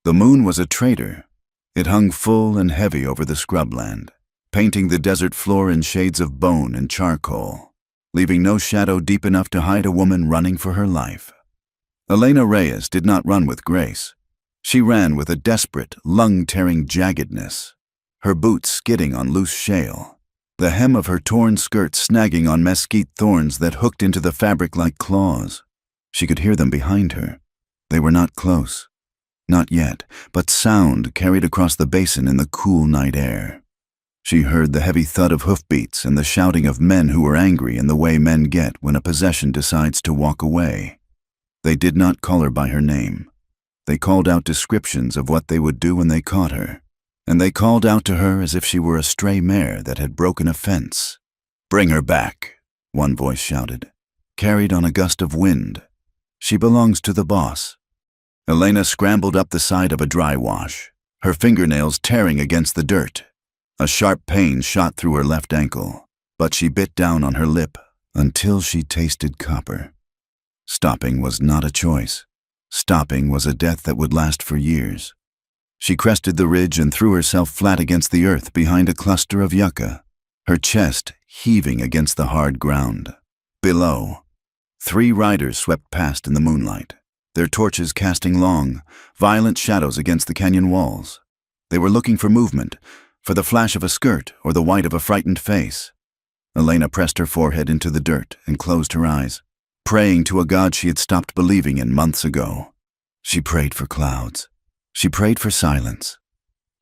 The moon was a traitor. It hung full and heavy over the scrubland, painting the desert floor in shades of bone and charcoal, leaving no shadow deep enough to hide a woman running for her life. Elena Reyes did not run with grace. She ran with a desperate, lung-tearing jaggedness, her boots skidding on loose shale, the hem of her torn skirt snagging on mesquite thorns that hooked into the fabric like claws. She could hear them behind her. They were not close. Not yet, but sound carried across the basin in the cool night air. She heard the heavy thud of hoofbeats and the shouting of men who were angry in the way men get when a possession decides to walk away. They did not call her by her name. They called out descriptions of what they would do when they caught her, and they called out to her as if she were a stray mare that had broken a fence. "Bring her back," one voice shouted, carried on a gust of wind. "She belongs to the boss." Elena scrambled up the side of a dry wash, her fingernails tearing against the dirt. A sharp pain shot through her left ankle, but she bit down on her lip until she tasted copper. Stopping was not a choice. Stopping was a death that would last for years. She crested the ridge and threw herself flat against the earth behind a cluster of yucca, her chest heaving against the hard ground. Below, 3 riders swept past in the moonlight, their torches casting long, violent shadows against the canyon walls. They were looking for movement, for the flash of a skirt or the white of a frightened face. Elena pressed her forehead into the dirt and closed her eyes, praying to a God she had stopped believing in months ago. She prayed for clouds. She prayed for silence.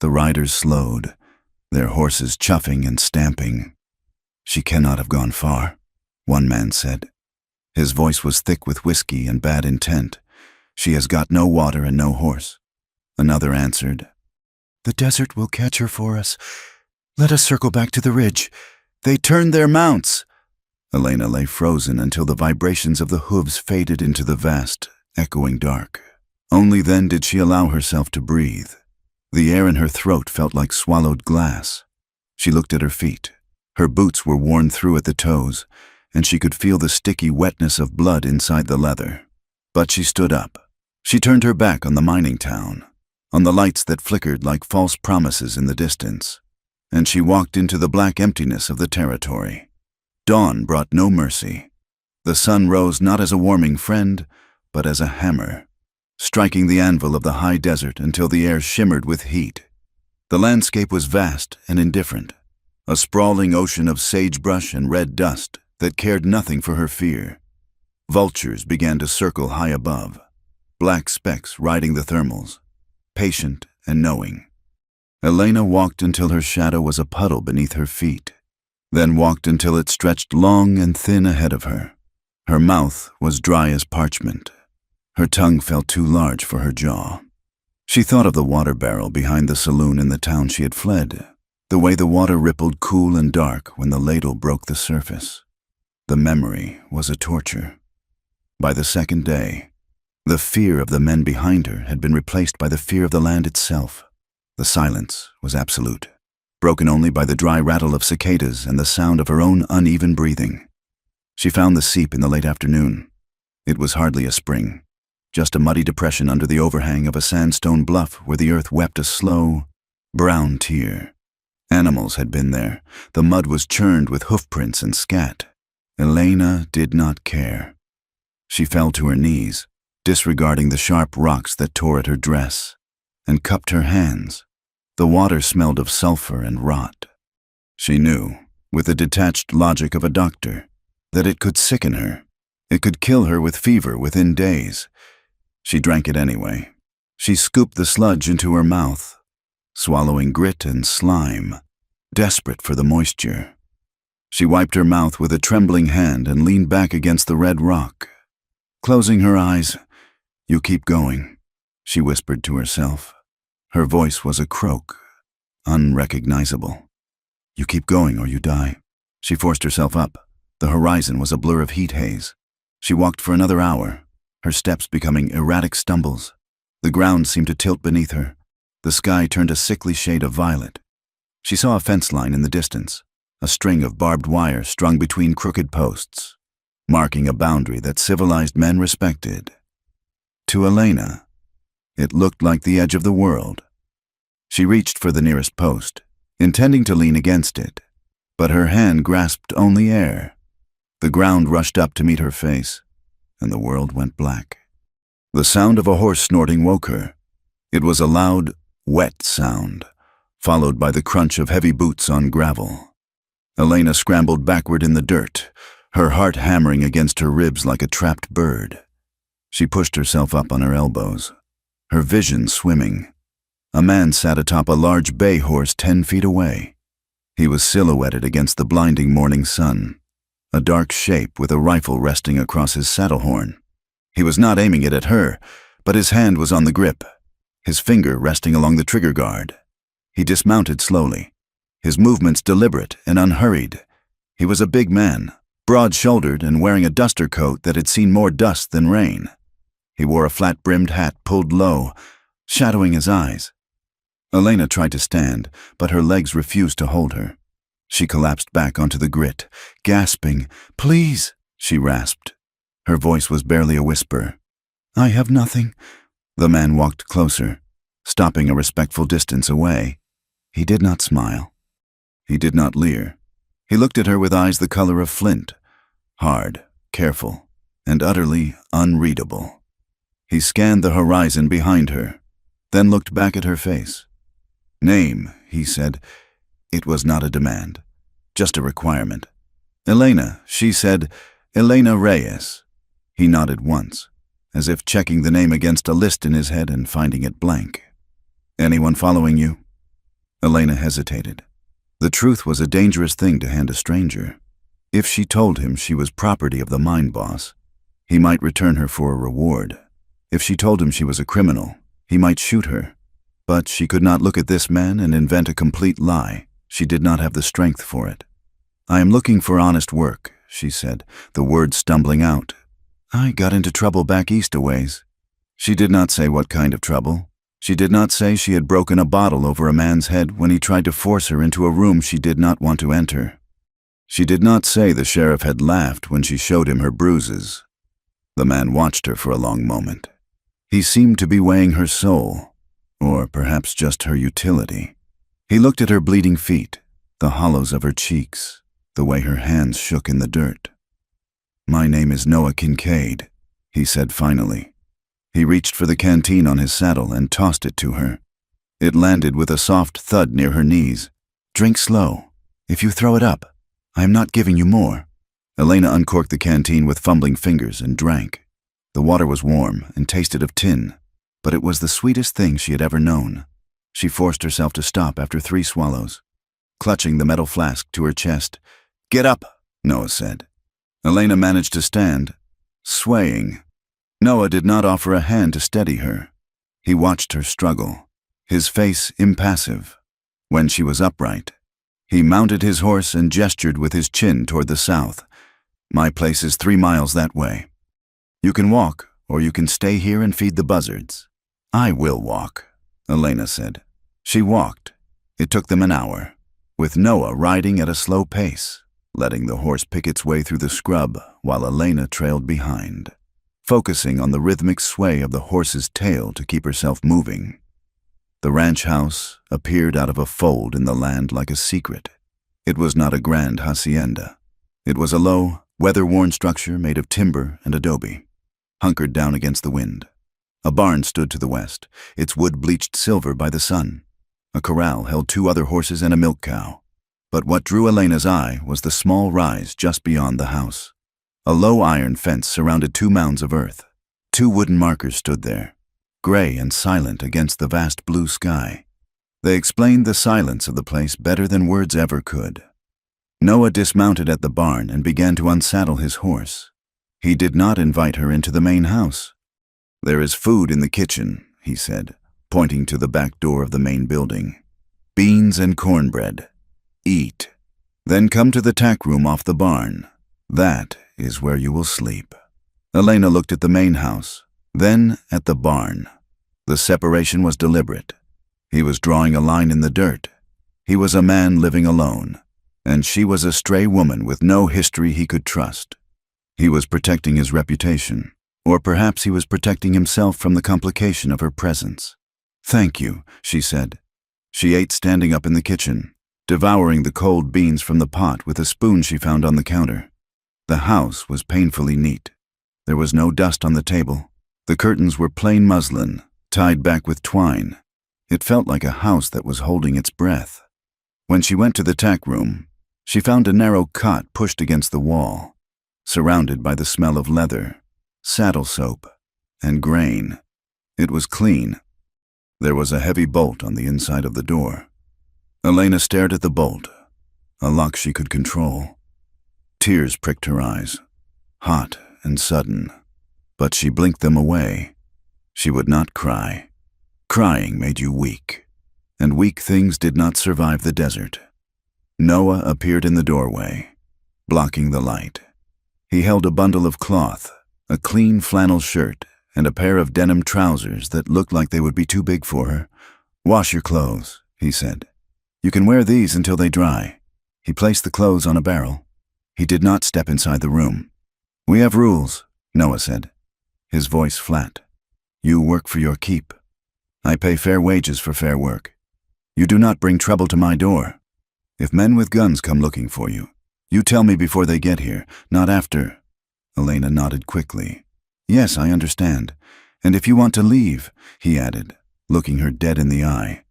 The riders slowed, their horses chuffing and stamping. "She cannot have gone far," one man said. His voice was thick with whiskey and bad intent. "She has got no water and no horse." Another answered, "The desert will catch her for us. Let us circle back to the ridge. They turned their mounts." Elena lay frozen until the vibrations of the hooves faded into the vast, echoing dark. Only then did she allow herself to breathe. The air in her throat felt like swallowed glass. She looked at her feet. Her boots were worn through at the toes, and she could feel the sticky wetness of blood inside the leather. But she stood up. She turned her back on the mining town, on the lights that flickered like false promises in the distance, and she walked into the black emptiness of the territory. Dawn brought no mercy. The sun rose not as a warming friend, but as a hammer, striking the anvil of the high desert until the air shimmered with heat. The landscape was vast and indifferent, a sprawling ocean of sagebrush and red dust that cared nothing for her fear. Vultures began to circle high above, black specks riding the thermals, patient and knowing. Elena walked until her shadow was a puddle beneath her feet, then walked until it stretched long and thin ahead of her. Her mouth was dry as parchment. Her tongue felt too large for her jaw. She thought of the water barrel behind the saloon in the town she had fled, the way the water rippled cool and dark when the ladle broke the surface. The memory was a torture. By the second day, the fear of the men behind her had been replaced by the fear of the land itself. The silence was absolute, broken only by the dry rattle of cicadas and the sound of her own uneven breathing. She found the seep in the late afternoon. It was hardly a spring, just a muddy depression under the overhang of a sandstone bluff where the earth wept a slow, brown tear. Animals had been there. The mud was churned with hoofprints and scat. Elena did not care. She fell to her knees, disregarding the sharp rocks that tore at her dress, and cupped her hands. The water smelled of sulfur and rot. She knew, with the detached logic of a doctor, that it could sicken her. It could kill her with fever within days. She drank it anyway. She scooped the sludge into her mouth, swallowing grit and slime, desperate for the moisture. She wiped her mouth with a trembling hand and leaned back against the red rock. Closing her eyes, "You keep going," she whispered to herself. Her voice was a croak, unrecognizable. "You keep going or you die." She forced herself up. The horizon was a blur of heat haze. She walked for another hour, her steps becoming erratic stumbles. The ground seemed to tilt beneath her. The sky turned a sickly shade of violet. She saw a fence line in the distance, a string of barbed wire strung between crooked posts, marking a boundary that civilized men respected. To Elena, It looked like the edge of the world. She reached for the nearest post, intending to lean against it, but her hand grasped only air. The ground rushed up to meet her face, and the world went black. The sound of a horse snorting woke her. It was a loud, wet sound, followed by the crunch of heavy boots on gravel. Elena scrambled backward in the dirt, her heart hammering against her ribs like a trapped bird. She pushed herself up on her elbows, her vision swimming. A man sat atop a large bay horse 10 feet away. He was silhouetted against the blinding morning sun, a dark shape with a rifle resting across his saddle horn. He was not aiming it at her, but his hand was on the grip, his finger resting along the trigger guard. He dismounted slowly, his movements deliberate and unhurried. He was a big man, broad-shouldered and wearing a duster coat that had seen more dust than rain. He wore a flat-brimmed hat pulled low, shadowing his eyes. Elena tried to stand, but her legs refused to hold her. She collapsed back onto the grit, gasping, "Please," she rasped. Her voice was barely a whisper. "I have nothing." The man walked closer, stopping a respectful distance away. He did not smile. He did not leer. He looked at her with eyes the color of flint, hard, careful, and utterly unreadable. He scanned the horizon behind her, then looked back at her face. "Name," he said. It was not a demand, just a requirement. "Elena," she said. "Elena Reyes." He nodded once, as if checking the name against a list in his head and finding it blank. "Anyone following you?" Elena hesitated. The truth was a dangerous thing to hand a stranger. If she told him she was property of the mine boss, he might return her for a reward. If she told him she was a criminal, he might shoot her. But she could not look at this man and invent a complete lie. She did not have the strength for it. "I am looking for honest work," she said, the words stumbling out. "I got into trouble back east a ways." She did not say what kind of trouble. She did not say she had broken a bottle over a man's head when he tried to force her into a room she did not want to enter. She did not say the sheriff had laughed when she showed him her bruises. The man watched her for a long moment. He seemed to be weighing her soul, or perhaps just her utility. He looked at her bleeding feet, the hollows of her cheeks, the way her hands shook in the dirt. "My name is Noah Kincaid," he said finally. He reached for the canteen on his saddle and tossed it to her. It landed with a soft thud near her knees. "Drink slow. If you throw it up, I am not giving you more." Elena uncorked the canteen with fumbling fingers and drank. The water was warm and tasted of tin, but it was the sweetest thing she had ever known. She forced herself to stop after 3 swallows, clutching the metal flask to her chest. "Get up," Noah said. Elena managed to stand, swaying. Noah did not offer a hand to steady her. He watched her struggle, his face impassive. When she was upright, he mounted his horse and gestured with his chin toward the south. "My place is 3 miles that way. You can walk, or you can stay here and feed the buzzards." "I will walk," Elena said. She walked. It took them an hour, with Noah riding at a slow pace, letting the horse pick its way through the scrub while Elena trailed behind, focusing on the rhythmic sway of the horse's tail to keep herself moving. The ranch house appeared out of a fold in the land like a secret. It was not a grand hacienda. It was a low, weather-worn structure made of timber and adobe, hunkered down against the wind. A barn stood to the west, its wood bleached silver by the sun. A corral held 2 other horses and a milk cow. But what drew Elena's eye was the small rise just beyond the house. A low iron fence surrounded 2 mounds of earth. 2 wooden markers stood there, gray and silent against the vast blue sky. They explained the silence of the place better than words ever could. Noah dismounted at the barn and began to unsaddle his horse. He did not invite her into the main house. "There is food in the kitchen," he said, pointing to the back door of the main building. "Beans and cornbread. Eat. Then come to the tack room off the barn. That is where you will sleep." Elena looked at the main house, then at the barn. The separation was deliberate. He was drawing a line in the dirt. He was a man living alone, and she was a stray woman with no history he could trust. He was protecting his reputation, Or perhaps he was protecting himself from the complication of her presence. "Thank you," she said. She ate standing up in the kitchen, devouring the cold beans from the pot with a spoon she found on the counter. The house was painfully neat. There was no dust on the table. The curtains were plain muslin, tied back with twine. It felt like a house that was holding its breath. When she went to the tack room, she found a narrow cot pushed against the wall, surrounded by the smell of leather, saddle soap, and grain. It was clean. There was a heavy bolt on the inside of the door. Elena stared at the bolt, a lock she could control. Tears pricked her eyes, hot and sudden, but she blinked them away. She would not cry. Crying made you weak, and weak things did not survive the desert. Noah appeared in the doorway, blocking the light. He held a bundle of cloth, a clean flannel shirt, and a pair of denim trousers that looked like they would be too big for her. "Wash your clothes," he said. "You can wear these until they dry." He placed the clothes on a barrel. He did not step inside the room. "We have rules," Noah said, his voice flat. "You work for your keep. I pay fair wages for fair work. You do not bring trouble to my door. If men with guns come looking for you, you tell me before they get here, not after." Elena nodded quickly. "Yes, I understand. And if you want to leave," he added, looking her dead in the eye,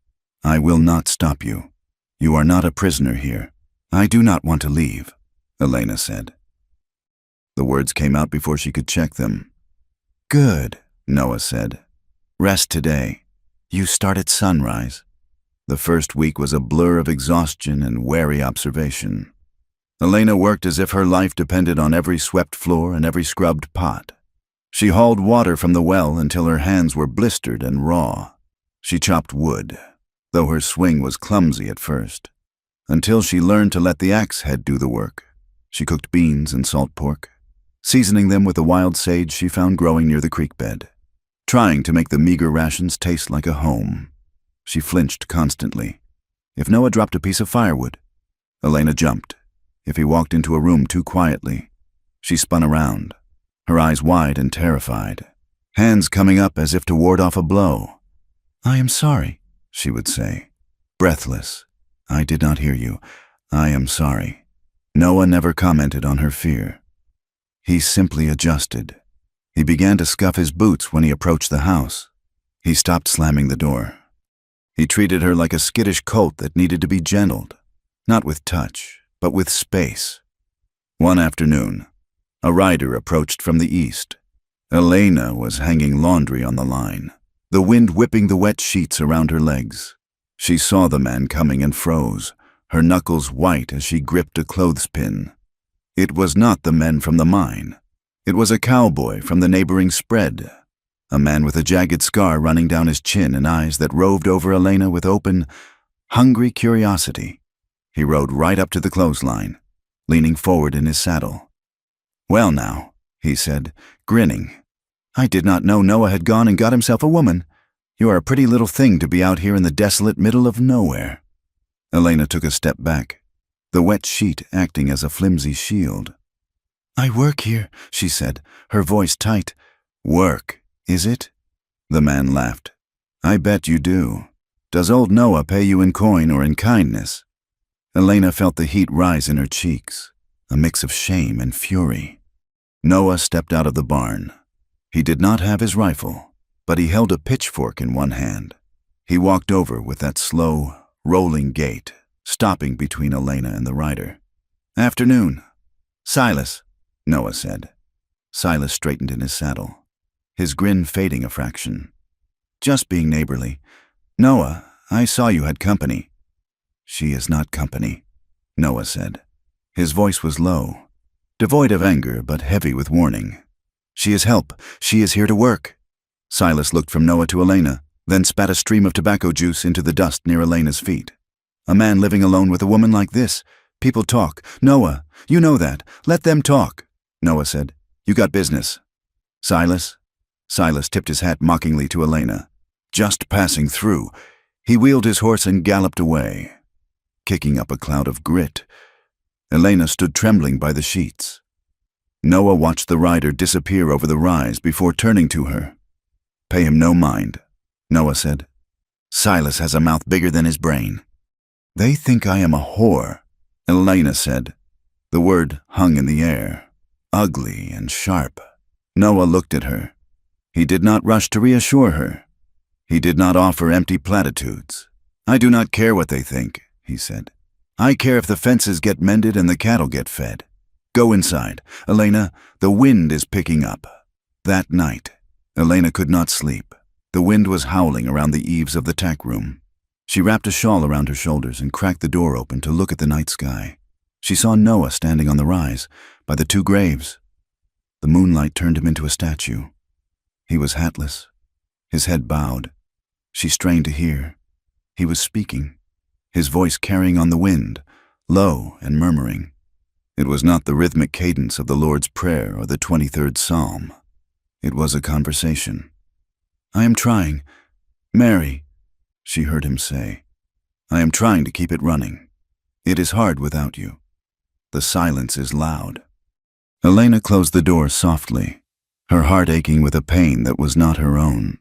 "I will not stop you. You are not a prisoner here." "I do not want to leave," Elena said. The words came out before she could check them. "Good," Noah said. "Rest today. You start at sunrise." The first week was a blur of exhaustion and wary observation. Elena worked as if her life depended on every swept floor and every scrubbed pot. She hauled water from the well until her hands were blistered and raw. She chopped wood, though her swing was clumsy at first, until she learned to let the axe head do the work. She cooked beans and salt pork, seasoning them with the wild sage she found growing near the creek bed, trying to make the meager rations taste like a home. She flinched constantly. If Noah dropped a piece of firewood, Elena jumped. If he walked into a room too quietly, she spun around, her eyes wide and terrified, hands coming up as if to ward off a blow. "I am sorry," she would say, breathless. "I did not hear you. I am sorry." Noah never commented on her fear. He simply adjusted. He began to scuff his boots when he approached the house. He stopped slamming the door. He treated her like a skittish colt that needed to be gentled, not with touch, but with space. One afternoon, a rider approached from the east. Elena was hanging laundry on the line, the wind whipping the wet sheets around her legs. She saw the man coming and froze, her knuckles white as she gripped a clothespin. It was not the men from the mine. It was a cowboy from the neighboring spread, a man with a jagged scar running down his chin and eyes that roved over Elena with open, hungry curiosity. He rode right up to the clothesline, leaning forward in his saddle. "Well now," he said, grinning. "I did not know Noah had gone and got himself a woman. You are a pretty little thing to be out here in the desolate middle of nowhere." Elena took a step back, the wet sheet acting as a flimsy shield. "I work here," she said, her voice tight. "Work, is it?" The man laughed. "I bet you do. Does old Noah pay you in coin or in kindness?" Elena felt the heat rise in her cheeks, a mix of shame and fury. Noah stepped out of the barn. He did not have his rifle, but he held a pitchfork in one hand. He walked over with that slow, rolling gait, stopping between Elena and the rider. "Afternoon. Silas," Noah said. Silas straightened in his saddle, his grin fading a fraction. "Just being neighborly. Noah, I saw you had company." "She is not company," Noah said. His voice was low, devoid of anger but heavy with warning. "She is help. She is here to work." Silas looked from Noah to Elena, then spat a stream of tobacco juice into the dust near Elena's feet. "A man living alone with a woman like this? People talk. Noah, you know that. Let them talk," Noah said. "You got business." "Silas?" Silas tipped his hat mockingly to Elena. "Just passing through." He wheeled his horse and galloped away, kicking up a cloud of grit. Elena stood trembling by the sheets. Noah watched the rider disappear over the rise before turning to her. "Pay him no mind," Noah said. "Silas has a mouth bigger than his brain." "They think I am a whore," Elena said. The word hung in the air, ugly and sharp. Noah looked at her. He did not rush to reassure her. He did not offer empty platitudes. "I do not care what they think," he said. "I care if the fences get mended and the cattle get fed. Go inside. Elena, the wind is picking up." That night, Elena could not sleep. The wind was howling around the eaves of the tack room. She wrapped a shawl around her shoulders and cracked the door open to look at the night sky. She saw Noah standing on the rise, by the two graves. The moonlight turned him into a statue. He was hatless, his head bowed. She strained to hear. He was speaking, his voice carrying on the wind, low and murmuring. It was not the rhythmic cadence of the Lord's Prayer or the 23rd Psalm. It was a conversation. "I am trying, Mary," she heard him say. "I am trying to keep it running. It is hard without you. The silence is loud." Elena closed the door softly, her heart aching with a pain that was not her own.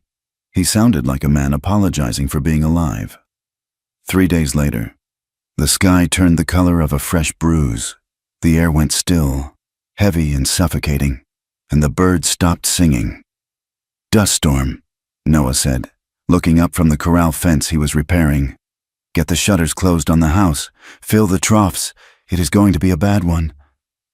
He sounded like a man apologizing for being alive. 3 days later, the sky turned the color of a fresh bruise. The air went still, heavy and suffocating, and the birds stopped singing. "Dust storm," Noah said, looking up from the corral fence he was repairing. "Get the shutters closed on the house. Fill the troughs. It is going to be a bad one."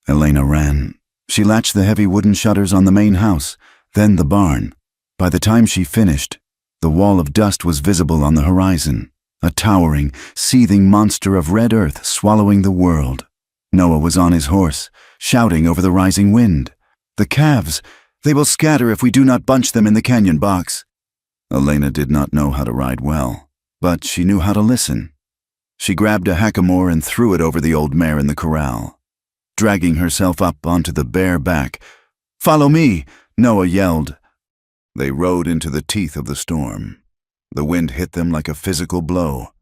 Elena ran. She latched the heavy wooden shutters on the main house, then the barn. By the time she finished, the wall of dust was visible on the horizon, a towering, seething monster of red earth swallowing the world. Noah was on his horse, shouting over the rising wind. "The calves! They will scatter if we do not bunch them in the canyon box." Elena did not know how to ride well, but she knew how to listen. She grabbed a hackamore and threw it over the old mare in the corral. Dragging herself up onto the bare back, "Follow me!" Noah yelled. They rode into the teeth of the storm. The wind hit them like a physical blow,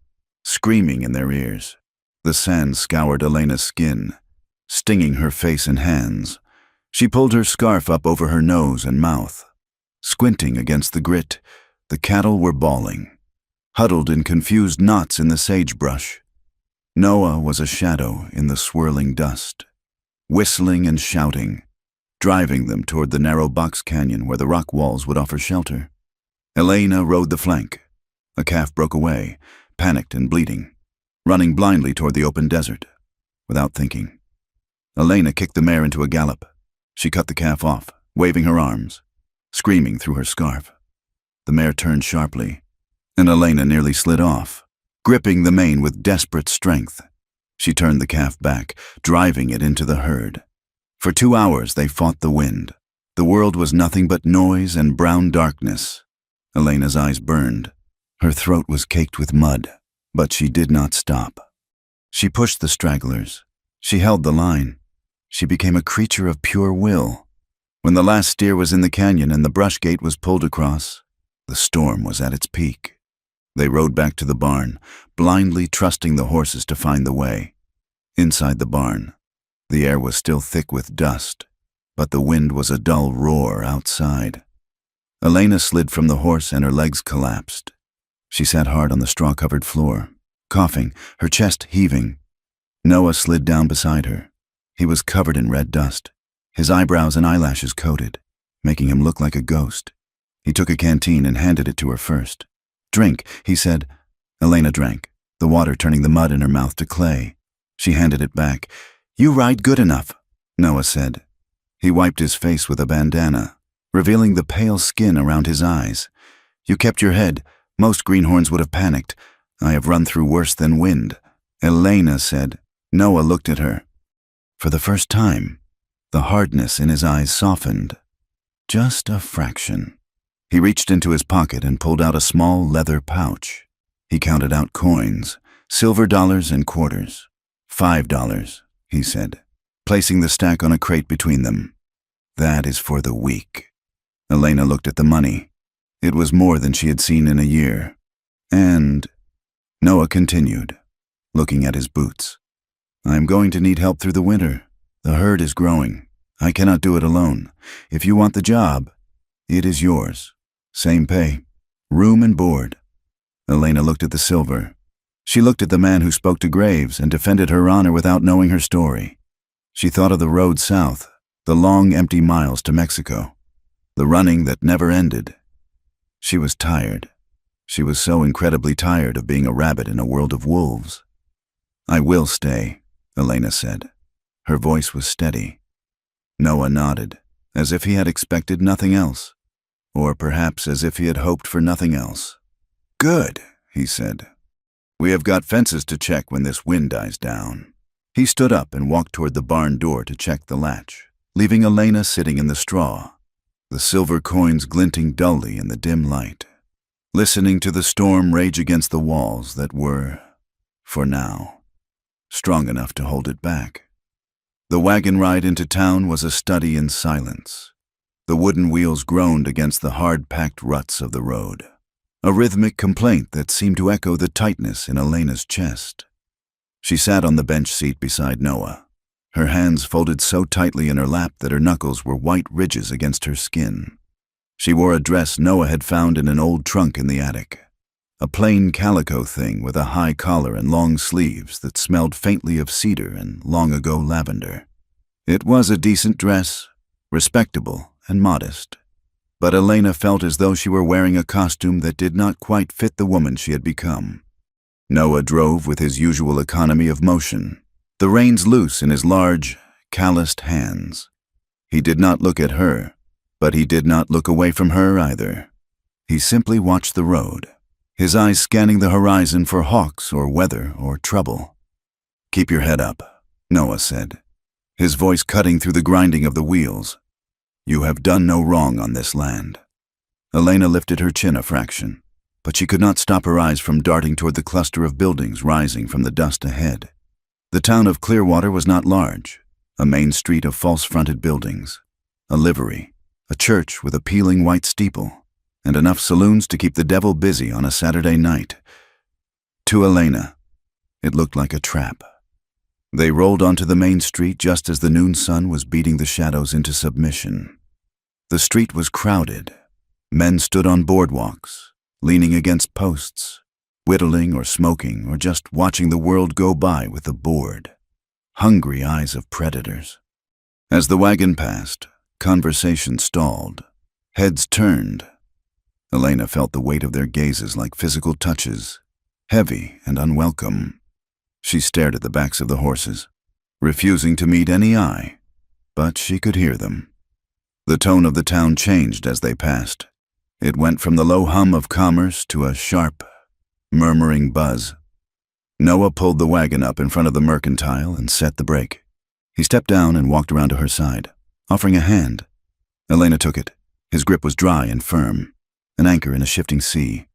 screaming in their ears. The sand scoured Elena's skin, stinging her face and hands. She pulled her scarf up over her nose and mouth. Squinting against the grit, the cattle were bawling, huddled in confused knots in the sagebrush. Noah was a shadow in the swirling dust, whistling and shouting, driving them toward the narrow box canyon where the rock walls would offer shelter. Elena rode the flank. A calf broke away, panicked and bleeding, running blindly toward the open desert, without thinking. Elena kicked the mare into a gallop. She cut the calf off, waving her arms, screaming through her scarf. The mare turned sharply, and Elena nearly slid off, gripping the mane with desperate strength. She turned the calf back, driving it into the herd. For 2 hours they fought the wind. The world was nothing but noise and brown darkness. Elena's eyes burned. Her throat was caked with mud, but she did not stop. She pushed the stragglers. She held the line. She became a creature of pure will. When the last steer was in the canyon and the brush gate was pulled across, the storm was at its peak. They rode back to the barn, blindly trusting the horses to find the way. Inside the barn, the air was still thick with dust, but the wind was a dull roar outside. Elena slid from the horse and her legs collapsed. She sat hard on the straw-covered floor, coughing, her chest heaving. Noah slid down beside her. He was covered in red dust, his eyebrows and eyelashes coated, making him look like a ghost. He took a canteen and handed it to her first. "Drink," he said. Elena drank, the water turning the mud in her mouth to clay. She handed it back. "You ride good enough," Noah said. He wiped his face with a bandana, revealing the pale skin around his eyes. "You kept your head. Most greenhorns would have panicked. I have run through worse than wind," Elena said. Noah looked at her. For the first time, the hardness in his eyes softened. Just a fraction. He reached into his pocket and pulled out a small leather pouch. He counted out coins, silver dollars and quarters. $5, he said, placing the stack on a crate between them. "That is for the week." Elena looked at the money. It was more than she had seen in a year. "And," Noah continued, looking at his boots, "I am going to need help through the winter. The herd is growing. I cannot do it alone. If you want the job, it is yours. Same pay. Room and board. Elena looked at the silver. She looked at the man who spoke to graves and defended her honor without knowing her story. She thought of the road south, the long empty miles to Mexico, the running that never ended. She was tired. She was so incredibly tired of being a rabbit in a world of wolves. I will stay, Elena said. Her voice was steady. Noah nodded, as if he had expected nothing else, or perhaps as if he had hoped for nothing else. Good, he said. We have got fences to check when this wind dies down. He stood up and walked toward the barn door to check the latch, leaving Elena sitting in the straw, the silver coins glinting dully in the dim light, listening to the storm rage against the walls that were, for now, strong enough to hold it back. The wagon ride into town was a study in silence. The wooden wheels groaned against the hard-packed ruts of the road, a rhythmic complaint that seemed to echo the tightness in Elena's chest. She sat on the bench seat beside Noah, her hands folded so tightly in her lap that her knuckles were white ridges against her skin. She wore a dress Noah had found in an old trunk in the attic, a plain calico thing with a high collar and long sleeves that smelled faintly of cedar and long-ago lavender. It was a decent dress, respectable and modest, but Elena felt as though she were wearing a costume that did not quite fit the woman she had become. Noah drove with his usual economy of motion, the reins loose in his large, calloused hands. He did not look at her, but he did not look away from her either. He simply watched the road, his eyes scanning the horizon for hawks or weather or trouble. Keep your head up, Noah said, his voice cutting through the grinding of the wheels. You have done no wrong on this land. Elena lifted her chin a fraction, but she could not stop her eyes from darting toward the cluster of buildings rising from the dust ahead. The town of Clearwater was not large, a main street of false-fronted buildings, a livery, a church with a peeling white steeple, and enough saloons to keep the devil busy on a Saturday night. To Elena, it looked like a trap. They rolled onto the main street just as the noon sun was beating the shadows into submission. The street was crowded. Men stood on boardwalks, leaning against posts, whittling or smoking or just watching the world go by with a bored, hungry eyes of predators. As the wagon passed, conversation stalled. Heads turned. Elena felt the weight of their gazes like physical touches, heavy and unwelcome. She stared at the backs of the horses, refusing to meet any eye, but she could hear them. The tone of the town changed as they passed. It went from the low hum of commerce to a sharp, murmuring buzz. Noah pulled the wagon up in front of the mercantile and set the brake. He stepped down and walked around to her side, offering a hand. Elena took it. His grip was dry and firm, an anchor in a shifting sea.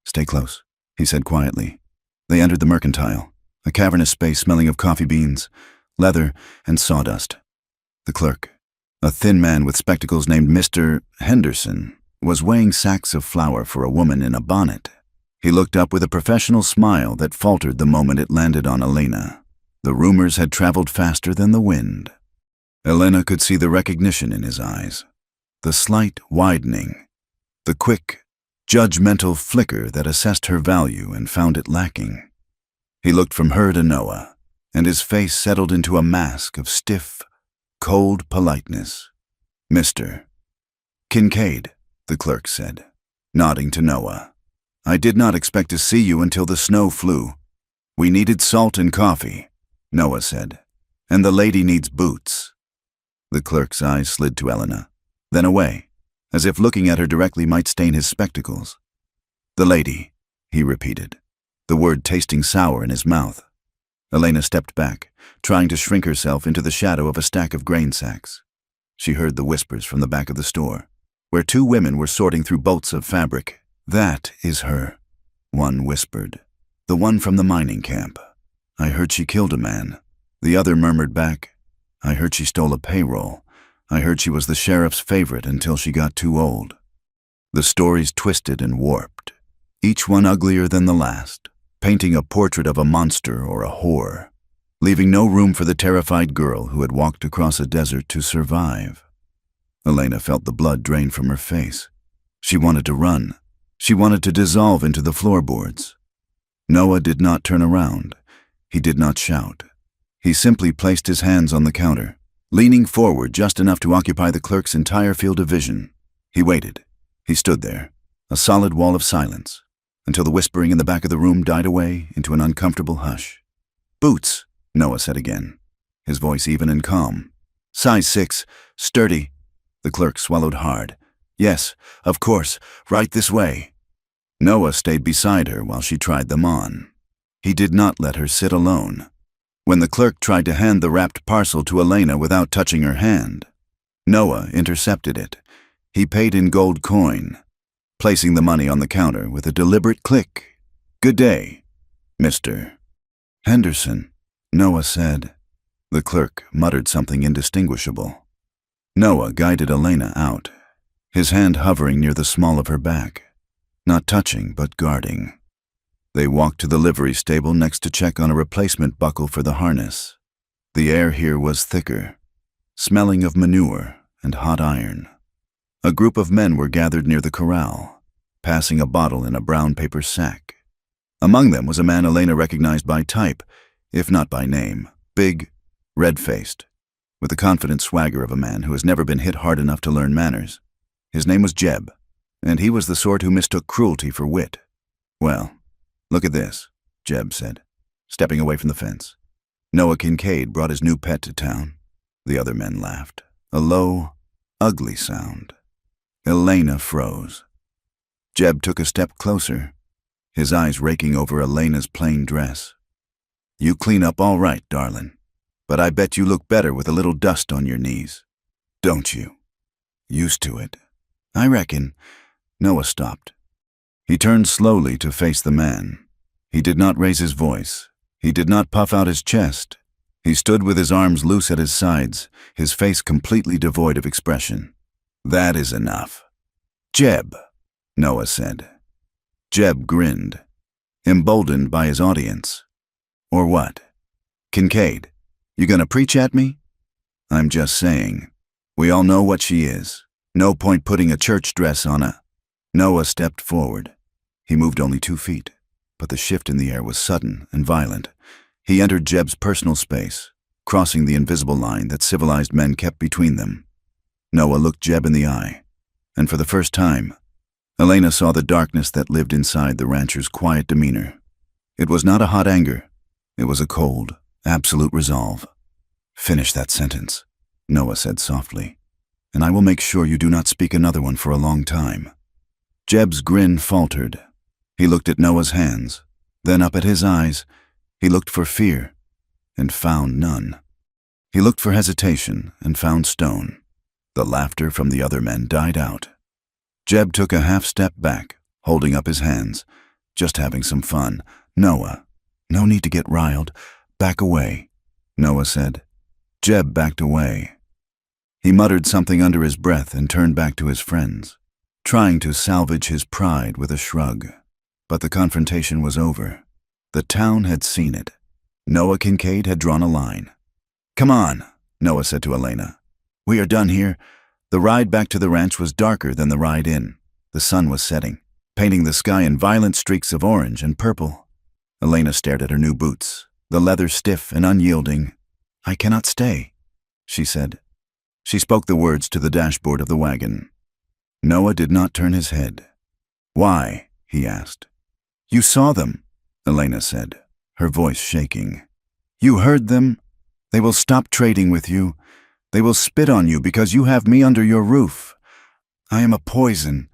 Stay close, he said quietly. They entered the mercantile, a cavernous space smelling of coffee beans, leather, and sawdust. The clerk, a thin man with spectacles named Mr. Henderson, was weighing sacks of flour for a woman in a bonnet. He looked up with a professional smile that faltered the moment it landed on Elena. The rumors had traveled faster than the wind. Elena could see the recognition in his eyes, the slight widening, the quick, judgmental flicker that assessed her value and found it lacking. He looked from her to Noah, and his face settled into a mask of stiff, cold politeness. Mr. Kincaid, the clerk said, nodding to Noah. I did not expect to see you until the snow flew. We needed salt and coffee, Noah said, and the lady needs boots. The clerk's eyes slid to Elena, then away, as if looking at her directly might stain his spectacles. The lady, he repeated, the word tasting sour in his mouth. Elena stepped back, trying to shrink herself into the shadow of a stack of grain sacks. She heard the whispers from the back of the store, where two women were sorting through bolts of fabric. That is her, one whispered. The one from the mining camp. I heard she killed a man. The other murmured back, I heard she stole a payroll. I heard she was the sheriff's favorite until she got too old. The stories twisted and warped, each one uglier than the last, painting a portrait of a monster or a whore, leaving no room for the terrified girl who had walked across a desert to survive. Elena felt the blood drain from her face. She wanted to run. She wanted to dissolve into the floorboards. Noah did not turn around. He did not shout. He simply placed his hands on the counter, leaning forward just enough to occupy the clerk's entire field of vision. He waited. He stood there, a solid wall of silence, until the whispering in the back of the room died away into an uncomfortable hush. "Boots," Noah said again, his voice even and calm. "Size 6, sturdy." The clerk swallowed hard. "Yes, of course, right this way." Noah stayed beside her while she tried them on. He did not let her sit alone. When the clerk tried to hand the wrapped parcel to Elena without touching her hand, Noah intercepted it. He paid in gold coin, placing the money on the counter with a deliberate click. "Good day, Mr. Henderson," Noah said. The clerk muttered something indistinguishable. Noah guided Elena out, his hand hovering near the small of her back, not touching but guarding. They walked to the livery stable next to check on a replacement buckle for the harness. The air here was thicker, smelling of manure and hot iron. A group of men were gathered near the corral, passing a bottle in a brown paper sack. Among them was a man Elena recognized by type, if not by name, big, red-faced, with the confident swagger of a man who has never been hit hard enough to learn manners. His name was Jeb, and he was the sort who mistook cruelty for wit. "Well, look at this," Jeb said, stepping away from the fence. "Noah Kincaid brought his new pet to town." The other men laughed, a low, ugly sound. Elena froze. Jeb took a step closer, his eyes raking over Elena's plain dress. "You clean up all right, darling, but I bet you look better with a little dust on your knees. Don't you? Used to it." "I reckon." Noah stopped. He turned slowly to face the man. He did not raise his voice. He did not puff out his chest. He stood with his arms loose at his sides, his face completely devoid of expression. "That is enough." "Jeb," Noah said. Jeb grinned, emboldened by his audience. "Or what? Kincaid, you gonna preach at me?" "I'm just saying. We all know what she is. No point putting a church dress on a—" Noah stepped forward. He moved only 2 feet, but the shift in the air was sudden and violent. He entered Jeb's personal space, crossing the invisible line that civilized men kept between them. Noah looked Jeb in the eye, and for the first time, Elena saw the darkness that lived inside the rancher's quiet demeanor. It was not a hot anger. It was a cold, absolute resolve. "Finish that sentence," Noah said softly, "and I will make sure you do not speak another one for a long time." Jeb's grin faltered. He looked at Noah's hands, then up at his eyes. He looked for fear, and found none. He looked for hesitation, and found stone. The laughter from the other men died out. Jeb took a half-step back, holding up his hands, just having some fun. "Noah, no need to get riled. Back away," Noah said. Jeb backed away. He muttered something under his breath and turned back to his friends, trying to salvage his pride with a shrug. But the confrontation was over. The town had seen it. Noah Kincaid had drawn a line. "Come on," Noah said to Elena. "We are done here." The ride back to the ranch was darker than the ride in. The sun was setting, painting the sky in violent streaks of orange and purple. Elena stared at her new boots, the leather stiff and unyielding. "I cannot stay," she said. She spoke the words to the dashboard of the wagon. Noah did not turn his head. "Why?" he asked. "You saw them," Elena said, her voice shaking. "You heard them. They will stop trading with you. They will spit on you because you have me under your roof. I am a poison.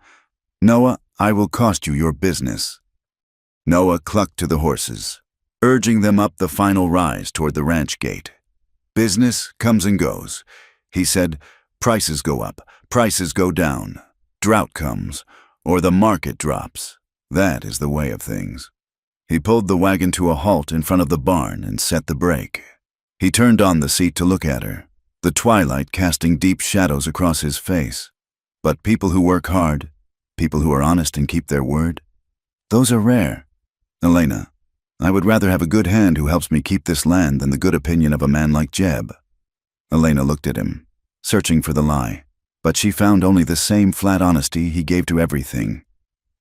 Noah, I will cost you your business." Noah clucked to the horses, urging them up the final rise toward the ranch gate. "Business comes and goes," he said. "Prices go up, prices go down. Drought comes, or the market drops. That is the way of things." He pulled the wagon to a halt in front of the barn and set the brake. He turned on the seat to look at her, the twilight casting deep shadows across his face. But people who work hard, people who are honest and keep their word, those are rare. "Elena, I would rather have a good hand who helps me keep this land than the good opinion of a man like Jeb. Elena looked at him, searching for the lie, but she found only the same flat honesty he gave to everything.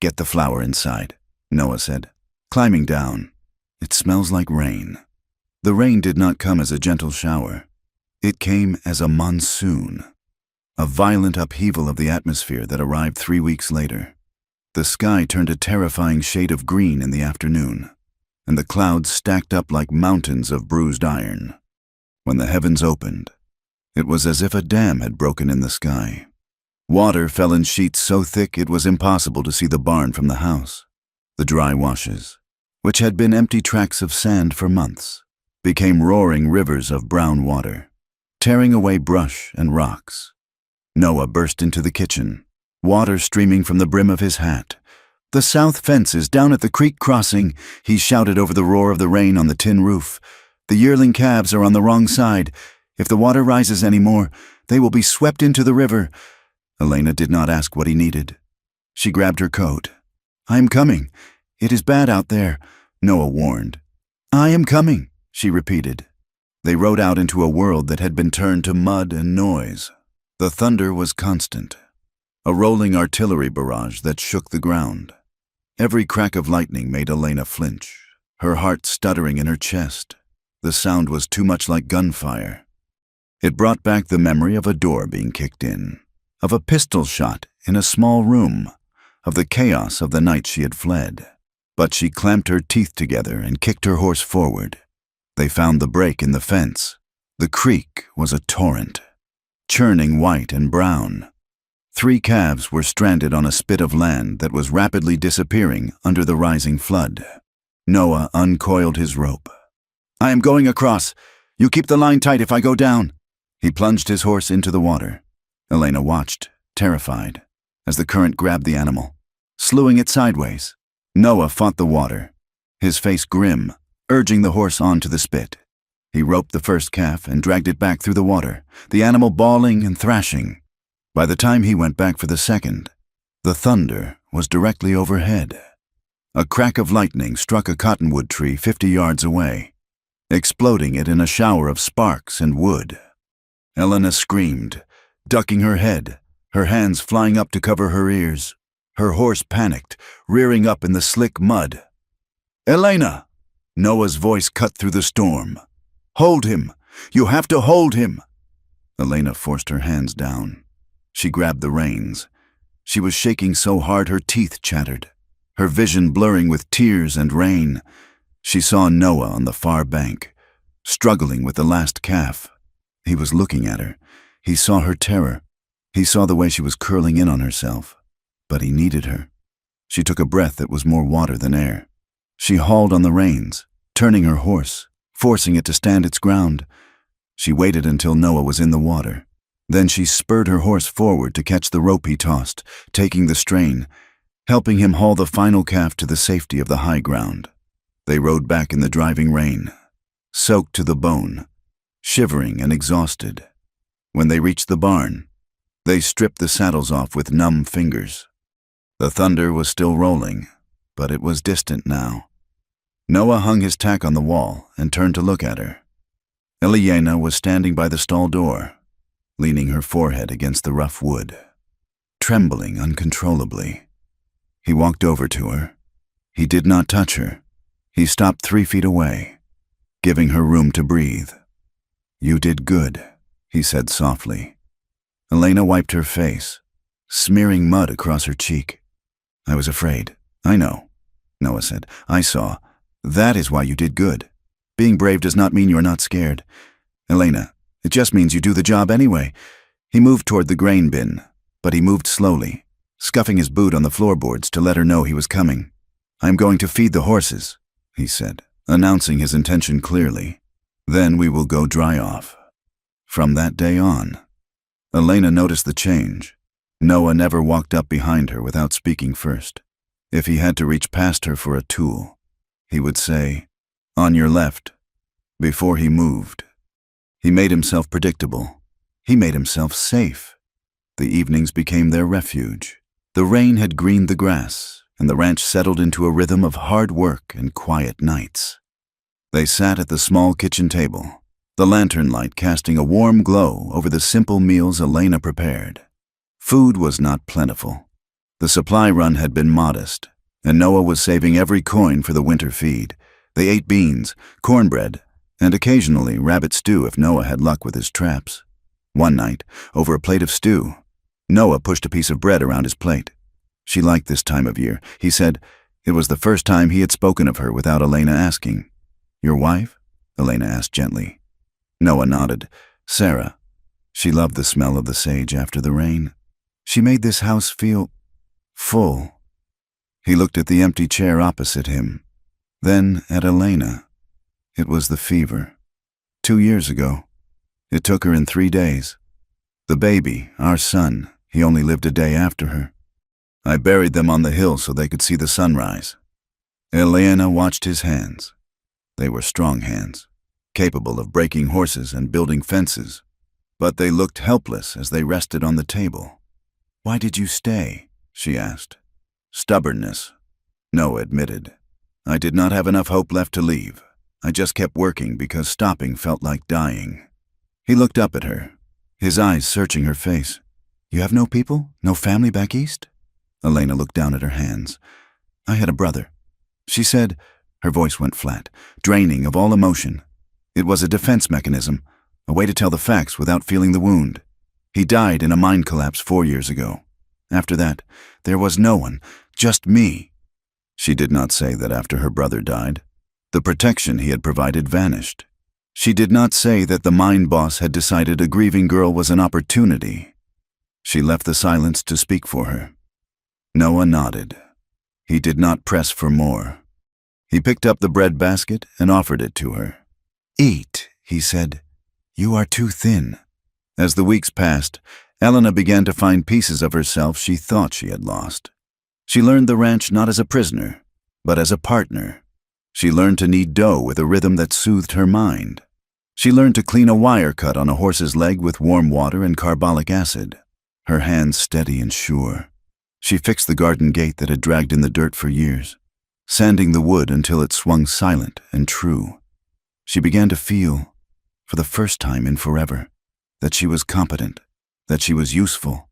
"Get the flour inside," Noah said, climbing down. "It smells like rain." The rain did not come as a gentle shower. It came as a monsoon, a violent upheaval of the atmosphere that arrived 3 weeks later. The sky turned a terrifying shade of green in the afternoon, and the clouds stacked up like mountains of bruised iron. When the heavens opened, it was as if a dam had broken in the sky. Water fell in sheets so thick it was impossible to see the barn from the house. The dry washes, which had been empty tracts of sand for months, became roaring rivers of brown water, tearing away brush and rocks. Noah burst into the kitchen, water streaming from the brim of his hat. "The south fence is down at the creek crossing," he shouted over the roar of the rain on the tin roof. "The yearling calves are on the wrong side. If the water rises any more, they will be swept into the river." Elena did not ask what he needed. She grabbed her coat. "I am coming. It is bad out there," Noah warned. "I am coming," she repeated. They rode out into a world that had been turned to mud and noise. The thunder was constant, a rolling artillery barrage that shook the ground. Every crack of lightning made Elena flinch, her heart stuttering in her chest. The sound was too much like gunfire. It brought back the memory of a door being kicked in, of a pistol shot in a small room, of the chaos of the night she had fled. But she clamped her teeth together and kicked her horse forward. They found the break in the fence. The creek was a torrent, churning white and brown. 3 calves were stranded on a spit of land that was rapidly disappearing under the rising flood. Noah uncoiled his rope. "I am going across. You keep the line tight if I go down." He plunged his horse into the water. Elena watched, terrified, as the current grabbed the animal, slewing it sideways. Noah fought the water, his face grim, urging the horse onto the spit. He roped the first calf and dragged it back through the water, the animal bawling and thrashing. By the time he went back for the second, the thunder was directly overhead. A crack of lightning struck a cottonwood tree 50 yards away, exploding it in a shower of sparks and wood. Elena screamed, ducking her head, her hands flying up to cover her ears. Her horse panicked, rearing up in the slick mud. "Elena!" Noah's voice cut through the storm. "Hold him! You have to hold him!" Elena forced her hands down. She grabbed the reins. She was shaking so hard her teeth chattered, her vision blurring with tears and rain. She saw Noah on the far bank, struggling with the last calf. He was looking at her. He saw her terror. He saw the way she was curling in on herself. But he needed her. She took a breath that was more water than air. She hauled on the reins, turning her horse, forcing it to stand its ground. She waited until Noah was in the water. Then she spurred her horse forward to catch the rope he tossed, taking the strain, helping him haul the final calf to the safety of the high ground. They rode back in the driving rain, soaked to the bone, shivering and exhausted. When they reached the barn, they stripped the saddles off with numb fingers. The thunder was still rolling, but it was distant now. Noah hung his tack on the wall and turned to look at her. Elena was standing by the stall door, leaning her forehead against the rough wood, trembling uncontrollably. He walked over to her. He did not touch her. He stopped 3 feet away, giving her room to breathe. "You did good," he said softly. Elena wiped her face, smearing mud across her cheek. "I was afraid." "I know," Noah said. "I saw. That is why you did good. Being brave does not mean you are not scared. Elena, it just means you do the job anyway." He moved toward the grain bin, but he moved slowly, scuffing his boot on the floorboards to let her know he was coming. "I'm going to feed the horses," he said, announcing his intention clearly. "Then we will go dry off." From that day on, Elena noticed the change. Noah never walked up behind her without speaking first. If he had to reach past her for a tool, he would say, "On your left," before he moved. He made himself predictable. He made himself safe. The evenings became their refuge. The rain had greened the grass, and the ranch settled into a rhythm of hard work and quiet nights. They sat at the small kitchen table, the lantern light casting a warm glow over the simple meals Elena prepared. Food was not plentiful. The supply run had been modest, and Noah was saving every coin for the winter feed. They ate beans, cornbread, and occasionally rabbit stew if Noah had luck with his traps. One night, over a plate of stew, Noah pushed a piece of bread around his plate. She liked this time of year, he said. It was the first time he had spoken of her without Elena asking. "Your wife?" Elena asked gently. Noah nodded. "Sarah. She loved the smell of the sage after the rain. She made this house feel full." He looked at the empty chair opposite him, then at Elena. It was the fever. 2 years ago. It took her in 3 days. The baby, our son, he only lived a day after her. I buried them on the hill so they could see the sunrise. Elena watched his hands. They were strong hands, capable of breaking horses and building fences, but they looked helpless as they rested on the table. "Why did you stay?" she asked. "Stubbornness," Noah admitted. "I did not have enough hope left to leave. I just kept working because stopping felt like dying." He looked up at her, his eyes searching her face. "You have no people? No family back east?" Elena looked down at her hands. "I had a brother," she said. Her voice went flat, draining of all emotion. It was a defense mechanism, a way to tell the facts without feeling the wound. He died in a mine collapse 4 years ago. After that, there was no one, just me. She did not say that after her brother died, the protection he had provided vanished. She did not say that the mine boss had decided a grieving girl was an opportunity. She left the silence to speak for her. Noah nodded. He did not press for more. He picked up the bread basket and offered it to her. "Eat," he said. "You are too thin." As the weeks passed, Elena began to find pieces of herself she thought she had lost. She learned the ranch not as a prisoner, but as a partner. She learned to knead dough with a rhythm that soothed her mind. She learned to clean a wire cut on a horse's leg with warm water and carbolic acid, her hands steady and sure. She fixed the garden gate that had dragged in the dirt for years, sanding the wood until it swung silent and true. She began to feel, for the first time in forever, that she was competent, that she was useful.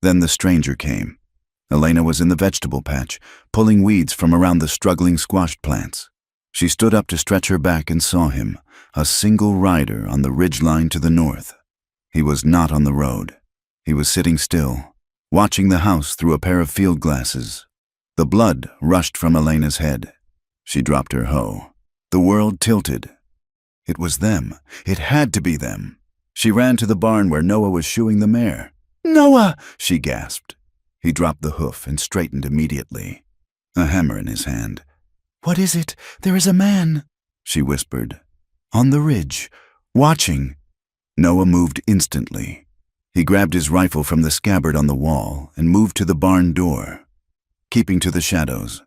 Then the stranger came. Elena was in the vegetable patch, pulling weeds from around the struggling squash plants. She stood up to stretch her back and saw him, a single rider on the ridgeline to the north. He was not on the road. He was sitting still, watching the house through a pair of field glasses. The blood rushed from Elena's head. She dropped her hoe. The world tilted. It was them. It had to be them. She ran to the barn where Noah was shoeing the mare. "Noah!" she gasped. He dropped the hoof and straightened immediately, a hammer in his hand. "What is it? There is a man," she whispered. "On the ridge, watching." Noah moved instantly. He grabbed his rifle from the scabbard on the wall and moved to the barn door, keeping to the shadows.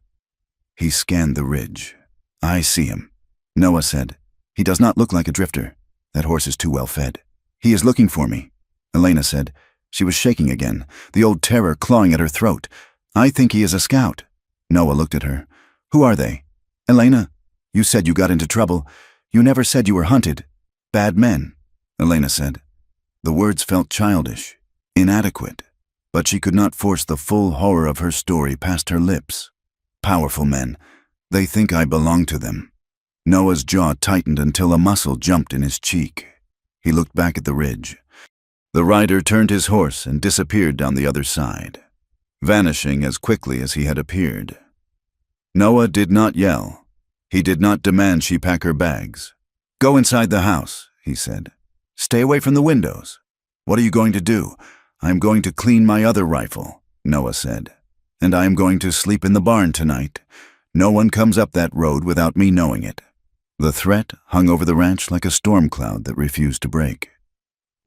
He scanned the ridge. "I see him," Noah said. "He does not look like a drifter. That horse is too well fed. He is looking for me," Elena said. She was shaking again, the old terror clawing at her throat. "I think he is a scout." Noah looked at her. "Who are they?" "Elena, you said you got into trouble. You never said you were hunted. Bad men," Elena said. The words felt childish, inadequate, but she could not force the full horror of her story past her lips. "Powerful men. They think I belong to them." Noah's jaw tightened until a muscle jumped in his cheek. He looked back at the ridge. The rider turned his horse and disappeared down the other side, vanishing as quickly as he had appeared. Noah did not yell. He did not demand she pack her bags. "Go inside the house," he said. "Stay away from the windows." "What are you going to do?" "I am going to clean my other rifle," Noah said. "And I am going to sleep in the barn tonight. No one comes up that road without me knowing it." The threat hung over the ranch like a storm cloud that refused to break.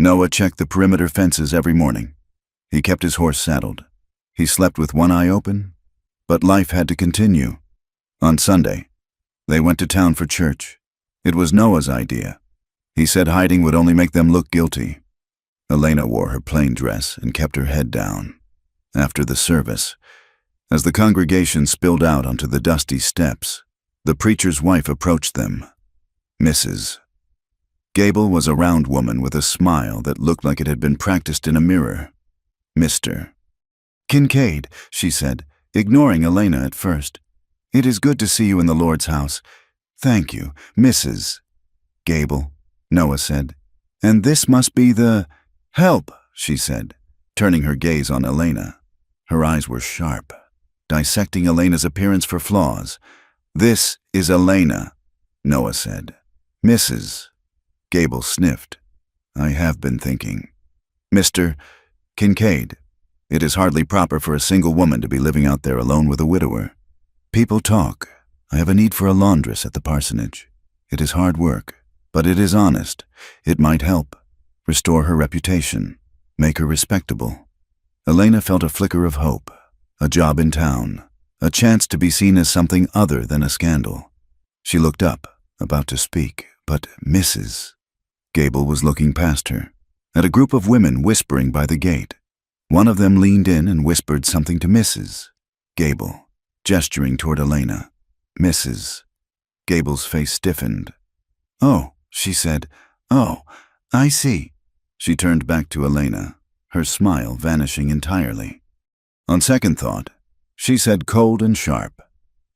Noah checked the perimeter fences every morning. He kept his horse saddled. He slept with one eye open, but life had to continue. On Sunday, they went to town for church. It was Noah's idea. He said hiding would only make them look guilty. Elena wore her plain dress and kept her head down. After the service, As the congregation spilled out onto the dusty steps, the preacher's wife approached them. Mrs. Gable was a round woman with a smile that looked like it had been practiced in a mirror. Mr. Kincaid, she said, ignoring Elena at first. It is good to see you in the Lord's house. Thank you, Mrs. Gable, Noah said. And this must be the help, she said, turning her gaze on Elena. Her eyes were sharp, dissecting Elena's appearance for flaws. This is Elena, Noah said. Mrs. Gable sniffed. I have been thinking. Mr. Kincaid, it is hardly proper for a single woman to be living out there alone with a widower. People talk. I have a need for a laundress at the parsonage. It is hard work, but it is honest. It might help. Restore her reputation. Make her respectable. Elena felt a flicker of hope. A job in town. A chance to be seen as something other than a scandal. She looked up, about to speak, but Mrs. Gable was looking past her, at a group of women whispering by the gate. One of them leaned in and whispered something to Mrs. Gable, gesturing toward Elena. Mrs. Gable's face stiffened. Oh, she said. Oh, I see. She turned back to Elena, her smile vanishing entirely. On second thought, she said cold and sharp,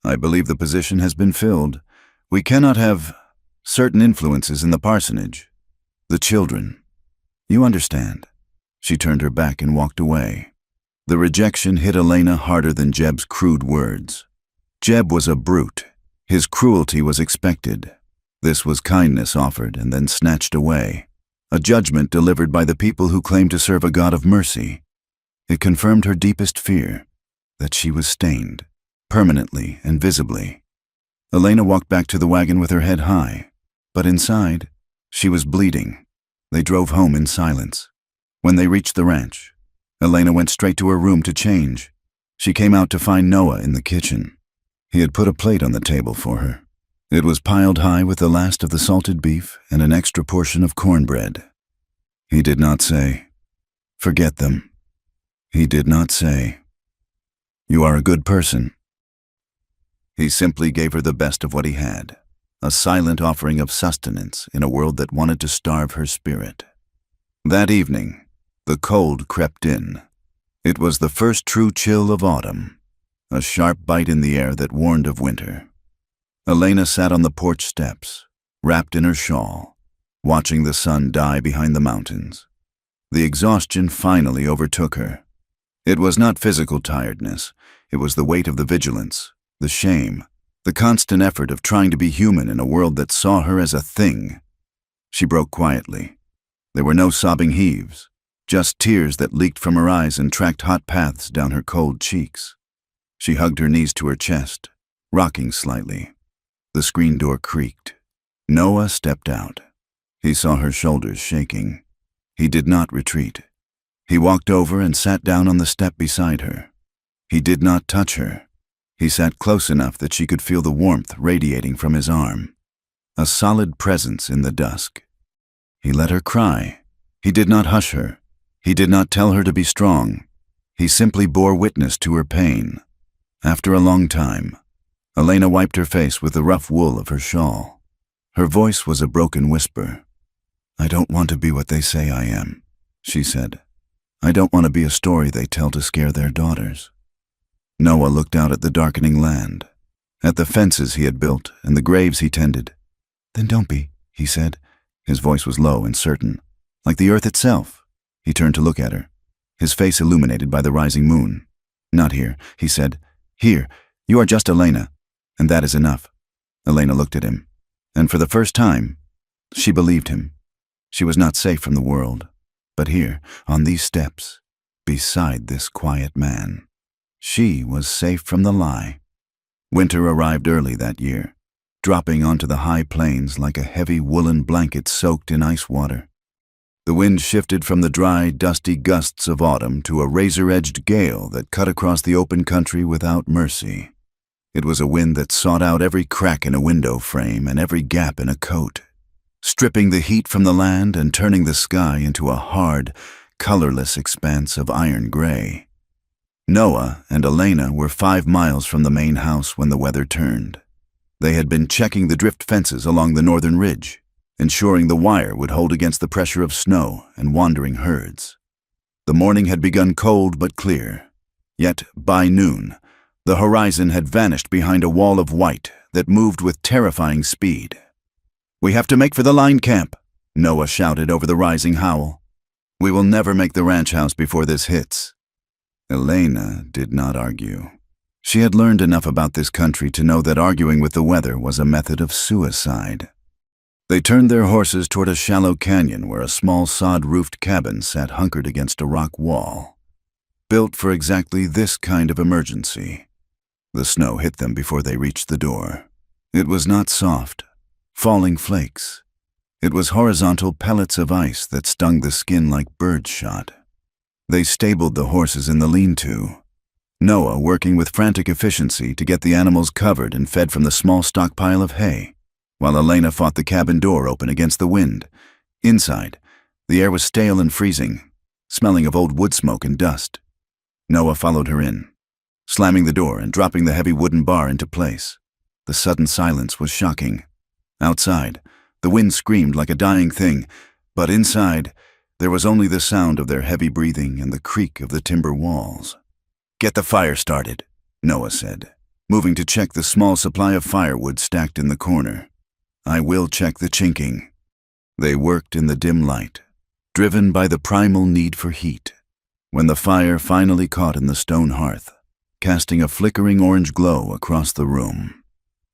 I believe the position has been filled. We cannot have certain influences in the parsonage. The children. You understand. She turned her back and walked away. The rejection hit Elena harder than Jeb's crude words. Jeb was a brute. His cruelty was expected. This was kindness offered and then snatched away. A judgment delivered by the people who claimed to serve a God of mercy. It confirmed her deepest fear, that she was stained, permanently and visibly. Elena walked back to the wagon with her head high, but inside, she was bleeding. They drove home in silence. When they reached the ranch, Elena went straight to her room to change. She came out to find Noah in the kitchen. He had put a plate on the table for her. It was piled high with the last of the salted beef and an extra portion of cornbread. He did not say, "Forget them." He did not say, "You are a good person." He simply gave her the best of what he had, a silent offering of sustenance in a world that wanted to starve her spirit. That evening, the cold crept in. It was the first true chill of autumn, a sharp bite in the air that warned of winter. Elena sat on the porch steps, wrapped in her shawl, watching the sun die behind the mountains. The exhaustion finally overtook her. It was not physical tiredness. It was the weight of the vigilance, the shame, the constant effort of trying to be human in a world that saw her as a thing. She broke quietly. There were no sobbing heaves, just tears that leaked from her eyes and tracked hot paths down her cold cheeks. She hugged her knees to her chest, rocking slightly. The screen door creaked. Noah stepped out. He saw her shoulders shaking. He did not retreat. He walked over and sat down on the step beside her. He did not touch her. He sat close enough that she could feel the warmth radiating from his arm. A solid presence in the dusk. He let her cry. He did not hush her. He did not tell her to be strong. He simply bore witness to her pain. After a long time, Elena wiped her face with the rough wool of her shawl. Her voice was a broken whisper. "I don't want to be what they say I am," she said. "I don't want to be a story they tell to scare their daughters." Noah looked out at the darkening land, at the fences he had built and the graves he tended. "Then don't be," he said. His voice was low and certain, like the earth itself. He turned to look at her, his face illuminated by the rising moon. "Not here," he said. "Here, you are just Elena, and that is enough." Elena looked at him, and for the first time, she believed him. She was not safe from the world, but here, on these steps, beside this quiet man, she was safe from the lie. Winter arrived early that year, dropping onto the high plains like a heavy woolen blanket soaked in ice water. The wind shifted from the dry, dusty gusts of autumn to a razor-edged gale that cut across the open country without mercy. It was a wind that sought out every crack in a window frame and every gap in a coat, stripping the heat from the land and turning the sky into a hard, colorless expanse of iron gray. Noah and Elena were 5 miles from the main house when the weather turned. They had been checking the drift fences along the northern ridge, ensuring the wire would hold against the pressure of snow and wandering herds. The morning had begun cold but clear, yet by noon, the horizon had vanished behind a wall of white that moved with terrifying speed. "We have to make for the line camp," Noah shouted over the rising howl. "We will never make the ranch house before this hits." Elena did not argue. She had learned enough about this country to know that arguing with the weather was a method of suicide. They turned their horses toward a shallow canyon where a small sod-roofed cabin sat hunkered against a rock wall, built for exactly this kind of emergency. The snow hit them before they reached the door. It was not soft, falling flakes. It was horizontal pellets of ice that stung the skin like birdshot. They stabled the horses in the lean-to, Noah working with frantic efficiency to get the animals covered and fed from the small stockpile of hay, while Elena fought the cabin door open against the wind. Inside, the air was stale and freezing, smelling of old wood smoke and dust. Noah followed her in, slamming the door and dropping the heavy wooden bar into place. The sudden silence was shocking. Outside, the wind screamed like a dying thing, but inside, there was only the sound of their heavy breathing and the creak of the timber walls. "Get the fire started," Noah said, moving to check the small supply of firewood stacked in the corner. "I will check the chinking." They worked in the dim light, driven by the primal need for heat. When the fire finally caught in the stone hearth, casting a flickering orange glow across the room,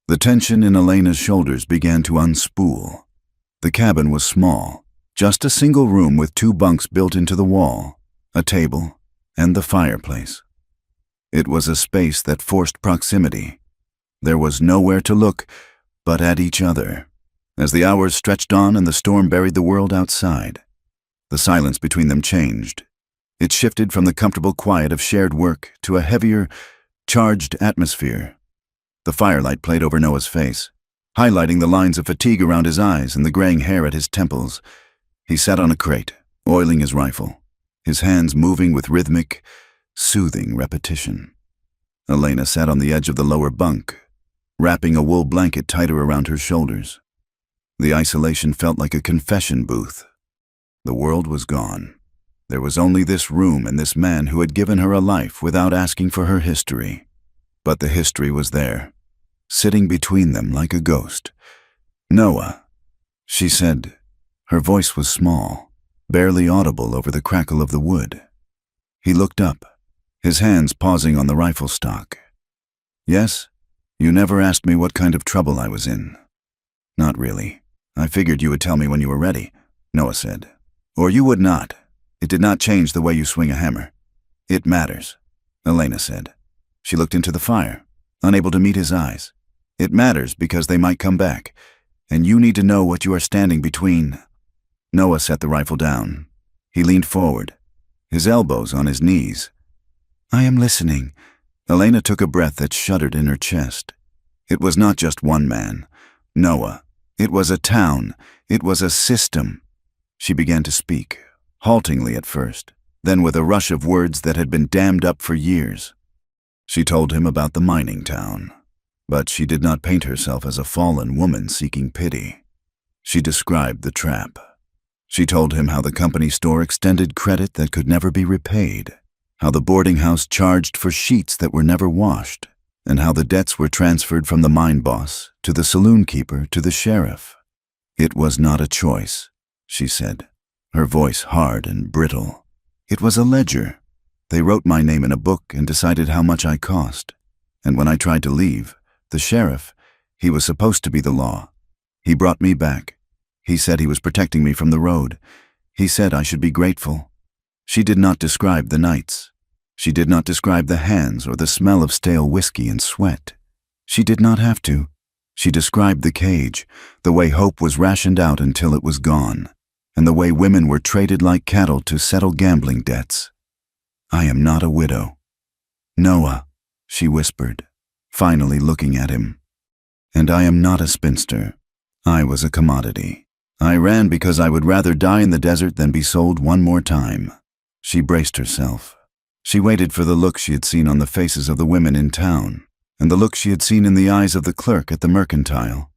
the tension in Elena's shoulders began to unspool. The cabin was small, just a single room with 2 bunks built into the wall, a table, and the fireplace. It was a space that forced proximity. There was nowhere to look but at each other. As the hours stretched on and the storm buried the world outside, the silence between them changed. It shifted from the comfortable quiet of shared work to a heavier, charged atmosphere. The firelight played over Noah's face, highlighting the lines of fatigue around his eyes and the graying hair at his temples. He sat on a crate, oiling his rifle, his hands moving with rhythmic, soothing repetition. Elena sat on the edge of the lower bunk, wrapping a wool blanket tighter around her shoulders. The isolation felt like a confession booth. The world was gone. There was only this room and this man who had given her a life without asking for her history. But the history was there, sitting between them like a ghost. "Noah," she said. Her voice was small, barely audible over the crackle of the wood. He looked up, his hands pausing on the rifle stock. "Yes, you never asked me what kind of trouble I was in." "Not really. I figured you would tell me when you were ready," Noah said. "Or you would not. It did not change the way you swing a hammer." "It matters," Elena said. She looked into the fire, unable to meet his eyes. "It matters because they might come back, and you need to know what you are standing between." Noah set the rifle down. He leaned forward, his elbows on his knees. "I am listening." Elena took a breath that shuddered in her chest. It was not just one man, Noah. It was a town. It was a system. She began to speak, haltingly at first, then with a rush of words that had been dammed up for years. She told him about the mining town, but she did not paint herself as a fallen woman seeking pity. She described the trap. She told him how the company store extended credit that could never be repaid, how the boarding house charged for sheets that were never washed, and how the debts were transferred from the mine boss to the saloon keeper to the sheriff. "It was not a choice," she said, her voice hard and brittle. "It was a ledger. They wrote my name in a book and decided how much I cost. And when I tried to leave, the sheriff, he was supposed to be the law. He brought me back. He said he was protecting me from the road. He said I should be grateful." She did not describe the nights. She did not describe the hands or the smell of stale whiskey and sweat. She did not have to. She described the cage, the way hope was rationed out until it was gone, and the way women were traded like cattle to settle gambling debts. "I am not a widow." "Noah," she whispered, finally looking at him. "And I am not a spinster. I was a commodity. I ran because I would rather die in the desert than be sold one more time." She braced herself. She waited for the look she had seen on the faces of the women in town, and the look she had seen in the eyes of the clerk at the mercantile.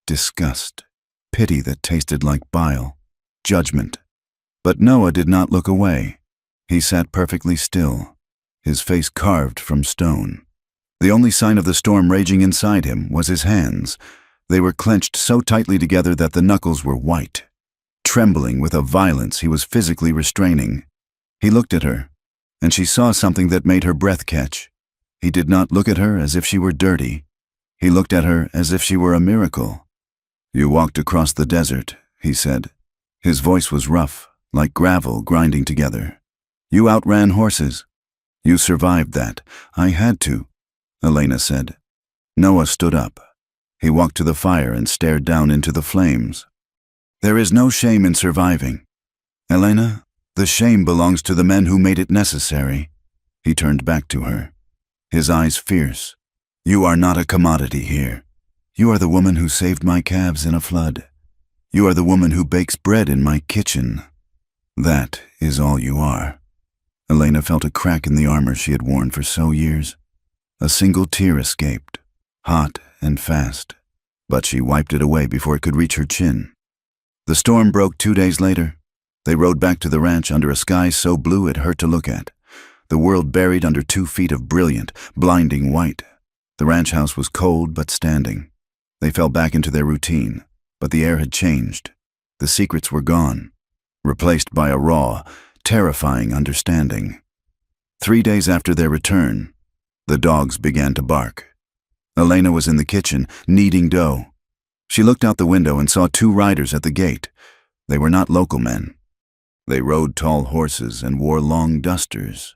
Disgust, pity that tasted like bile, judgment. But Noah did not look away. He sat perfectly still, his face carved from stone. The only sign of the storm raging inside him was his hands. They were clenched so tightly together that the knuckles were white, trembling with a violence he was physically restraining. He looked at her, and she saw something that made her breath catch. He did not look at her as if she were dirty. He looked at her as if she were a miracle. "You walked across the desert," he said. His voice was rough, like gravel grinding together. "You outran horses. You survived that." "I had to," Elena said. Noah stood up. He walked to the fire and stared down into the flames. "There is no shame in surviving. Elena, the shame belongs to the men who made it necessary." He turned back to her, his eyes fierce. "You are not a commodity here. You are the woman who saved my calves in a flood. You are the woman who bakes bread in my kitchen. That is all you are." Elena felt a crack in the armor she had worn for so years. A single tear escaped, hot and fast, but she wiped it away before it could reach her chin. The storm broke 2 days later. They rode back to the ranch under a sky so blue it hurt to look at, the world buried under 2 feet of brilliant, blinding white. The ranch house was cold but standing. They fell back into their routine, but the air had changed. The secrets were gone, replaced by a raw, terrifying understanding. 3 days after their return, the dogs began to bark. Elena was in the kitchen, kneading dough. She looked out the window and saw 2 riders at the gate. They were not local men. They rode tall horses and wore long dusters,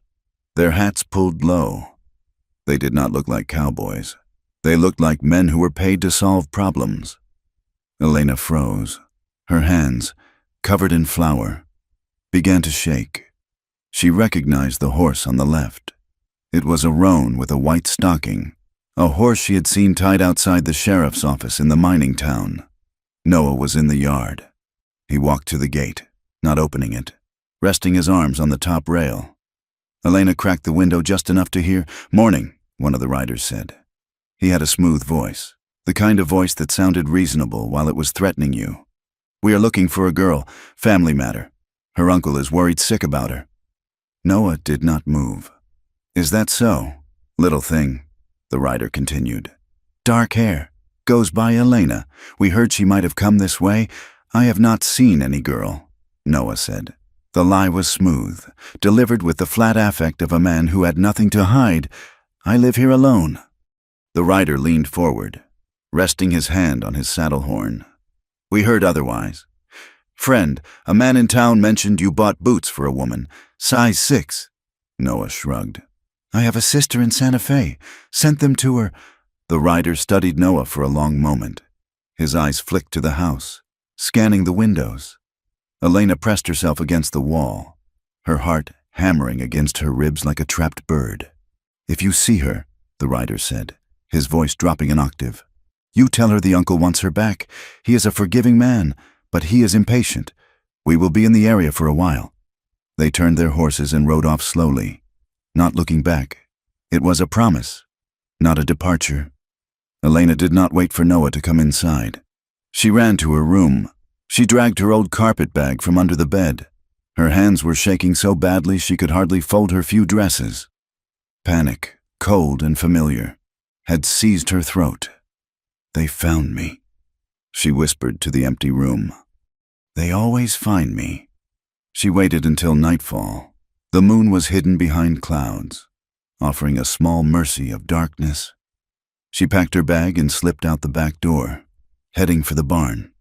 their hats pulled low. They did not look like cowboys. They looked like men who were paid to solve problems. Elena froze. Her hands, covered in flour, began to shake. She recognized the horse on the left. It was a roan with a white stocking, a horse she had seen tied outside the sheriff's office in the mining town. Noah was in the yard. He walked to the gate, not opening it, resting his arms on the top rail. Elena cracked the window just enough to hear, "Morning," one of the riders said. He had a smooth voice, the kind of voice that sounded reasonable while it was threatening you. "We are looking for a girl, family matter. Her uncle is worried sick about her." Noah did not move. "Is that so? Little thing," the rider continued. "Dark hair. Goes by Elena. We heard she might have come this way. I have not seen any girl," Noah said. The lie was smooth, delivered with the flat affect of a man who had nothing to hide. "I live here alone." The rider leaned forward, resting his hand on his saddle horn. "We heard otherwise. Friend, a man in town mentioned you bought boots for a woman, size 6. Noah shrugged. "I have a sister in Santa Fe. Sent them to her." The rider studied Noah for a long moment. His eyes flicked to the house, scanning the windows. Elena pressed herself against the wall, her heart hammering against her ribs like a trapped bird. "If you see her," the rider said, his voice dropping an octave, "you tell her the uncle wants her back. He is a forgiving man, but he is impatient. We will be in the area for a while." They turned their horses and rode off slowly, not looking back. It was a promise, not a departure. Elena did not wait for Noah to come inside. She ran to her room. She dragged her old carpet bag from under the bed. Her hands were shaking so badly she could hardly fold her few dresses. Panic, cold and familiar, had seized her throat. "They found me," she whispered to the empty room. "They always find me." She waited until nightfall. The moon was hidden behind clouds, offering a small mercy of darkness. She packed her bag and slipped out the back door, heading for the barn.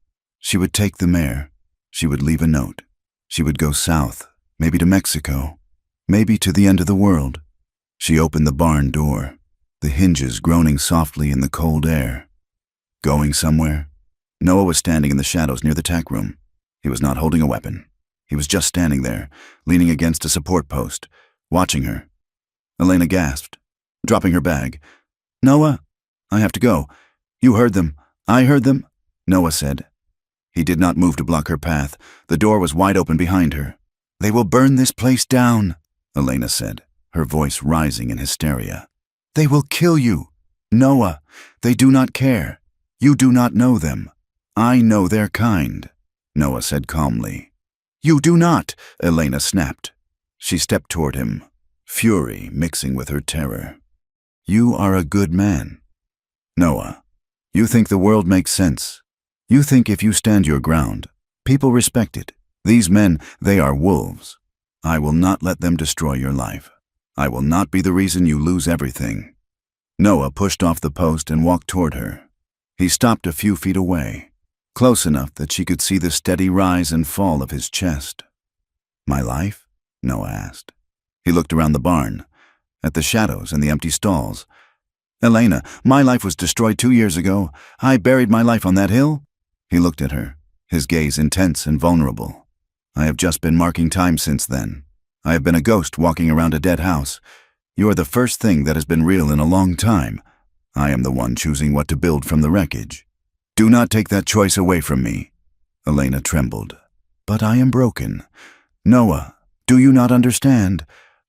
She would take the mare. She would leave a note. She would go south, maybe to Mexico, maybe to the end of the world. She opened the barn door, the hinges groaning softly in the cold air. Going somewhere? Noah was standing in the shadows near the tack room. He was not holding a weapon. He was just standing there, leaning against a support post, watching her. Elena gasped, dropping her bag. "Noah, I have to go. You heard them. I heard them," Noah said. He did not move to block her path. The door was wide open behind her. "They will burn this place down," Elena said. her voice rising in hysteria. "They will kill you! Noah, they do not care. You do not know them. I know their kind," Noah said calmly. "You do not," Elena snapped. She stepped toward him, fury mixing with her terror. "You are a good man. Noah, you think the world makes sense. You think if you stand your ground, people respect it. These men, they are wolves. I will not let them destroy your life. I will not be the reason you lose everything." Noah pushed off the post and walked toward her. He stopped a few feet away, close enough that she could see the steady rise and fall of his chest. "My life?" Noah asked. He looked around the barn, at the shadows and the empty stalls. "Elena, my life was destroyed 2 years ago. I buried my life on that hill." He looked at her, his gaze intense and vulnerable. "I have just been marking time since then. I have been a ghost walking around a dead house. You are the first thing that has been real in a long time. I am the one choosing what to build from the wreckage. Do not take that choice away from me." Elena trembled. "But I am broken. Noah, do you not understand?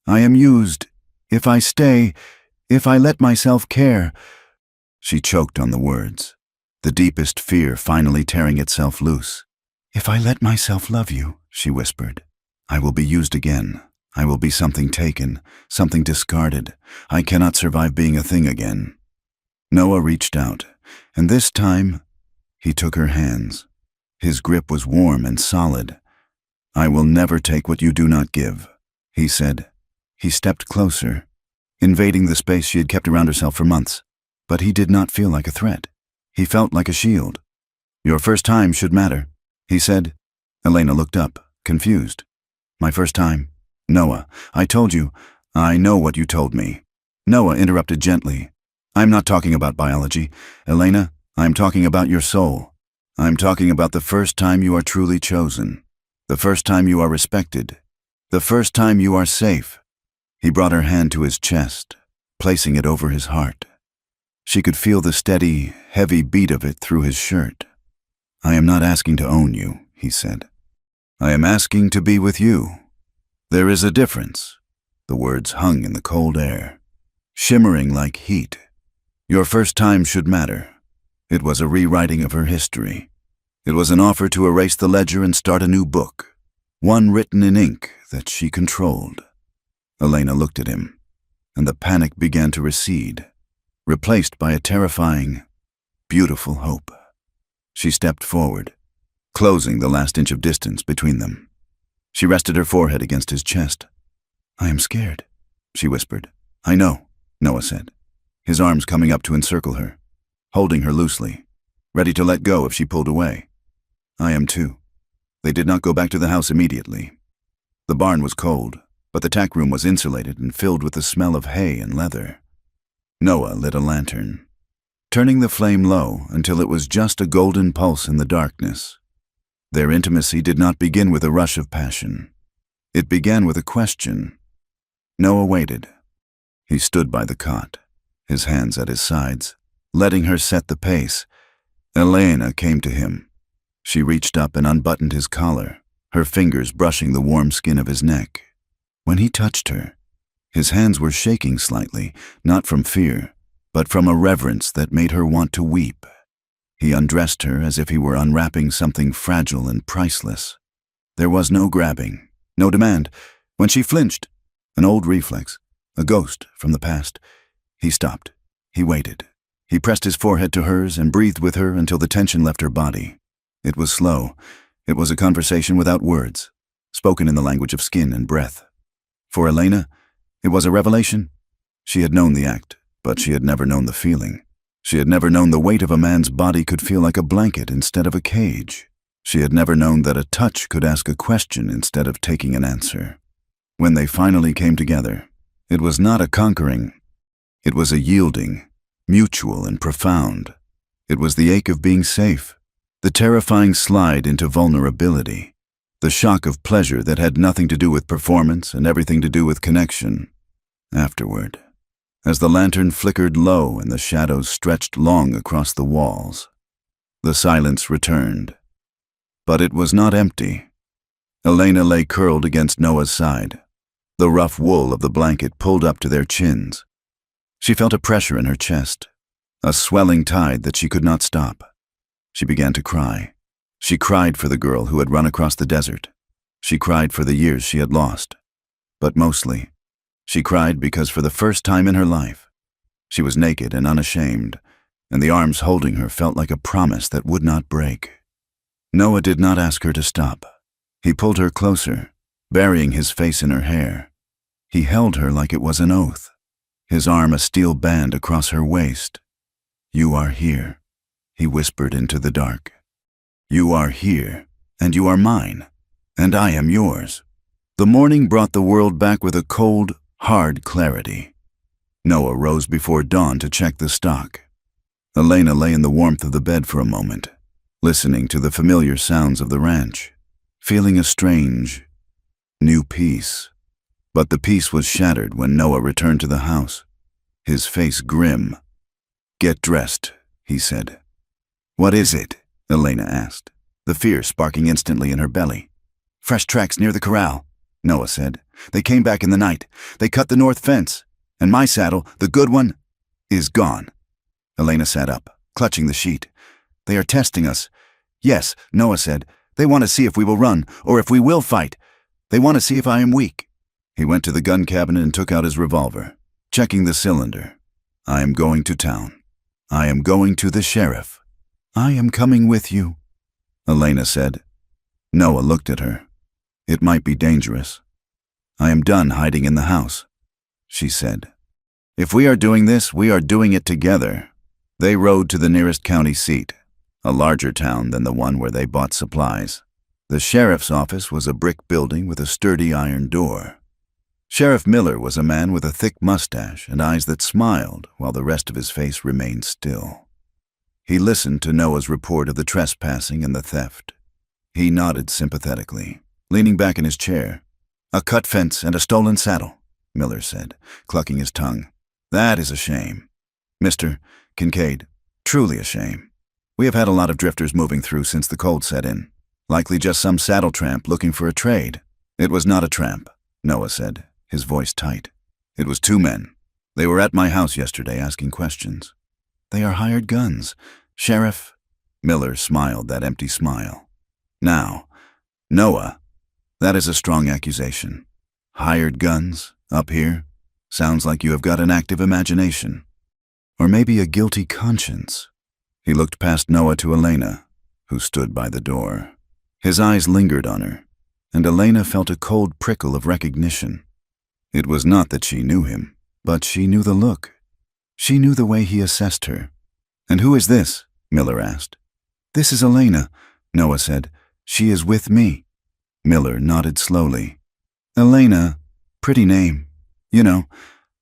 I am used. If I stay, if I let myself care—" She choked on the words, the deepest fear finally tearing itself loose. "If I let myself love you," she whispered, "I will be used again. I will be something taken, something discarded. I cannot survive being a thing again." Noah reached out, and this time, he took her hands. His grip was warm and solid. "I will never take what you do not give," he said. He stepped closer, invading the space she had kept around herself for months. But he did not feel like a threat. He felt like a shield. "Your first time should matter," he said. Elena looked up, confused. "My first time? Noah, I told you. I know what you told me." Noah interrupted gently. "I'm not talking about biology, Elena. I'm talking about your soul. I'm talking about the first time you are truly chosen. The first time you are respected. The first time you are safe." He brought her hand to his chest, placing it over his heart. She could feel the steady, heavy beat of it through his shirt. "I am not asking to own you," he said. "I am asking to be with you. There is a difference." The words hung in the cold air, shimmering like heat. Your first time should matter. It was a rewriting of her history. It was an offer to erase the ledger and start a new book, one written in ink that she controlled. Elena looked at him, and the panic began to recede, replaced by a terrifying, beautiful hope. She stepped forward, closing the last inch of distance between them. She rested her forehead against his chest. "I am scared," she whispered. "I know," Noah said, his arms coming up to encircle her, holding her loosely, ready to let go if she pulled away. "I am too." They did not go back to the house immediately. The barn was cold, but the tack room was insulated and filled with the smell of hay and leather. Noah lit a lantern, turning the flame low until it was just a golden pulse in the darkness. Their intimacy did not begin with a rush of passion. It began with a question. Noah waited. He stood by the cot, his hands at his sides, letting her set the pace. Elena came to him. She reached up and unbuttoned his collar, her fingers brushing the warm skin of his neck. When he touched her, his hands were shaking slightly, not from fear, but from a reverence that made her want to weep. He undressed her as if he were unwrapping something fragile and priceless. There was no grabbing, no demand. When she flinched, an old reflex, a ghost from the past, he stopped. He waited. He pressed his forehead to hers and breathed with her until the tension left her body. It was slow. It was a conversation without words, spoken in the language of skin and breath. For Elena, it was a revelation. She had known the act, but she had never known the feeling. She had never known the weight of a man's body could feel like a blanket instead of a cage. She had never known that a touch could ask a question instead of taking an answer. When they finally came together, it was not a conquering. It was a yielding, mutual and profound. It was the ache of being safe, the terrifying slide into vulnerability, the shock of pleasure that had nothing to do with performance and everything to do with connection. Afterward, as the lantern flickered low and the shadows stretched long across the walls, the silence returned. But it was not empty. Elena lay curled against Noah's side. the rough wool of the blanket pulled up to their chins. She felt a pressure in her chest, a swelling tide that she could not stop. She began to cry. She cried for the girl who had run across the desert. She cried for the years she had lost. But mostly, she cried because for the first time in her life, she was naked and unashamed, and the arms holding her felt like a promise that would not break. Noah did not ask her to stop. He pulled her closer, burying his face in her hair. He held her like it was an oath, his arm a steel band across her waist. "You are here," he whispered into the dark. "You are here, and you are mine, and I am yours." The morning brought the world back with a cold, hard clarity. Noah rose before dawn to check the stock. Elena lay in the warmth of the bed for a moment, listening to the familiar sounds of the ranch, feeling a strange, new peace. But the peace was shattered when Noah returned to the house, his face grim. "Get dressed," he said. "What is it?" Elena asked, the fear sparking instantly in her belly. "Fresh tracks near the corral," Noah said. "They came back in the night. They cut the north fence. And my saddle, the good one, is gone." Elena sat up, clutching the sheet. "They are testing us." "Yes," Noah said. "They want to see if we will run, or if we will fight. They want to see if I am weak." He went to the gun cabinet and took out his revolver, checking the cylinder. "I am going to town. I am going to the sheriff." "I am coming with you," Elena said. Noah looked at her. "It might be dangerous." "I am done hiding in the house," she said. "If we are doing this, we are doing it together." They rode to the nearest county seat, a larger town than the one where they bought supplies. The sheriff's office was a brick building with a sturdy iron door. Sheriff Miller was a man with a thick mustache and eyes that smiled while the rest of his face remained still. He listened to Noah's report of the trespassing and the theft. He nodded sympathetically, leaning back in his chair. "A cut fence and a stolen saddle," Miller said, clucking his tongue. "That is a shame. Mr. Kincaid, truly a shame. We have had a lot of drifters moving through since the cold set in. Likely just some saddle tramp looking for a trade." "It was not a tramp," Noah said, his voice tight. "It was two men. They were at my house yesterday asking questions." "They are hired guns, Sheriff." Miller smiled that empty smile. "Now, Noah, that is a strong accusation. Hired guns, up here? Sounds like you have got an active imagination. Or maybe a guilty conscience." He looked past Noah to Elena, who stood by the door. His eyes lingered on her, and Elena felt a cold prickle of recognition. It was not that she knew him, but she knew the look. She knew the way he assessed her. "And who is this?" Miller asked. "This is Elena," Noah said. "She is with me." Miller nodded slowly. "Elena, pretty name. You know,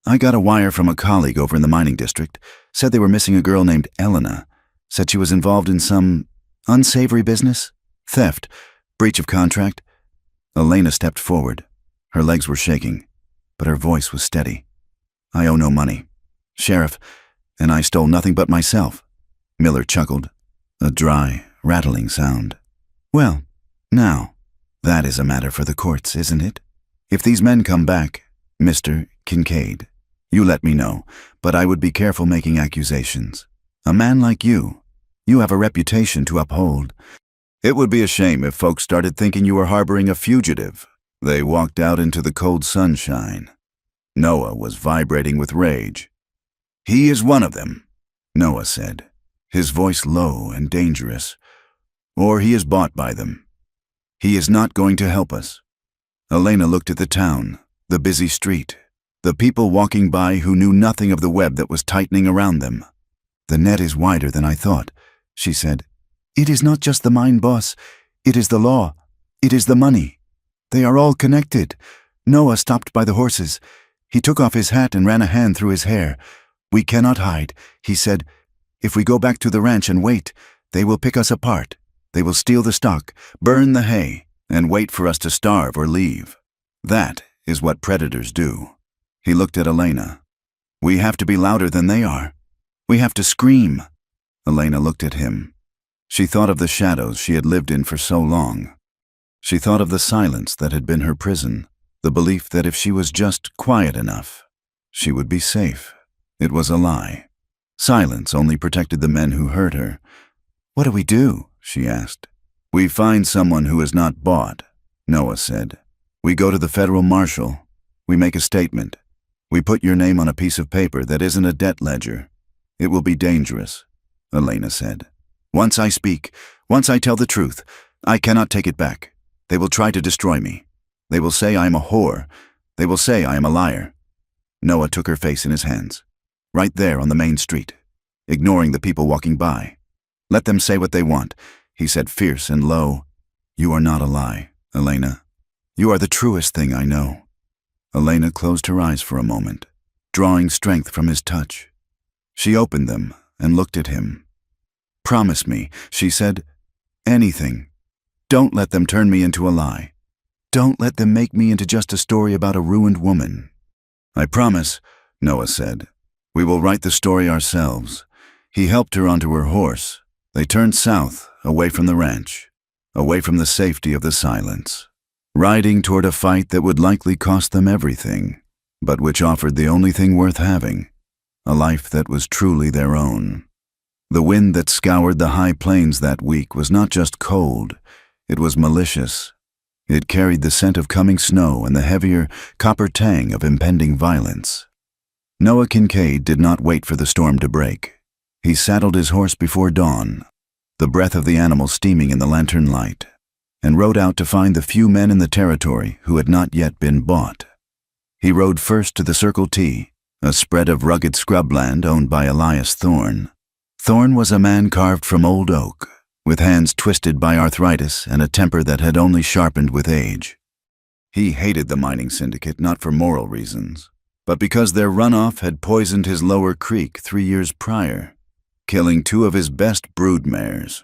I got a wire from a colleague over in the mining district. Said they were missing a girl named Elena. Said she was involved in some unsavory business, theft, breach of contract." Elena stepped forward. Her legs were shaking, but her voice was steady. "I owe no money, Sheriff, and I stole nothing but myself." Miller chuckled, a dry, rattling sound. "Well, now, that is a matter for the courts, isn't it? If these men come back, Mr. Kincaid, you let me know, but I would be careful making accusations. A man like you have a reputation to uphold. It would be a shame if folks started thinking you were harboring a fugitive." They walked out into the cold sunshine. Noah was vibrating with rage. "He is one of them," Noah said, his voice low and dangerous. "Or he is bought by them. He is not going to help us." Elena looked at the town, the busy street, the people walking by who knew nothing of the web that was tightening around them. "The net is wider than I thought," she said. "It is not just the mine boss. It is the law. It is the money. They are all connected." Noah stopped by the horses. He took off his hat and ran a hand through his hair. "We cannot hide," he said. "If we go back to the ranch and wait, they will pick us apart. They will steal the stock, burn the hay, and wait for us to starve or leave. That is what predators do." He looked at Elena. "We have to be louder than they are. We have to scream." Elena looked at him. She thought of the shadows she had lived in for so long. She thought of the silence that had been her prison. The belief that if she was just quiet enough, she would be safe. It was a lie. Silence only protected the men who heard her. "What do we do?" she asked. "We find someone who is not bought," Noah said. "We go to the federal marshal. We make a statement. We put your name on a piece of paper that isn't a debt ledger. It will be dangerous," Elena said. "Once I speak, once I tell the truth, I cannot take it back. They will try to destroy me. They will say I am a whore. They will say I am a liar." Noah took her face in his hands. "Right there on the main street, ignoring the people walking by. Let them say what they want," he said, fierce and low. "You are not a lie, Elena. You are the truest thing I know." Elena closed her eyes for a moment, drawing strength from his touch. She opened them and looked at him. "Promise me," she said, "anything. Don't let them turn me into a lie. Don't let them make me into just a story about a ruined woman." "I promise," Noah said. "We will write the story ourselves." He helped her onto her horse. They turned south, away from the ranch, away from the safety of the silence, riding toward a fight that would likely cost them everything, but which offered the only thing worth having, a life that was truly their own. The wind that scoured the high plains that week was not just cold, it was malicious. It carried the scent of coming snow and the heavier copper tang of impending violence. Noah Kincaid did not wait for the storm to break. He saddled his horse before dawn, the breath of the animal steaming in the lantern light, and rode out to find the few men in the territory who had not yet been bought. He rode first to the Circle T, a spread of rugged scrubland owned by Elias Thorne. Thorne was a man carved from old oak, with hands twisted by arthritis and a temper that had only sharpened with age. He hated the mining syndicate not for moral reasons, but because their runoff had poisoned his lower creek 3 years prior, killing 2 of his best brood mares.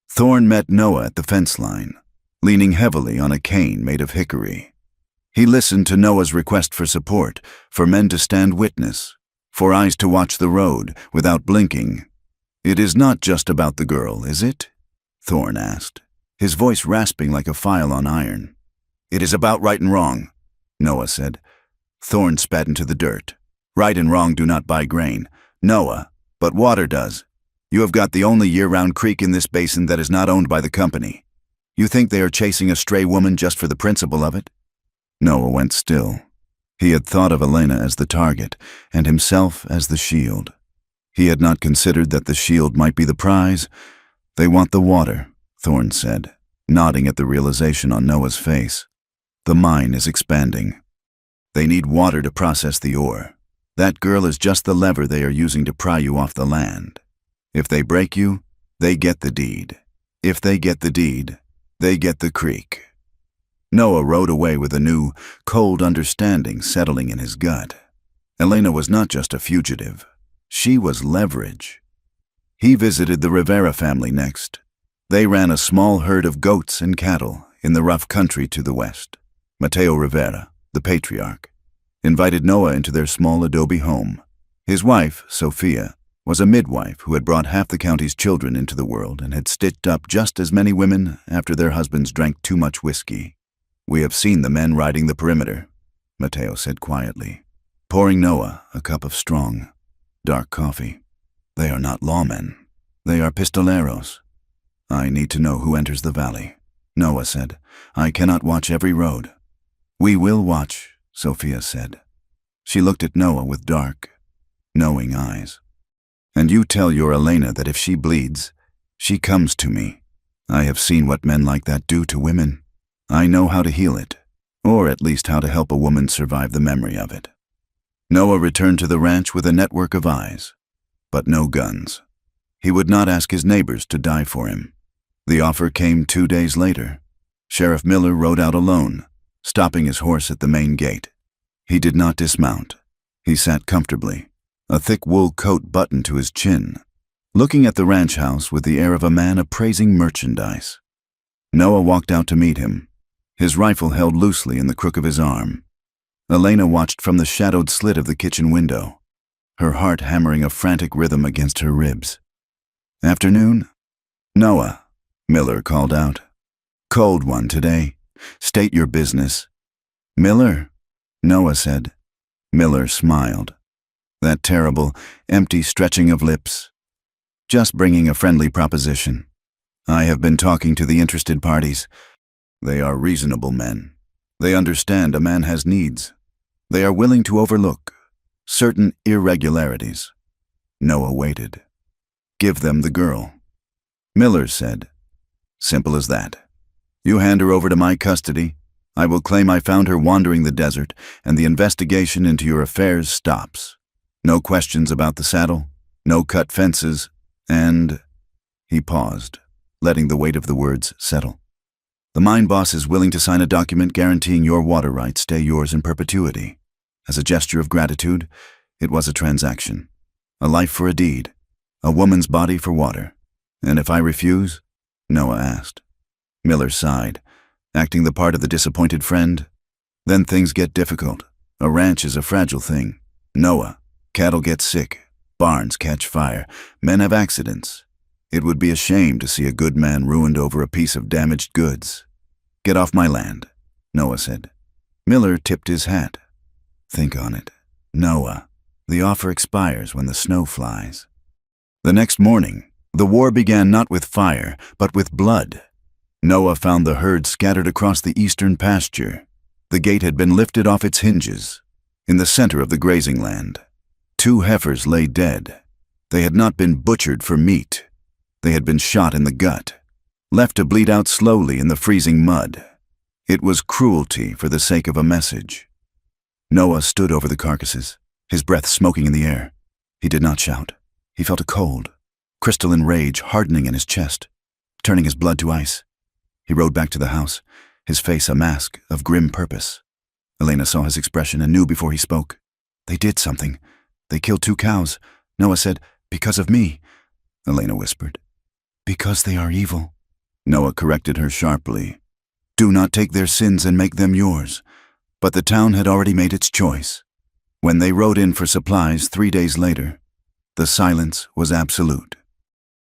Thorne met Noah at the fence line, leaning heavily on a cane made of hickory. He listened to Noah's request for support, for men to stand witness, for eyes to watch the road without blinking. "It is not just about the girl, is it?" Thorne asked, his voice rasping like a file on iron. "It is about right and wrong," Noah said. Thorne spat into the dirt. "Right and wrong do not buy grain, Noah, but water does. You have got the only year-round creek in this basin that is not owned by the company. You think they are chasing a stray woman just for the principle of it?" Noah went still. He had thought of Elena as the target, and himself as the shield. He had not considered that the shield might be the prize. "They want the water," Thorne said, nodding at the realization on Noah's face. "The mine is expanding. They need water to process the ore. That girl is just the lever they are using to pry you off the land. If they break you, they get the deed. If they get the deed, they get the creek." Noah rode away with a new, cold understanding settling in his gut. Elena was not just a fugitive. She was leverage. He visited the Rivera family next. They ran a small herd of goats and cattle in the rough country to the west. Mateo Rivera, the patriarch, invited Noah into their small adobe home. His wife, Sophia, was a midwife who had brought half the county's children into the world and had stitched up just as many women after their husbands drank too much whiskey. "We have seen the men riding the perimeter," Mateo said quietly, pouring Noah a cup of strong, dark coffee. "They are not lawmen. They are pistoleros. I need to know who enters the valley," Noah said. "I cannot watch every road." "We will watch," Sophia said. She looked at Noah with dark, knowing eyes. "And you tell your Elena that if she bleeds, she comes to me. I have seen what men like that do to women. I know how to heal it, or at least how to help a woman survive the memory of it." Noah returned to the ranch with a network of eyes, but no guns. He would not ask his neighbors to die for him. The offer came 2 days later. Sheriff Miller rode out alone, stopping his horse at the main gate. He did not dismount. He sat comfortably, a thick wool coat buttoned to his chin, looking at the ranch house with the air of a man appraising merchandise. Noah walked out to meet him, his rifle held loosely in the crook of his arm. Elena watched from the shadowed slit of the kitchen window, her heart hammering a frantic rhythm against her ribs. "Afternoon?" "Noah," Miller called out. "Cold one today. State your business." Miller? Noah said. Miller smiled. That terrible, empty stretching of lips. Just bringing a friendly proposition. I have been talking to the interested parties. They are reasonable men. They understand a man has needs. They are willing to overlook certain irregularities. Noah waited. Give them the girl. Miller said. Simple as that. You hand her over to my custody. I will claim I found her wandering the desert, and the investigation into your affairs stops. No questions about the saddle, no cut fences, and... He paused, letting the weight of the words settle. The mine boss is willing to sign a document guaranteeing your water rights stay yours in perpetuity. As a gesture of gratitude, it was a transaction. A life for a deed. A woman's body for water. And if I refuse? Noah asked. Miller sighed, acting the part of the disappointed friend. Then things get difficult. A ranch is a fragile thing. Noah, cattle get sick. Barns catch fire. Men have accidents. It would be a shame to see a good man ruined over a piece of damaged goods. Get off my land, Noah said. Miller tipped his hat. Think on it. Noah, the offer expires when the snow flies. The next morning, the war began not with fire, but with blood. Noah found the herd scattered across the eastern pasture. The gate had been lifted off its hinges. In the center of the grazing land, 2 heifers lay dead. They had not been butchered for meat. They had been shot in the gut, left to bleed out slowly in the freezing mud. It was cruelty for the sake of a message. Noah stood over the carcasses, his breath smoking in the air. He did not shout. He felt a cold, crystalline rage hardening in his chest, turning his blood to ice. He rode back to the house, his face a mask of grim purpose. Elena saw his expression and knew before he spoke. They did something. They killed 2 cows. Noah said, because of me. Elena whispered. Because they are evil. Noah corrected her sharply. Do not take their sins and make them yours. But the town had already made its choice. When they rode in for supplies 3 days later, the silence was absolute.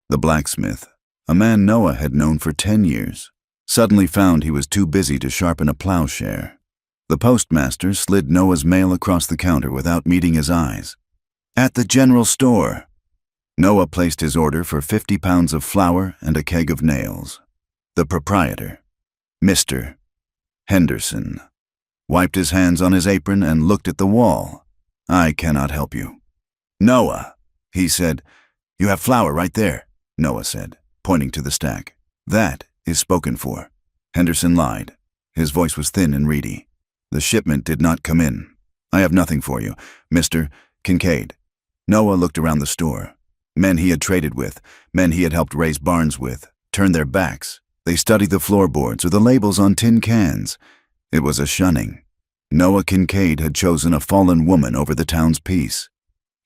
The blacksmith, a man Noah had known for 10 years, suddenly found he was too busy to sharpen a plowshare. The postmaster slid Noah's mail across the counter without meeting his eyes. At the general store. Noah placed his order for 50 pounds of flour and a keg of nails. The proprietor, Mr. Henderson, wiped his hands on his apron and looked at the wall. I cannot help you. Noah, he said. You have flour right there, Noah said, pointing to the stack. That is spoken for. Henderson lied. His voice was thin and reedy. The shipment did not come in. I have nothing for you, Mr. Kincaid. Noah looked around the store. Men he had traded with, men he had helped raise barns with, turned their backs. They studied the floorboards or the labels on tin cans. It was a shunning. Noah Kincaid had chosen a fallen woman over the town's peace.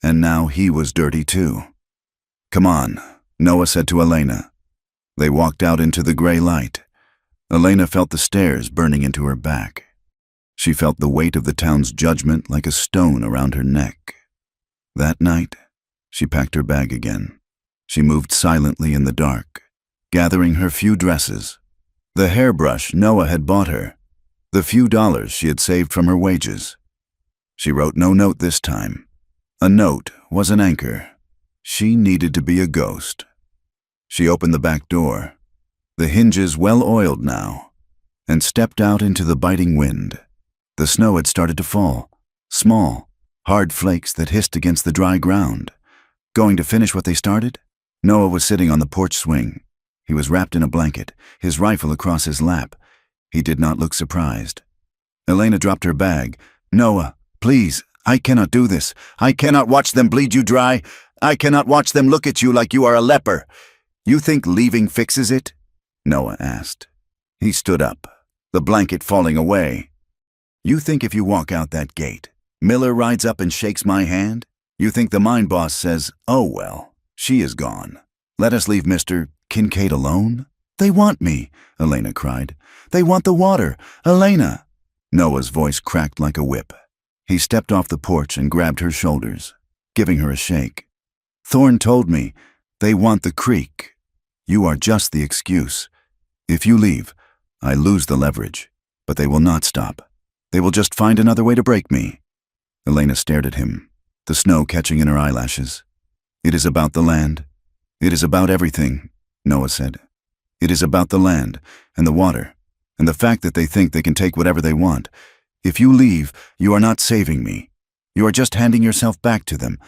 And now he was dirty too. Come on, Noah said to Elena. They walked out into the gray light. Elena felt the stairs burning into her back. She felt the weight of the town's judgment like a stone around her neck. That night, she packed her bag again. She moved silently in the dark, gathering her few dresses, the hairbrush Noah had bought her, the few dollars she had saved from her wages. She wrote no note this time. A note was an anchor. She needed to be a ghost. She opened the back door, the hinges well-oiled now, and stepped out into the biting wind. The snow had started to fall, small, hard flakes that hissed against the dry ground. Going to finish what they started? Noah was sitting on the porch swing. He was wrapped in a blanket, his rifle across his lap. He did not look surprised. Elena dropped her bag. Noah, please, I cannot do this. I cannot watch them bleed you dry. I cannot watch them look at you like you are a leper. You think leaving fixes it? Noah asked. He stood up, the blanket falling away. You think if you walk out that gate, Miller rides up and shakes my hand? You think the mine boss says, oh well, she is gone. Let us leave Mr. Kincaid alone? They want me, Elena cried. They want the water. Elena! Noah's voice cracked like a whip. He stepped off the porch and grabbed her shoulders, giving her a shake. Thorne told me, they want the creek. You are just the excuse. If you leave, I lose the leverage, but they will not stop. They will just find another way to break me. Elena stared at him, the snow catching in her eyelashes. It is about the land. It is about everything, Noah said. It is about the land, and the water, and the fact that they think they can take whatever they want. If you leave, you are not saving me. You are just handing yourself back to them.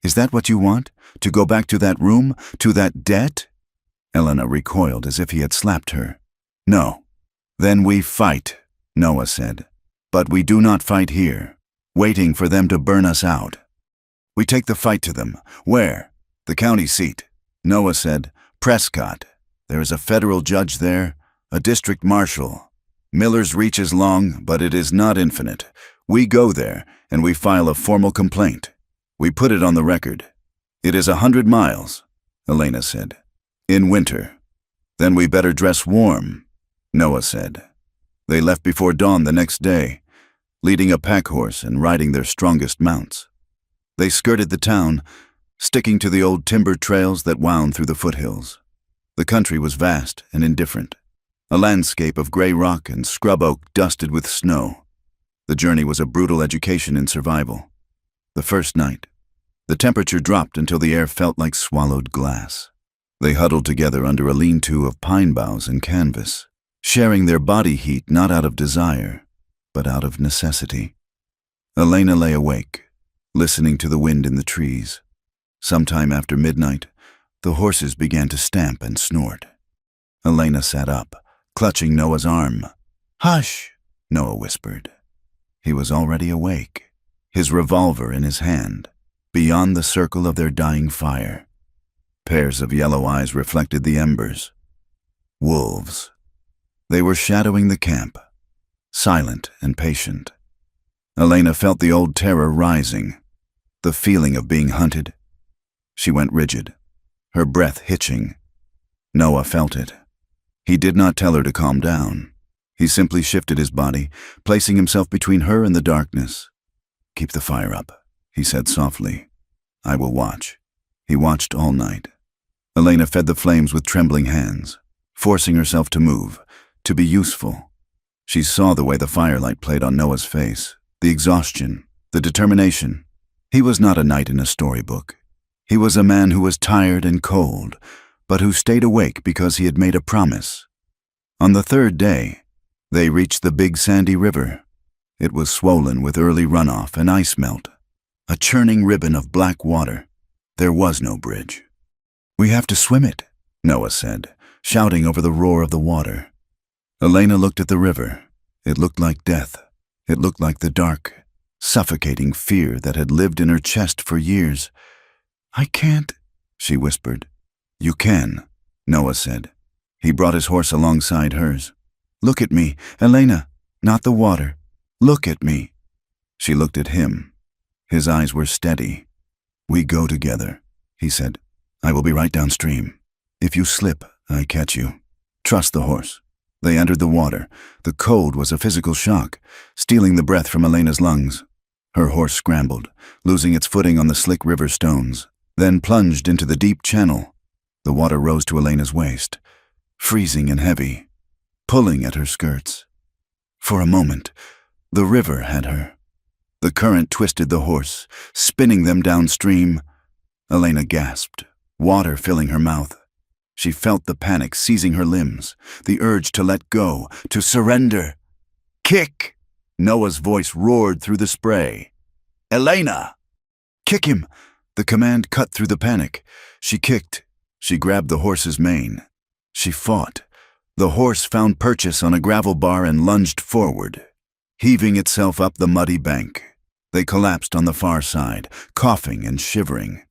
Is that what you want? To go back to that room? To that debt? Elena recoiled as if he had slapped her. No. Then we fight, Noah said. But we do not fight here, waiting for them to burn us out. We take the fight to them. Where? The county seat. Noah said, Prescott. There is a federal judge there, a district marshal. Miller's reach is long, but it is not infinite. We go there, and we file a formal complaint. We put it on the record. It is 100 miles, Elena said. In winter. Then we better dress warm, Noah said. They left before dawn the next day, leading a pack horse and riding their strongest mounts. They skirted the town, sticking to the old timber trails that wound through the foothills. The country was vast and indifferent, a landscape of gray rock and scrub oak dusted with snow. The journey was a brutal education in survival. The first night, the temperature dropped until the air felt like swallowed glass. They huddled together under a lean-to of pine boughs and canvas, sharing their body heat not out of desire, but out of necessity. Elena lay awake, listening to the wind in the trees. Sometime after midnight, the horses began to stamp and snort. Elena sat up, clutching Noah's arm. "Hush," Noah whispered. He was already awake, his revolver in his hand, beyond the circle of their dying fire. Pairs of yellow eyes reflected the embers. Wolves. They were shadowing the camp, silent and patient. Elena felt the old terror rising, the feeling of being hunted. She went rigid, her breath hitching. Noah felt it. He did not tell her to calm down. He simply shifted his body, placing himself between her and the darkness. "Keep the fire up," he said softly. "I will watch." He watched all night. Elena fed the flames with trembling hands, forcing herself to move, to be useful. She saw the way the firelight played on Noah's face, the exhaustion, the determination. He was not a knight in a storybook. He was a man who was tired and cold, but who stayed awake because he had made a promise. On the third day, they reached the big sandy river. It was swollen with early runoff and ice melt, a churning ribbon of black water. There was no bridge. "We have to swim it," Noah said, shouting over the roar of the water. Elena looked at the river. It looked like death. It looked like the dark, suffocating fear that had lived in her chest for years. "I can't," she whispered. "You can," Noah said. He brought his horse alongside hers. "Look at me, Elena, not the water. Look at me." She looked at him. His eyes were steady. "We go together," he said. "I will be right downstream. If you slip, I catch you. Trust the horse." They entered the water. The cold was a physical shock, stealing the breath from Elena's lungs. Her horse scrambled, losing its footing on the slick river stones, then plunged into the deep channel. The water rose to Elena's waist, freezing and heavy, pulling at her skirts. For a moment, the river had her. The current twisted the horse, spinning them downstream. Elena gasped, water filling her mouth. She felt the panic seizing her limbs, the urge to let go, to surrender. "Kick!" Noah's voice roared through the spray. "Elena!" "Kick him!" The command cut through the panic. She kicked. She grabbed the horse's mane. She fought. The horse found purchase on a gravel bar and lunged forward, heaving itself up the muddy bank. They collapsed on the far side, coughing and shivering.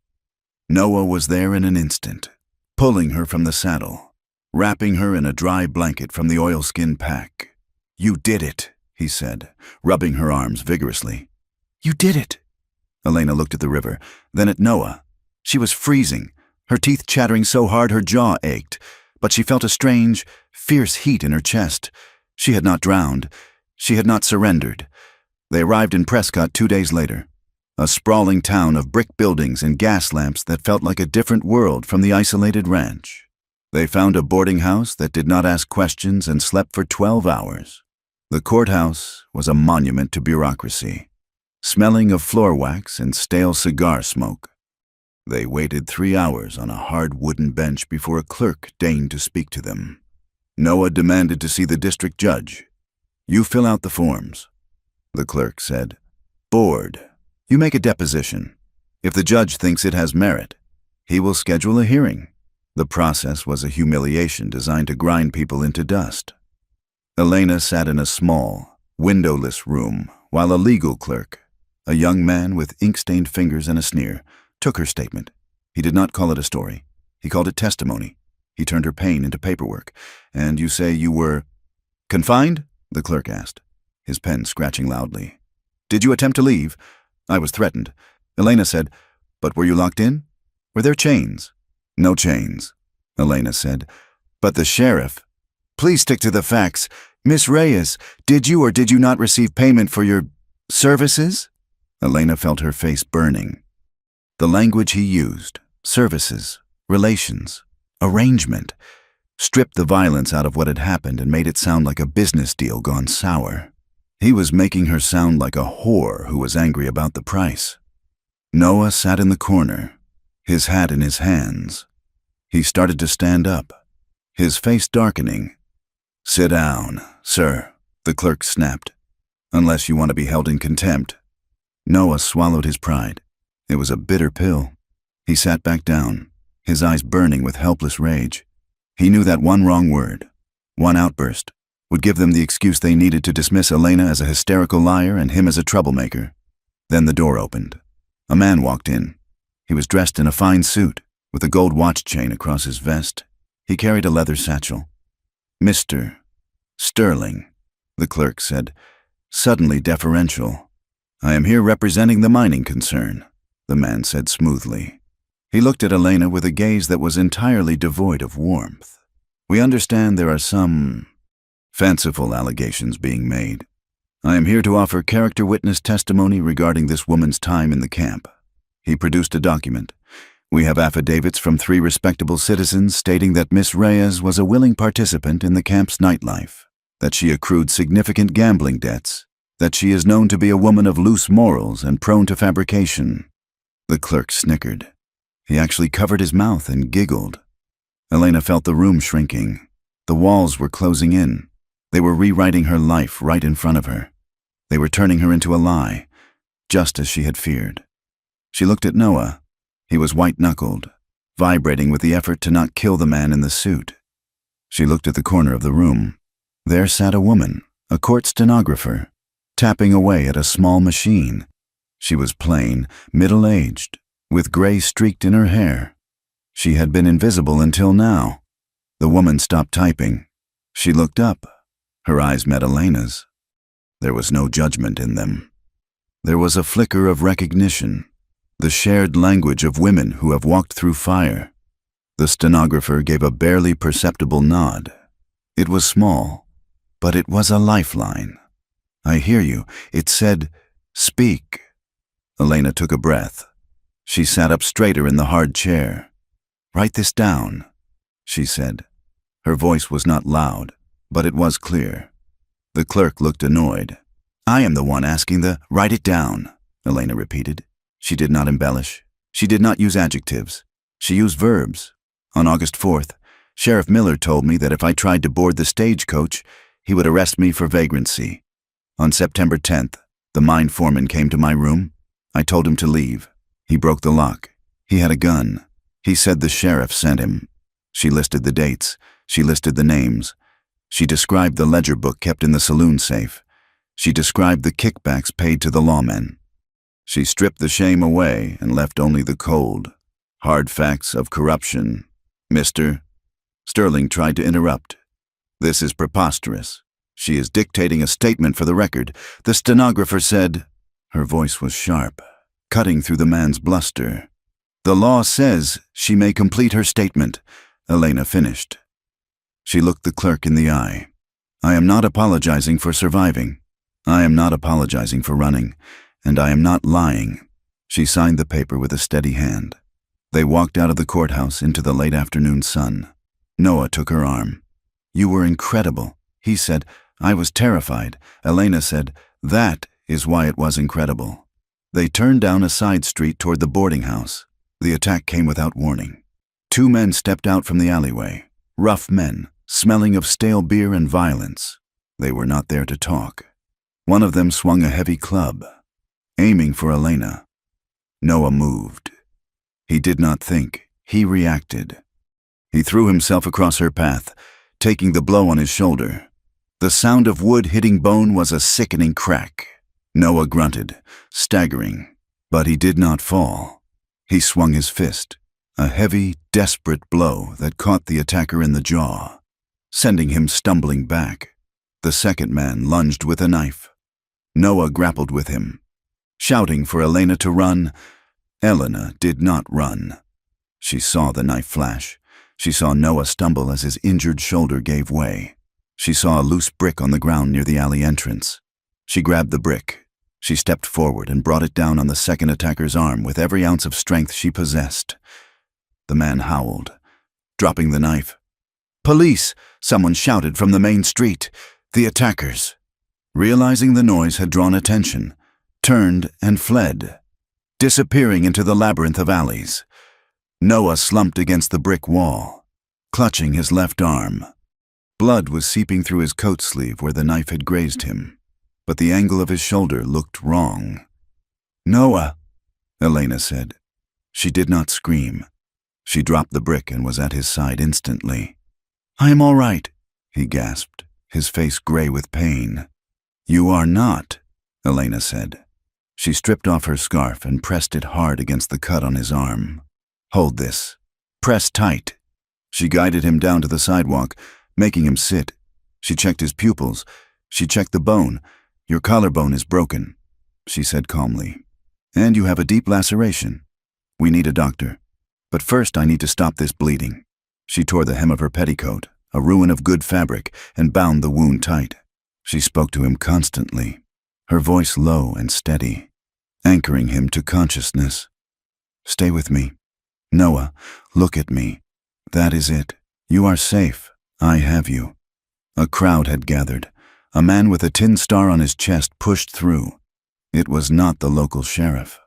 Noah was there in an instant, pulling her from the saddle, wrapping her in a dry blanket from the oilskin pack. "You did it," he said, rubbing her arms vigorously. "You did it." Elena looked at the river, then at Noah. She was freezing, her teeth chattering so hard her jaw ached, but she felt a strange, fierce heat in her chest. She had not drowned. She had not surrendered. They arrived in Prescott 2 days later, a sprawling town of brick buildings and gas lamps that felt like a different world from the isolated ranch. They found a boarding house that did not ask questions and slept for 12 hours. The courthouse was a monument to bureaucracy, smelling of floor wax and stale cigar smoke. They waited 3 hours on a hard wooden bench before a clerk deigned to speak to them. Noah demanded to see the district judge. "You fill out the forms," the clerk said. "Board, you make a deposition. If the judge thinks it has merit, he will schedule a hearing." The process was a humiliation designed to grind people into dust. Elena sat in a small, windowless room while a legal clerk, a young man with ink-stained fingers and a sneer, took her statement. He did not call it a story. He called it testimony. He turned her pain into paperwork. "And you say you were confined?" the clerk asked, his pen scratching loudly. "Did you attempt to leave?" "I was threatened." Elena said, "But were you locked in? Were there chains?" "No chains," Elena said. "But the sheriff—" "Please stick to the facts. Miss Reyes, did you or did you not receive payment for your services?" Elena felt her face burning. The language he used, services, relations, arrangement, stripped the violence out of what had happened and made it sound like a business deal gone sour. He was making her sound like a whore who was angry about the price. Noah sat in the corner, his hat in his hands. He started to stand up, his face darkening. "Sit down, sir," the clerk snapped, "unless you want to be held in contempt." Noah swallowed his pride. It was a bitter pill. He sat back down, his eyes burning with helpless rage. He knew that one wrong word, one outburst, would give them the excuse they needed to dismiss Elena as a hysterical liar and him as a troublemaker. Then the door opened. A man walked in. He was dressed in a fine suit, with a gold watch chain across his vest. He carried a leather satchel. "Mr. Sterling," the clerk said, suddenly deferential. "I am here representing the mining concern," the man said smoothly. He looked at Elena with a gaze that was entirely devoid of warmth. "We understand there are some fanciful allegations being made. I am here to offer character witness testimony regarding this woman's time in the camp." He produced a document. "We have affidavits from 3 respectable citizens stating that Miss Reyes was a willing participant in the camp's nightlife, that she accrued significant gambling debts, that she is known to be a woman of loose morals and prone to fabrication." The clerk snickered. He actually covered his mouth and giggled. Elena felt the room shrinking. The walls were closing in. They were rewriting her life right in front of her. They were turning her into a lie, just as she had feared. She looked at Noah. He was white-knuckled, vibrating with the effort to not kill the man in the suit. She looked at the corner of the room. There sat a woman, a court stenographer, tapping away at a small machine. She was plain, middle-aged, with gray streaked in her hair. She had been invisible until now. The woman stopped typing. She looked up. Her eyes met Elena's. There was no judgment in them. There was a flicker of recognition, the shared language of women who have walked through fire. The stenographer gave a barely perceptible nod. It was small, but it was a lifeline. "I hear you." It said, "Speak." Elena took a breath. She sat up straighter in the hard chair. "Write this down," she said. Her voice was not loud, but it was clear. The clerk looked annoyed. "I am the one asking the write it down," Elena repeated. She did not embellish. She did not use adjectives. She used verbs. "On August 4th, Sheriff Miller told me that if I tried to board the stagecoach, he would arrest me for vagrancy. On September 10th, the mine foreman came to my room. I told him to leave. He broke the lock. He had a gun. He said the sheriff sent him." She listed the dates. She listed the names. She described the ledger book kept in the saloon safe. She described the kickbacks paid to the lawmen. She stripped the shame away and left only the cold, hard facts of corruption. "Mr. Sterling tried to interrupt. "This is preposterous. She is dictating a statement for the record." The stenographer said. Her voice was sharp, cutting through the man's bluster. "The law says she may complete her statement," Elena finished. She looked the clerk in the eye. "I am not apologizing for surviving. I am not apologizing for running, and I am not lying." She signed the paper with a steady hand. They walked out of the courthouse into the late afternoon sun. Noah took her arm. "You were incredible," he said. I was terrified. Elena said, "That is why it was incredible." They turned down a side street toward the boarding house. The attack came without warning. 2 men stepped out from the alleyway. Rough men, smelling of stale beer and violence. They were not there to talk. One of them swung a heavy club, aiming for Elena. Noah moved. He did not think. He reacted. He threw himself across her path, taking the blow on his shoulder. The sound of wood hitting bone was a sickening crack. Noah grunted, staggering, but he did not fall. He swung his fist, a heavy, desperate blow that caught the attacker in the jaw, sending him stumbling back. The second man lunged with a knife. Noah grappled with him, shouting for Elena to run. Elena did not run. She saw the knife flash. She saw Noah stumble as his injured shoulder gave way. She saw a loose brick on the ground near the alley entrance. She grabbed the brick. She stepped forward and brought it down on the second attacker's arm with every ounce of strength she possessed. The man howled, dropping the knife. "Police!" someone shouted from the main street. The attackers, realizing the noise had drawn attention, turned and fled, disappearing into the labyrinth of alleys. Noah slumped against the brick wall, clutching his left arm. Blood was seeping through his coat sleeve where the knife had grazed him, but the angle of his shoulder looked wrong. "Noah," Elena said. She did not scream. She dropped the brick and was at his side instantly. "I am all right," he gasped, his face gray with pain. "You are not," Elena said. She stripped off her scarf and pressed it hard against the cut on his arm. "Hold this. Press tight." She guided him down to the sidewalk, making him sit. She checked his pupils. She checked the bone. "Your collarbone is broken," she said calmly. "And you have a deep laceration. We need a doctor. But first I need to stop this bleeding." She tore the hem of her petticoat, a ruin of good fabric, and bound the wound tight. She spoke to him constantly, her voice low and steady, anchoring him to consciousness. "Stay with me. Noah, look at me. That is it. You are safe. I have you." A crowd had gathered. A man with a tin star on his chest pushed through. It was not the local sheriff.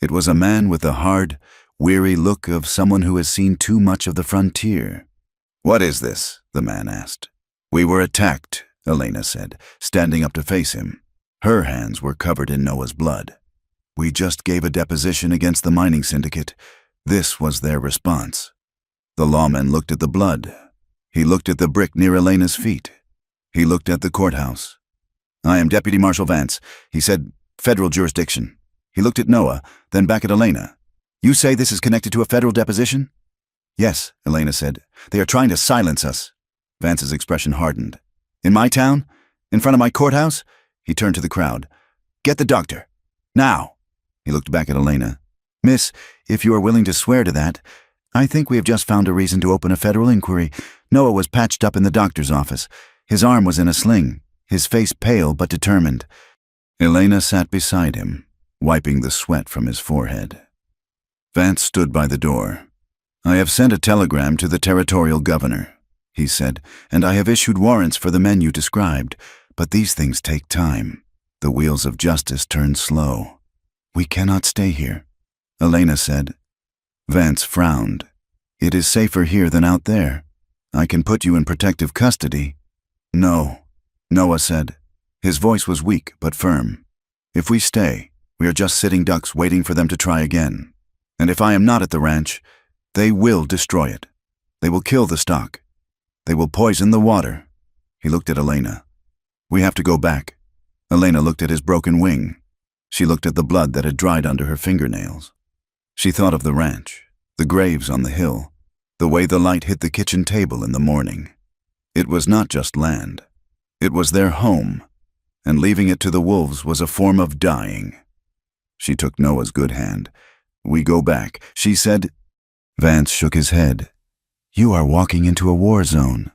It was a man with the hard, weary look of someone who has seen too much of the frontier. "What is this?" the man asked. "We were attacked," Elena said, standing up to face him. Her hands were covered in Noah's blood. "We just gave a deposition against the mining syndicate. This was their response." The lawman looked at the blood. He looked at the brick near Elena's feet. He looked at the courthouse. "I am Deputy Marshal Vance," he said, "federal jurisdiction." He looked at Noah, then back at Elena. "You say this is connected to a federal deposition?" "Yes," Elena said. "They are trying to silence us." Vance's expression hardened. "In my town? In front of my courthouse?" He turned to the crowd. "Get the doctor. Now." He looked back at Elena. "Miss, if you are willing to swear to that, I think we have just found a reason to open a federal inquiry. Noah was patched up in the doctor's office. His arm was in a sling, his face pale but determined." Elena sat beside him, wiping the sweat from his forehead. Vance stood by the door. "I have sent a telegram to the territorial governor," he said, "and I have issued warrants for the men you described, but these things take time. The wheels of justice turn slow. We cannot stay here," Elena said. Vance frowned. "It is safer here than out there. I can put you in protective custody." "No," Noah said. His voice was weak but firm. "If we stay, we are just sitting ducks waiting for them to try again. And if I am not at the ranch, they will destroy it. They will kill the stock. They will poison the water." He looked at Elena. "We have to go back." Elena looked at his broken wing. She looked at the blood that had dried under her fingernails. She thought of the ranch, the graves on the hill, the way the light hit the kitchen table in the morning. It was not just land. It was their home, and leaving it to the wolves was a form of dying. She took Noah's good hand. "We go back," she said. Vance shook his head. "You are walking into a war zone."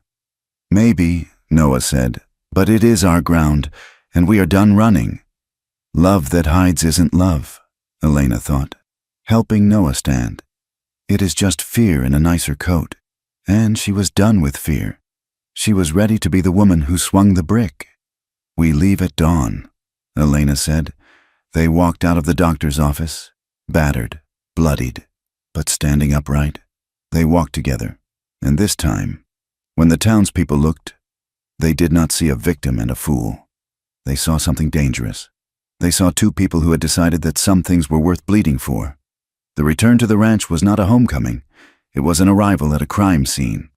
"Maybe," Noah said, "but it is our ground, and we are done running." Love that hides isn't love, Elena thought, helping Noah stand. It is just fear in a nicer coat, and she was done with fear. She was ready to be the woman who swung the brick. "We leave at dawn," Elena said. They walked out of the doctor's office, battered, bloodied, but standing upright. They walked together, and this time, when the townspeople looked, they did not see a victim and a fool. They saw something dangerous. They saw two people who had decided that some things were worth bleeding for. The return to the ranch was not a homecoming. It was an arrival at a crime scene.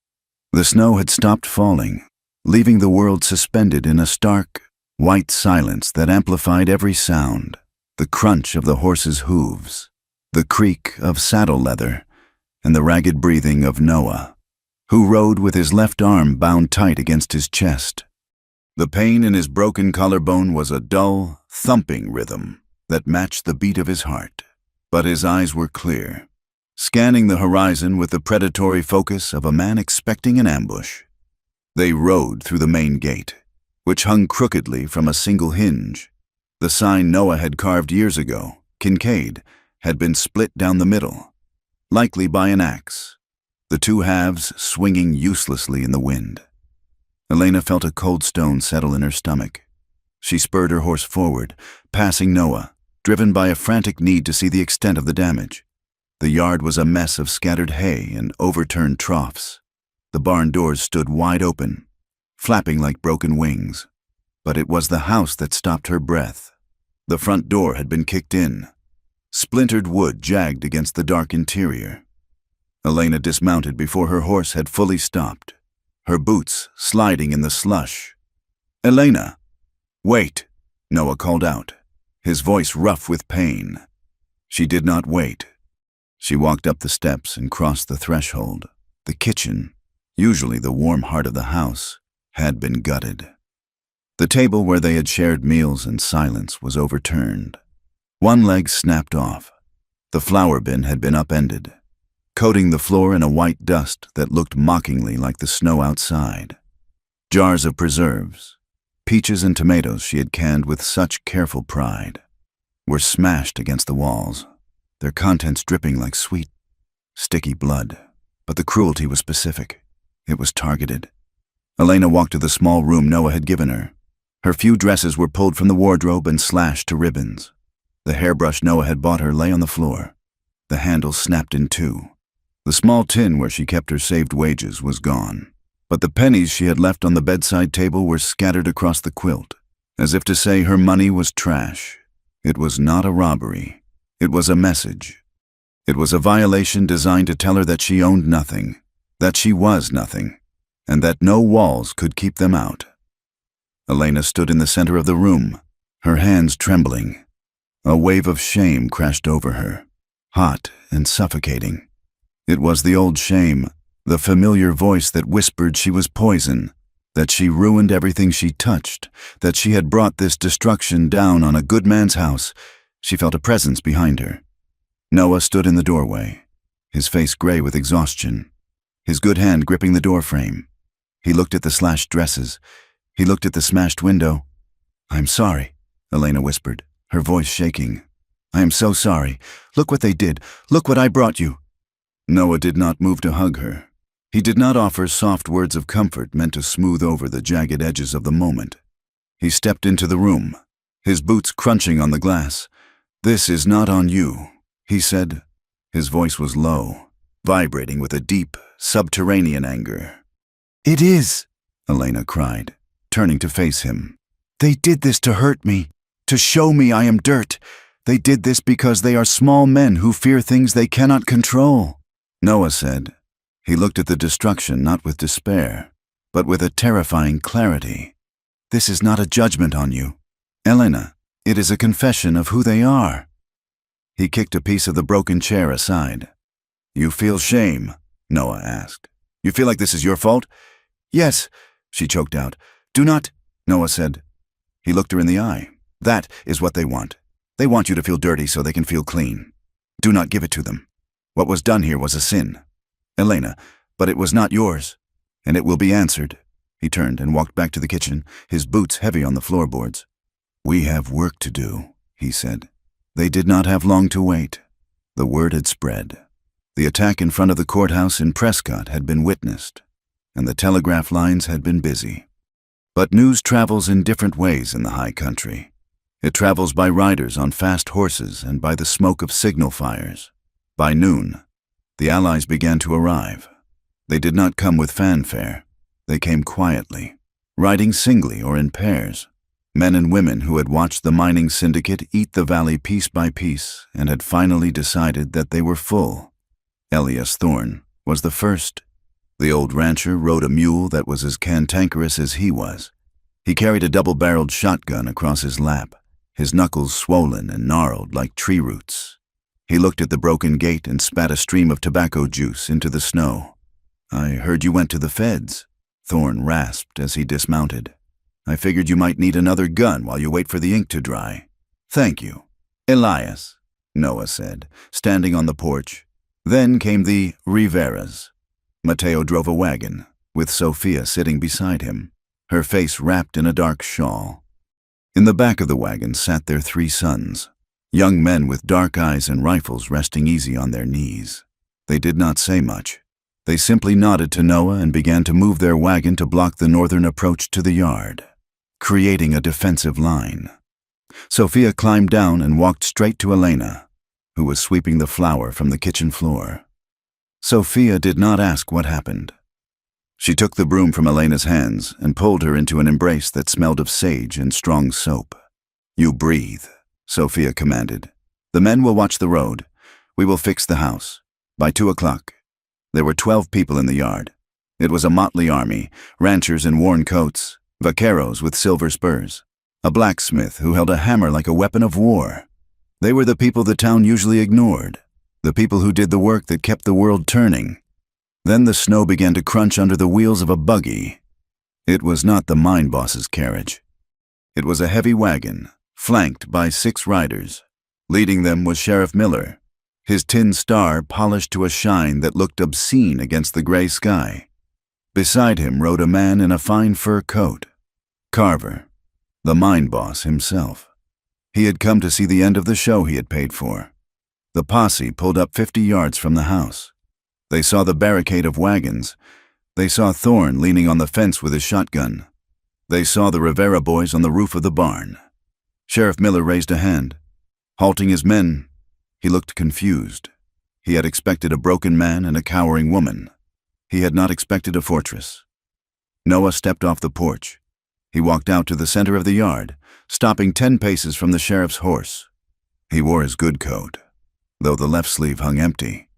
The snow had stopped falling, leaving the world suspended in a stark, white silence that amplified every sound: the crunch of the horse's hooves, the creak of saddle leather, and the ragged breathing of Noah, who rode with his left arm bound tight against his chest. The pain in his broken collarbone was a dull, thumping rhythm that matched the beat of his heart. But his eyes were clear, scanning the horizon with the predatory focus of a man expecting an ambush. They rode through the main gate, which hung crookedly from a single hinge. The sign Noah had carved years ago, Kincaid, had been split down the middle, likely by an axe, the two halves swinging uselessly in the wind. Elena felt a cold stone settle in her stomach. She spurred her horse forward, passing Noah, driven by a frantic need to see the extent of the damage. The yard was a mess of scattered hay and overturned troughs. The barn doors stood wide open, flapping like broken wings. But it was the house that stopped her breath. The front door had been kicked in. Splintered wood jagged against the dark interior. Elena dismounted before her horse had fully stopped, her boots sliding in the slush. "Elena!" "Wait," Noah called out, his voice rough with pain. She did not wait. She walked up the steps and crossed the threshold. The kitchen, usually the warm heart of the house, had been gutted. The table where they had shared meals in silence was overturned. One leg snapped off. The flour bin had been upended, coating the floor in a white dust that looked mockingly like the snow outside. Jars of preserves, peaches and tomatoes she had canned with such careful pride, were smashed against the walls, their contents dripping like sweet, sticky blood. But the cruelty was specific. It was targeted. Elena walked to the small room Noah had given her. Her few dresses were pulled from the wardrobe and slashed to ribbons. The hairbrush Noah had bought her lay on the floor. The handle snapped in two. The small tin where she kept her saved wages was gone. But the pennies she had left on the bedside table were scattered across the quilt, as if to say her money was trash. It was not a robbery. It was a message. It was a violation designed to tell her that she owned nothing, that she was nothing, and that no walls could keep them out. Elena stood in the center of the room, her hands trembling. A wave of shame crashed over her, hot and suffocating. It was the old shame, the familiar voice that whispered she was poison, that she ruined everything she touched, that she had brought this destruction down on a good man's house. She felt a presence behind her. Noah stood in the doorway, his face gray with exhaustion, his good hand gripping the doorframe. He looked at the slashed dresses. He looked at the smashed window. "I'm sorry," Elena whispered, her voice shaking. "I am so sorry. Look what they did. Look what I brought you." Noah did not move to hug her. He did not offer soft words of comfort meant to smooth over the jagged edges of the moment. He stepped into the room, his boots crunching on the glass. "This is not on you," he said. His voice was low, vibrating with a deep, subterranean anger. "It is," Elena cried, turning to face him. "They did this to hurt me, to show me I am dirt. They did this because they are small men who fear things they cannot control," Noah said. He looked at the destruction not with despair, but with a terrifying clarity. "This is not a judgment on you, Elena. It is a confession of who they are." He kicked a piece of the broken chair aside. "You feel shame?" Noah asked. "You feel like this is your fault?" "Yes," she choked out. "Do not," Noah said. He looked her in the eye. "That is what they want. They want you to feel dirty so they can feel clean. Do not give it to them. What was done here was a sin, Elena, but it was not yours, and it will be answered." He turned and walked back to the kitchen, his boots heavy on the floorboards. "We have work to do," he said. They did not have long to wait. The word had spread. The attack in front of the courthouse in Prescott had been witnessed, and the telegraph lines had been busy. But news travels in different ways in the high country. It travels by riders on fast horses and by the smoke of signal fires. By noon, the Allies began to arrive. They did not come with fanfare. They came quietly, riding singly or in pairs. Men and women who had watched the mining syndicate eat the valley piece by piece and had finally decided that they were full. Elias Thorne was the first. The old rancher rode a mule that was as cantankerous as he was. He carried a double-barreled shotgun across his lap, his knuckles swollen and gnarled like tree roots. He looked at the broken gate and spat a stream of tobacco juice into the snow. "I heard you went to the feds," Thorne rasped as he dismounted. "I figured you might need another gun while you wait for the ink to dry." "Thank you, Elias," Noah said, standing on the porch. Then came the Riveras. Mateo drove a wagon, with Sophia sitting beside him, her face wrapped in a dark shawl. In the back of the wagon sat their 3 sons, young men with dark eyes and rifles resting easy on their knees. They did not say much. They simply nodded to Noah and began to move their wagon to block the northern approach to the yard, creating a defensive line. Sophia climbed down and walked straight to Elena, who was sweeping the flour from the kitchen floor. Sophia did not ask what happened. She took the broom from Elena's hands and pulled her into an embrace that smelled of sage and strong soap. "You breathe," Sophia commanded. "The men will watch the road. We will fix the house. By 2 o'clock. There were 12 people in the yard. It was a motley army, ranchers in worn coats, vaqueros with silver spurs, a blacksmith who held a hammer like a weapon of war. They were the people the town usually ignored, the people who did the work that kept the world turning. Then the snow began to crunch under the wheels of a buggy. It was not the mine boss's carriage. It was a heavy wagon, flanked by 6 riders. Leading them was Sheriff Miller, his tin star polished to a shine that looked obscene against the gray sky. Beside him rode a man in a fine fur coat, Carver, the mine boss himself. He had come to see the end of the show he had paid for. The posse pulled up 50 yards from the house. They saw the barricade of wagons. They saw Thorne leaning on the fence with his shotgun. They saw the Rivera boys on the roof of the barn. Sheriff Miller raised a hand. Halting his men, he looked confused. He had expected a broken man and a cowering woman. He had not expected a fortress. Noah stepped off the porch. He walked out to the center of the yard, stopping 10 paces from the sheriff's horse. He wore his good coat, though the left sleeve hung empty.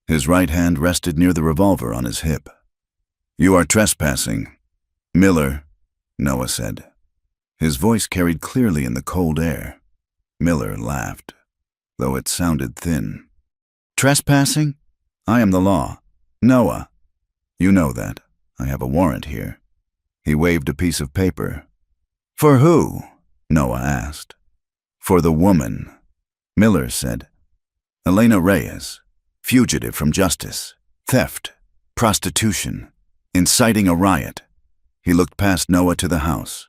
His right hand rested near the revolver on his hip. "You are trespassing, Miller," Noah said. His voice carried clearly in the cold air. Miller laughed, though it sounded thin. "Trespassing? I am the law. Noah. You know that. I have a warrant here." He waved a piece of paper. "For who?" Noah asked. "For the woman," Miller said. "Elena Reyes. Fugitive from justice, theft, prostitution, inciting a riot." He looked past Noah to the house.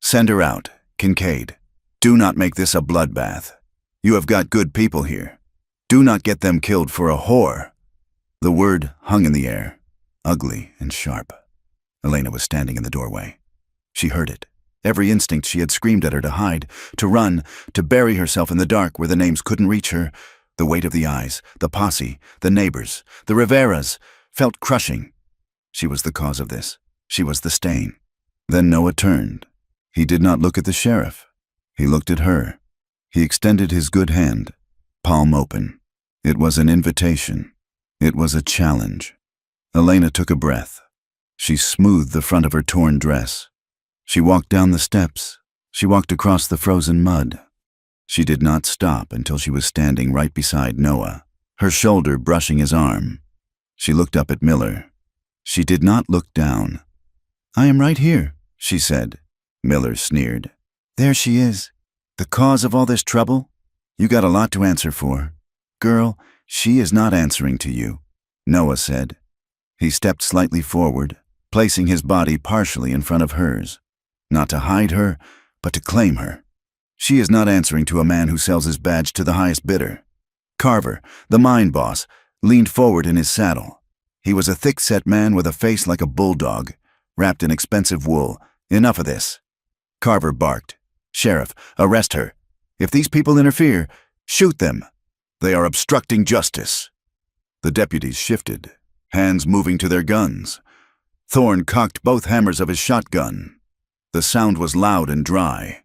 "Send her out, Kincaid. Do not make this a bloodbath. You have got good people here. Do not get them killed for a whore." The word hung in the air, ugly and sharp. Elena was standing in the doorway. She heard it. Every instinct she had screamed at her to hide, to run, to bury herself in the dark where the names couldn't reach her. The weight of the eyes, the posse, the neighbors, the Riveras, felt crushing. She was the cause of this. She was the stain. Then Noah turned. He did not look at the sheriff. He looked at her. He extended his good hand, palm open. It was an invitation. It was a challenge. Elena took a breath. She smoothed the front of her torn dress. She walked down the steps. She walked across the frozen mud. She did not stop until she was standing right beside Noah, her shoulder brushing his arm. She looked up at Miller. She did not look down. "I am right here," she said. Miller sneered. "There she is. The cause of all this trouble? You got a lot to answer for. Girl, she is not answering to you," Noah said. He stepped slightly forward, placing his body partially in front of hers. Not to hide her, but to claim her. She is not answering to a man who sells his badge to the highest bidder. Carver, the mine boss, leaned forward in his saddle. He was a thick-set man with a face like a bulldog, wrapped in expensive wool. Enough of this. Carver barked. Sheriff, arrest her. If these people interfere, shoot them. They are obstructing justice. The deputies shifted, hands moving to their guns. Thorne cocked both hammers of his shotgun. The sound was loud and dry,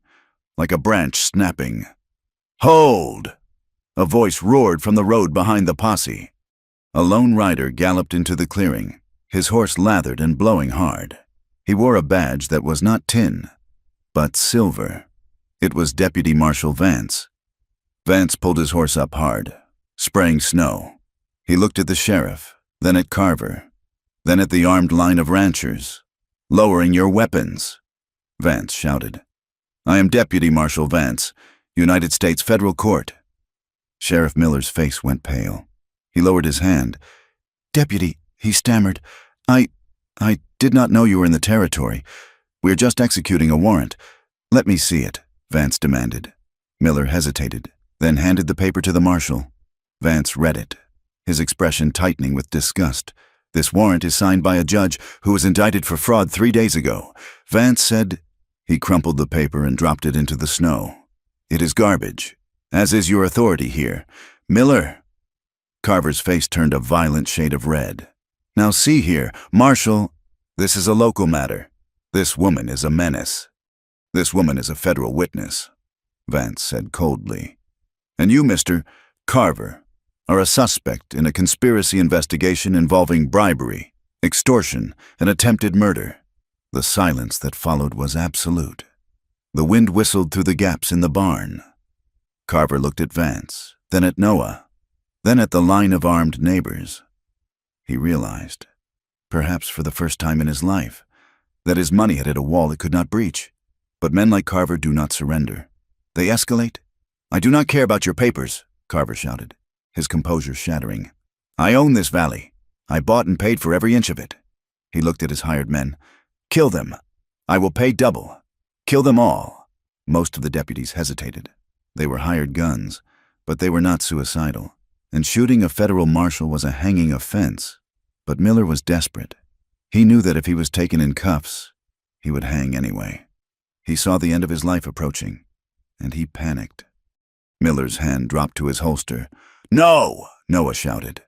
like a branch snapping. Hold! A voice roared from the road behind the posse. A lone rider galloped into the clearing, his horse lathered and blowing hard. He wore a badge that was not tin, but silver. It was Deputy Marshal Vance. Vance pulled his horse up hard, spraying snow. He looked at the sheriff, then at Carver, then at the armed line of ranchers. Lowering your weapons, Vance shouted. I am Deputy Marshal Vance, United States Federal Court. Sheriff Miller's face went pale. He lowered his hand. Deputy, he stammered, I did not know you were in the territory. We're just executing a warrant. Let me see it, Vance demanded. Miller hesitated, then handed the paper to the marshal. Vance read it, his expression tightening with disgust. This warrant is signed by a judge who was indicted for fraud 3 days ago. Vance said. He crumpled the paper and dropped it into the snow. It is garbage, as is your authority here. Miller. Carver's face turned a violent shade of red. Now see here, Marshal, this is a local matter. This woman is a menace. This woman is a federal witness, Vance said coldly. And you, Mr. Carver, are a suspect in a conspiracy investigation involving bribery, extortion, and attempted murder. The silence that followed was absolute. The wind whistled through the gaps in the barn. Carver looked at Vance, then at Noah, then at the line of armed neighbors. He realized, perhaps for the first time in his life, that his money had hit a wall it could not breach. But men like Carver do not surrender. They escalate. I do not care about your papers, Carver shouted, his composure shattering. I own this valley. I bought and paid for every inch of it. He looked at his hired men. Kill them. I will pay double. Kill them all. Most of the deputies hesitated. They were hired guns, but they were not suicidal, and shooting a federal marshal was a hanging offense. But Miller was desperate. He knew that if he was taken in cuffs, he would hang anyway. He saw the end of his life approaching, and he panicked. Miller's hand dropped to his holster. No! Noah shouted.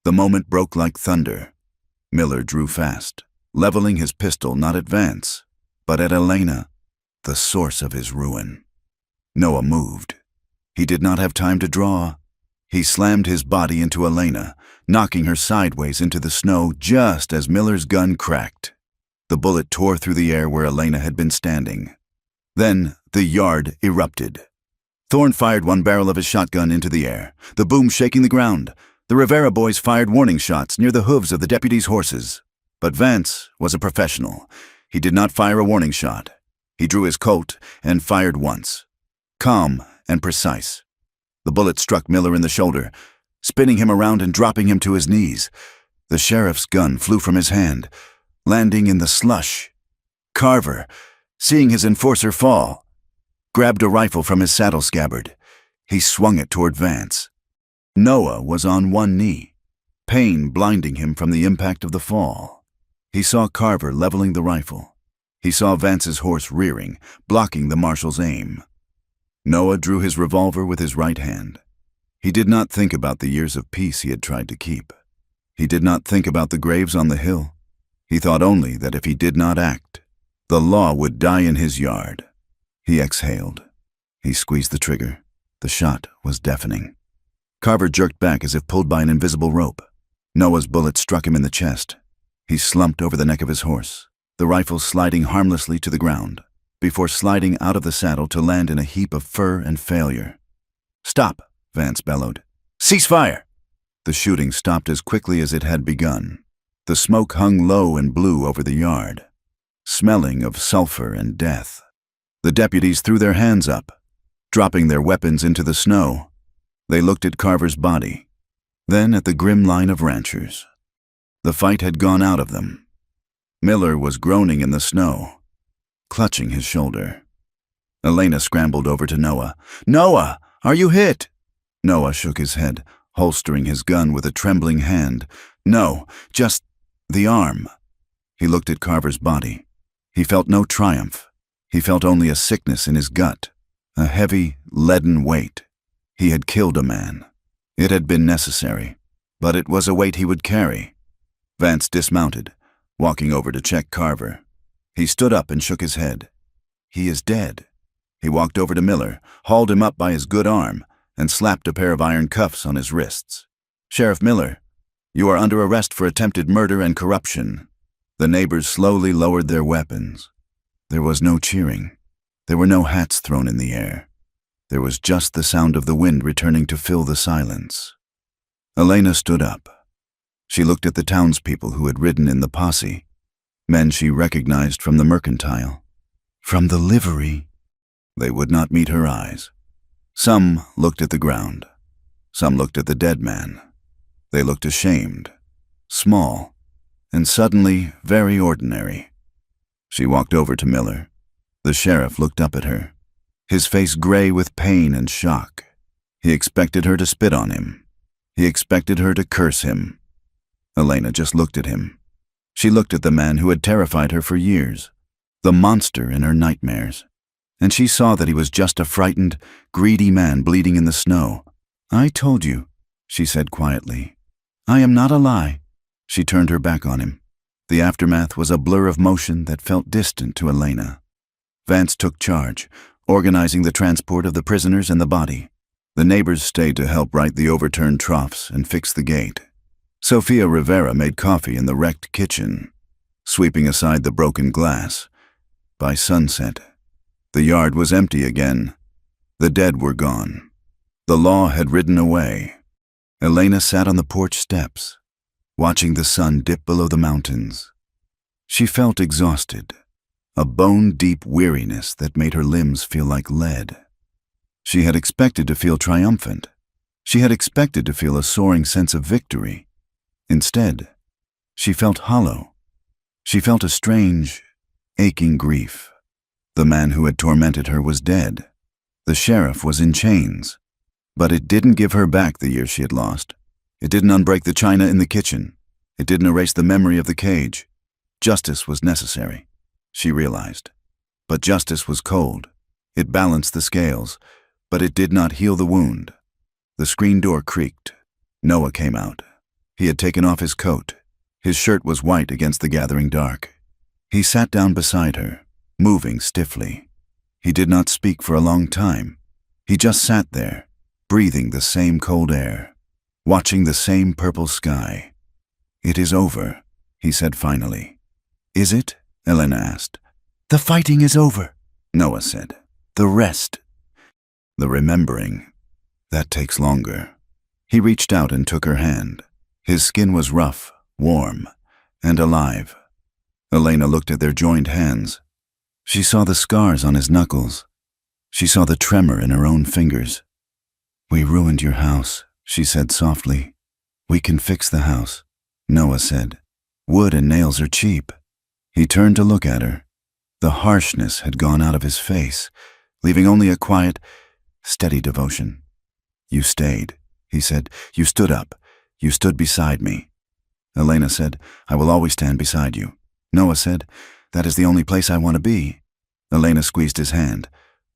The moment broke like thunder. Miller drew fast, leveling his pistol not at Vance, but at Elena, the source of his ruin. Noah moved. He did not have time to draw. He slammed his body into Elena, knocking her sideways into the snow just as Miller's gun cracked. The bullet tore through the air where Elena had been standing. Then the yard erupted. Thorne fired one barrel of his shotgun into the air, the boom shaking the ground. The Rivera boys fired warning shots near the hooves of the deputies' horses. But Vance was a professional. He did not fire a warning shot. He drew his Colt and fired once. Calm and precise. The bullet struck Miller in the shoulder, spinning him around and dropping him to his knees. The sheriff's gun flew from his hand, landing in the slush. Carver, seeing his enforcer fall, grabbed a rifle from his saddle scabbard. He swung it toward Vance. Noah was on one knee, pain blinding him from the impact of the fall. He saw Carver leveling the rifle. He saw Vance's horse rearing, blocking the marshal's aim. Noah drew his revolver with his right hand. He did not think about the years of peace he had tried to keep. He did not think about the graves on the hill. He thought only that if he did not act, the law would die in his yard. He exhaled. He squeezed the trigger. The shot was deafening. Carver jerked back as if pulled by an invisible rope. Noah's bullet struck him in the chest. He slumped over the neck of his horse, the rifle sliding harmlessly to the ground, before sliding out of the saddle to land in a heap of fur and failure. Stop, Vance bellowed. Cease fire! The shooting stopped as quickly as it had begun. The smoke hung low and blue over the yard, smelling of sulfur and death. The deputies threw their hands up, dropping their weapons into the snow. They looked at Carver's body, then at the grim line of ranchers. The fight had gone out of them. Miller was groaning in the snow, clutching his shoulder. Elena scrambled over to Noah. Noah, are you hit? Noah shook his head. holstering his gun with a trembling hand. No, just the arm. He looked at Carver's body. He felt no triumph. He felt only a sickness in his gut, a heavy, leaden weight. He had killed a man. It had been necessary, but it was a weight he would carry. Vance dismounted, walking over to check Carver. He stood up and shook his head. He is dead. He walked over to Miller, hauled him up by his good arm, and slapped a pair of iron cuffs on his wrists. "Sheriff Miller, you are under arrest for attempted murder and corruption." The neighbors slowly lowered their weapons. There was no cheering. There were no hats thrown in the air. There was just the sound of the wind returning to fill the silence. Elena stood up. She looked at the townspeople who had ridden in the posse, men she recognized from the mercantile, from the livery. They would not meet her eyes. Some looked at the ground. Some looked at the dead man. They looked ashamed, small, and suddenly very ordinary. She walked over to Miller. The sheriff looked up at her, his face gray with pain and shock. He expected her to spit on him. He expected her to curse him. Elena just looked at him. She looked at the man who had terrified her for years, the monster in her nightmares. And she saw that he was just a frightened, greedy man bleeding in the snow. "I told you," she said quietly. "I am not a lie." She turned her back on him. The aftermath was a blur of motion that felt distant to Elena. Vance took charge, organizing the transport of the prisoners and the body. The neighbors stayed to help right the overturned troughs and fix the gate. Sofia Rivera made coffee in the wrecked kitchen, sweeping aside the broken glass. By sunset, the yard was empty again. The dead were gone. The law had ridden away. Elena sat on the porch steps, watching the sun dip below the mountains. She felt exhausted, a bone-deep weariness that made her limbs feel like lead. She had expected to feel triumphant. She had expected to feel a soaring sense of victory. Instead, she felt hollow. She felt a strange, aching grief. The man who had tormented her was dead. The sheriff was in chains. But it didn't give her back the years she had lost. It didn't unbreak the china in the kitchen. It didn't erase the memory of the cage. Justice was necessary, she realized. But justice was cold. It balanced the scales, but it did not heal the wound. The screen door creaked. Noah came out. He had taken off his coat. His shirt was white against the gathering dark. He sat down beside her, moving stiffly. He did not speak for a long time. He just sat there, breathing the same cold air, watching the same purple sky. "It is over," he said finally. "Is it?" Elena asked. "The fighting is over," Noah said. "The rest, the remembering, that takes longer." He reached out and took her hand. His skin was rough, warm, and alive. Elena looked at their joined hands. She saw the scars on his knuckles. She saw the tremor in her own fingers. "We ruined your house," she said softly. "We can fix the house," Noah said. "Wood and nails are cheap." He turned to look at her. The harshness had gone out of his face, leaving only a quiet, steady devotion. "You stayed," he said. "You stood up. You stood beside me." Elena said, "I will always stand beside you." Noah said, "That is the only place I want to be." Elena squeezed his hand.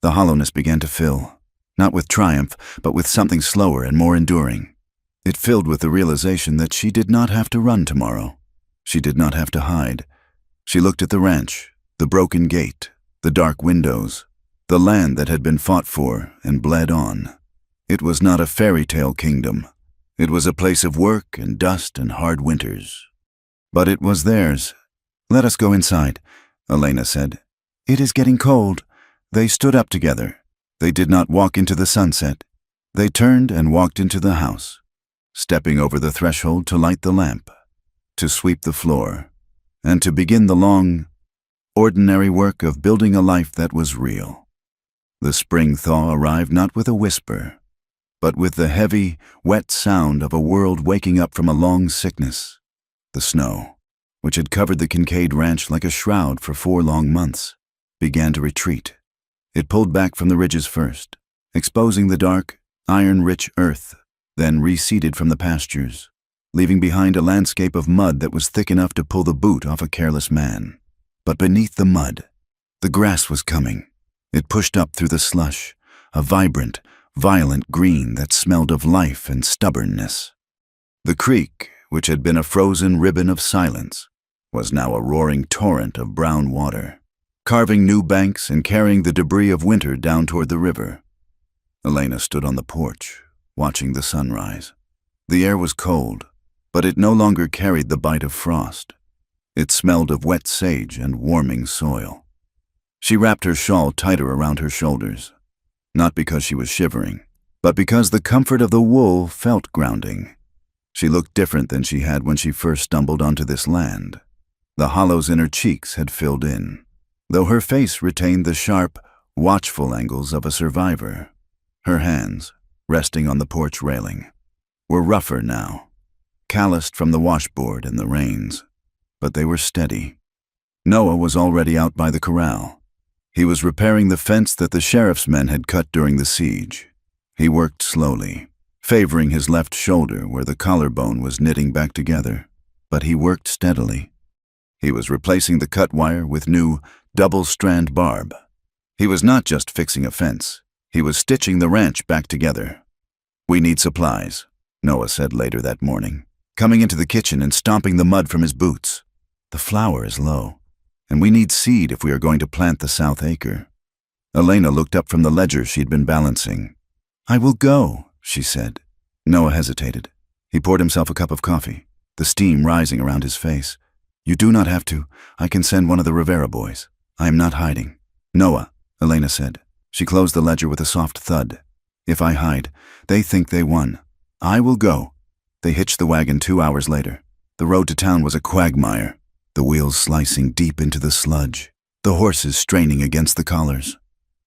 The hollowness began to fill, not with triumph, but with something slower and more enduring. It filled with the realization that she did not have to run tomorrow. She did not have to hide. She looked at the ranch, the broken gate, the dark windows, the land that had been fought for and bled on. It was not a fairy tale kingdom. It was a place of work and dust and hard winters. But it was theirs. "Let us go inside," Elena said. "It is getting cold." They stood up together. They did not walk into the sunset. They turned and walked into the house, stepping over the threshold to light the lamp, to sweep the floor, and to begin the long, ordinary work of building a life that was real. The spring thaw arrived not with a whisper, but with the heavy, wet sound of a world waking up from a long sickness. The snow, which had covered the Kincaid ranch like a shroud for 4 long months, began to retreat. It pulled back from the ridges first, exposing the dark, iron-rich earth, then receded from the pastures, leaving behind a landscape of mud that was thick enough to pull the boot off a careless man. But beneath the mud, the grass was coming. It pushed up through the slush, a vibrant, violent green that smelled of life and stubbornness. The creek, which had been a frozen ribbon of silence, was now a roaring torrent of brown water, carving new banks and carrying the debris of winter down toward the river. Elena stood on the porch, watching the sunrise. The air was cold, but it no longer carried the bite of frost. It smelled of wet sage and warming soil. She wrapped her shawl tighter around her shoulders, not because she was shivering, but because the comfort of the wool felt grounding. She looked different than she had when she first stumbled onto this land. The hollows in her cheeks had filled in, though her face retained the sharp, watchful angles of a survivor. Her hands, resting on the porch railing, were rougher now, calloused from the washboard and the rains, but they were steady. Noah was already out by the corral. He was repairing the fence that the sheriff's men had cut during the siege. He worked slowly, favoring his left shoulder where the collarbone was knitting back together, but he worked steadily. He was replacing the cut wire with new, double-strand barb. He was not just fixing a fence. He was stitching the ranch back together. "We need supplies," Noah said later that morning, coming into the kitchen and stomping the mud from his boots. "The flour is low, and we need seed if we are going to plant the south acre." Elena looked up from the ledger she'd been balancing. "I will go," she said. Noah hesitated. He poured himself a cup of coffee, the steam rising around his face. "You do not have to. I can send one of the Rivera boys. I am not hiding." "Noah," Elena said. She closed the ledger with a soft thud. "If I hide, they think they won. I will go." They hitched the wagon 2 hours later. The road to town was a quagmire, the wheels slicing deep into the sludge, the horses straining against the collars.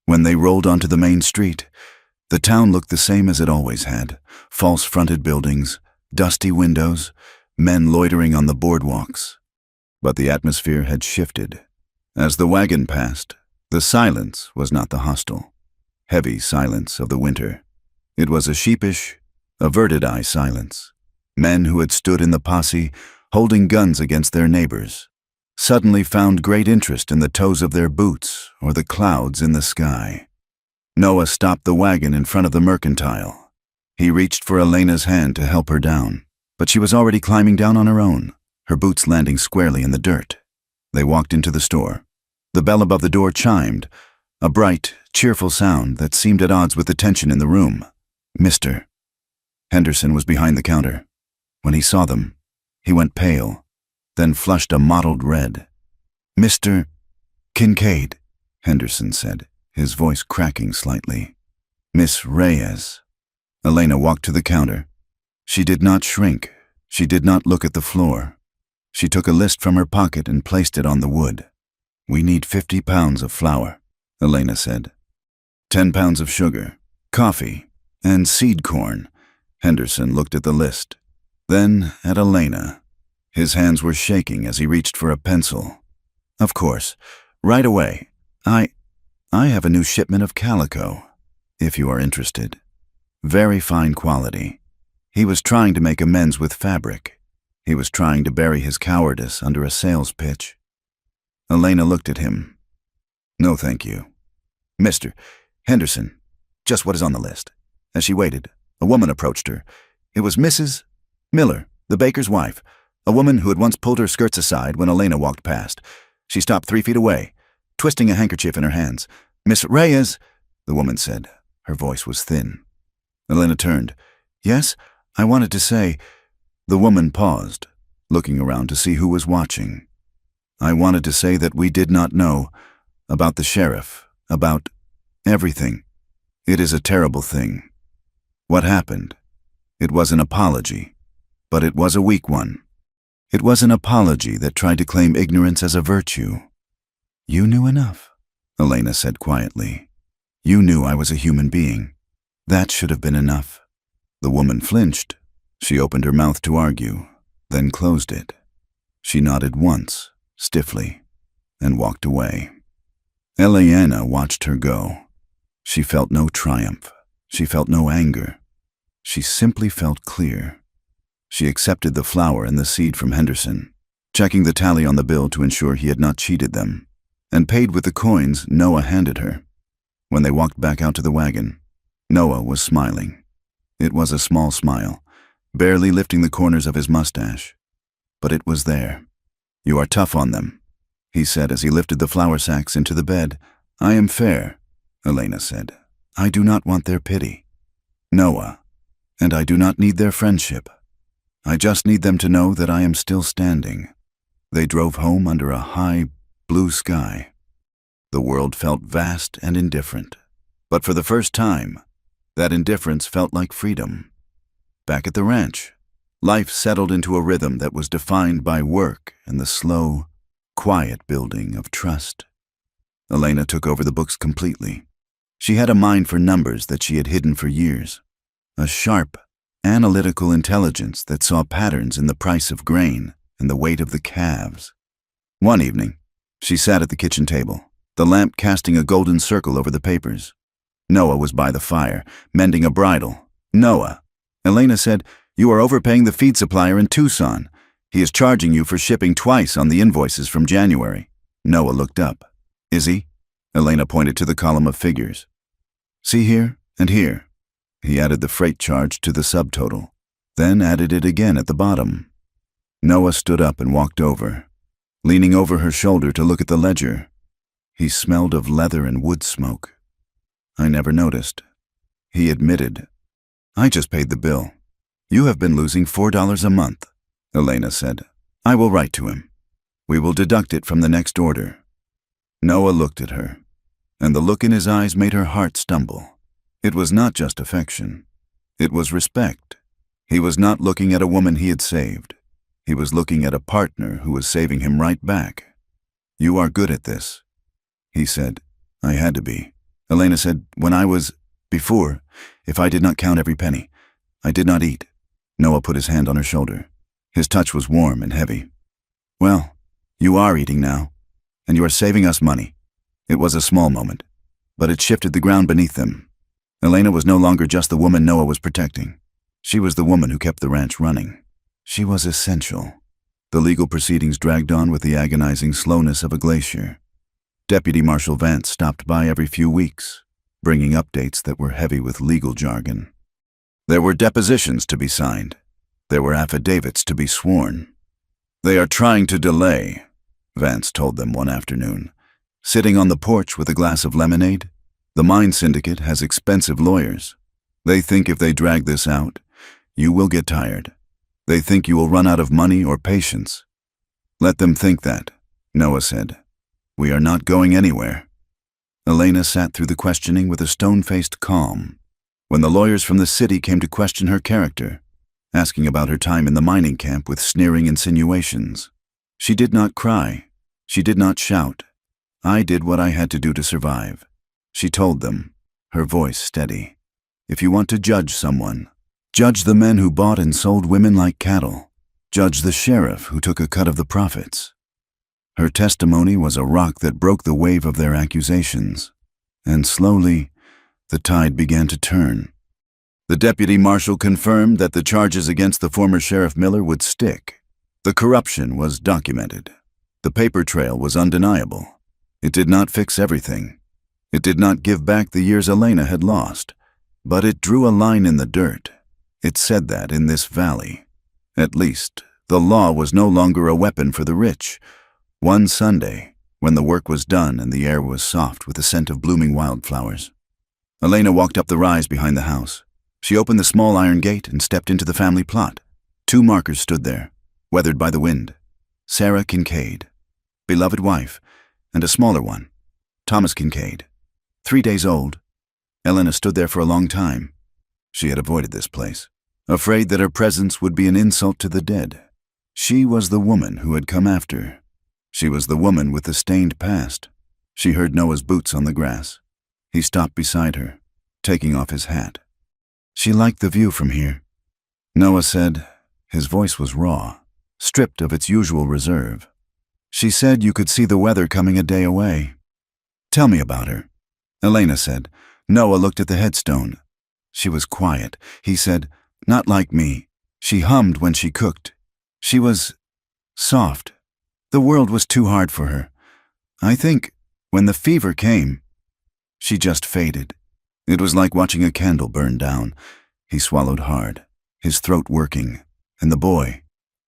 When they rolled onto the main street, the town looked the same as it always had: false-fronted buildings, dusty windows, men loitering on the boardwalks. But the atmosphere had shifted. As the wagon passed, the silence was not the hostile, heavy silence of the winter. It was a sheepish, averted-eye silence. Men who had stood in the posse, holding guns against their neighbors, suddenly found great interest in the toes of their boots or the clouds in the sky. Noah stopped the wagon in front of the mercantile. He reached for Elena's hand to help her down, but she was already climbing down on her own, her boots landing squarely in the dirt. They walked into the store. The bell above the door chimed, a bright, cheerful sound that seemed at odds with the tension in the room. "Mr." Henderson was behind the counter. When he saw them, he went pale, then flushed a mottled red. "Mr. Kincaid," Henderson said, his voice cracking slightly. "Miss Reyes." Elena walked to the counter. She did not shrink. She did not look at the floor. She took a list from her pocket and placed it on the wood. "We need 50 pounds of flour," Elena said. 10 pounds of sugar, coffee, and seed corn. Henderson looked at the list, then at Elena. His hands were shaking as he reached for a pencil. "Of course, right away. I have a new shipment of calico, if you are interested. Very fine quality." He was trying to make amends with fabric. He was trying to bury his cowardice under a sales pitch. Elena looked at him. "No, thank you." "Mr. Henderson, just what is on the list?" As she waited, a woman approached her. It was Mrs. Miller, the baker's wife, a woman who had once pulled her skirts aside when Elena walked past. She stopped 3 feet away, twisting a handkerchief in her hands. "Miss Reyes," the woman said. Her voice was thin. Elena turned. "Yes, I wanted to say—" The woman paused, looking around to see who was watching. "I wanted to say that we did not know about the sheriff, about everything. It is a terrible thing. What happened? It was an apology, but it was a weak one. It was an apology that tried to claim ignorance as a virtue." "You knew enough," Elena said quietly. "You knew I was a human being. That should have been enough." The woman flinched. She opened her mouth to argue, then closed it. She nodded once, stiffly, and walked away. Elena watched her go. She felt no triumph. She felt no anger. She simply felt clear. She accepted the flour and the seed from Henderson, checking the tally on the bill to ensure he had not cheated them, and paid with the coins Noah handed her. When they walked back out to the wagon, Noah was smiling. It was a small smile, barely lifting the corners of his mustache. But it was there. "You are tough on them," he said as he lifted the flour sacks into the bed. "I am fair," Elena said. "I do not want their pity, Noah, and I do not need their friendship. I just need them to know that I am still standing." They drove home under a high, blue sky. The world felt vast and indifferent, but for the first time, that indifference felt like freedom. Back at the ranch, life settled into a rhythm that was defined by work and the slow, quiet building of trust. Elena took over the books completely. She had a mind for numbers that she had hidden for years, a sharp, analytical intelligence that saw patterns in the price of grain and the weight of the calves. One evening, she sat at the kitchen table, the lamp casting a golden circle over the papers. Noah was by the fire, mending a bridle. "Noah," Elena said, "you are overpaying the feed supplier in Tucson. He is charging you for shipping twice on the invoices from January." Noah looked up. "Is he?" Elena pointed to the column of figures. "See here and here." He added the freight charge to the subtotal, then added it again at the bottom. Noah stood up and walked over, leaning over her shoulder to look at the ledger. He smelled of leather and wood smoke. "I never noticed," he admitted. "I just paid the bill. You have been losing $4 a month," Elena said. "I will write to him. We will deduct it from the next order." Noah looked at her, and the look in his eyes made her heart stumble. It was not just affection. It was respect. He was not looking at a woman he had saved. He was looking at a partner who was saving him right back. "You are good at this," he said. "I had to be." Elena said, Before, if I did not count every penny, I did not eat." Noah put his hand on her shoulder. His touch was warm and heavy. "Well, you are eating now, and you are saving us money." It was a small moment, but it shifted the ground beneath them. Elena was no longer just the woman Noah was protecting. She was the woman who kept the ranch running. She was essential. The legal proceedings dragged on with the agonizing slowness of a glacier. Deputy Marshal Vance stopped by every few weeks, bringing updates that were heavy with legal jargon. There were depositions to be signed. There were affidavits to be sworn. "They are trying to delay," Vance told them one afternoon. Sitting on the porch with a glass of lemonade, "The mine syndicate has expensive lawyers. They think if they drag this out, you will get tired. They think you will run out of money or patience." "Let them think that," Noah said. "We are not going anywhere." Elena sat through the questioning with a stone-faced calm. When the lawyers from the city came to question her character, asking about her time in the mining camp with sneering insinuations, she did not cry. She did not shout. "I did what I had to do to survive," she told them, her voice steady. "If you want to judge someone, judge the men who bought and sold women like cattle. Judge the sheriff who took a cut of the profits." Her testimony was a rock that broke the wave of their accusations, and slowly, the tide began to turn. The deputy marshal confirmed that the charges against the former Sheriff Miller would stick. The corruption was documented. The paper trail was undeniable. It did not fix everything. It did not give back the years Elena had lost, but it drew a line in the dirt. It said that in this valley, at least, the law was no longer a weapon for the rich. One Sunday, when the work was done and the air was soft with the scent of blooming wildflowers, Elena walked up the rise behind the house. She opened the small iron gate and stepped into the family plot. 2 markers stood there, weathered by the wind. Sarah Kincaid, beloved wife, and a smaller one, Thomas Kincaid, 3 days old. Elena stood there for a long time. She had avoided this place, afraid that her presence would be an insult to the dead. She was the woman who had come after. She was the woman with the stained past. She heard Noah's boots on the grass. He stopped beside her, taking off his hat. She liked the view from here, Noah said. His voice was raw, stripped of its usual reserve. She said you could see the weather coming a day away. Tell me about her, Elena said. Noah looked at the headstone. She was quiet. He said, "Not like me." She hummed when she cooked. She was soft. The world was too hard for her. I think when the fever came, she just faded. It was like watching a candle burn down. He swallowed hard, his throat working. And the boy,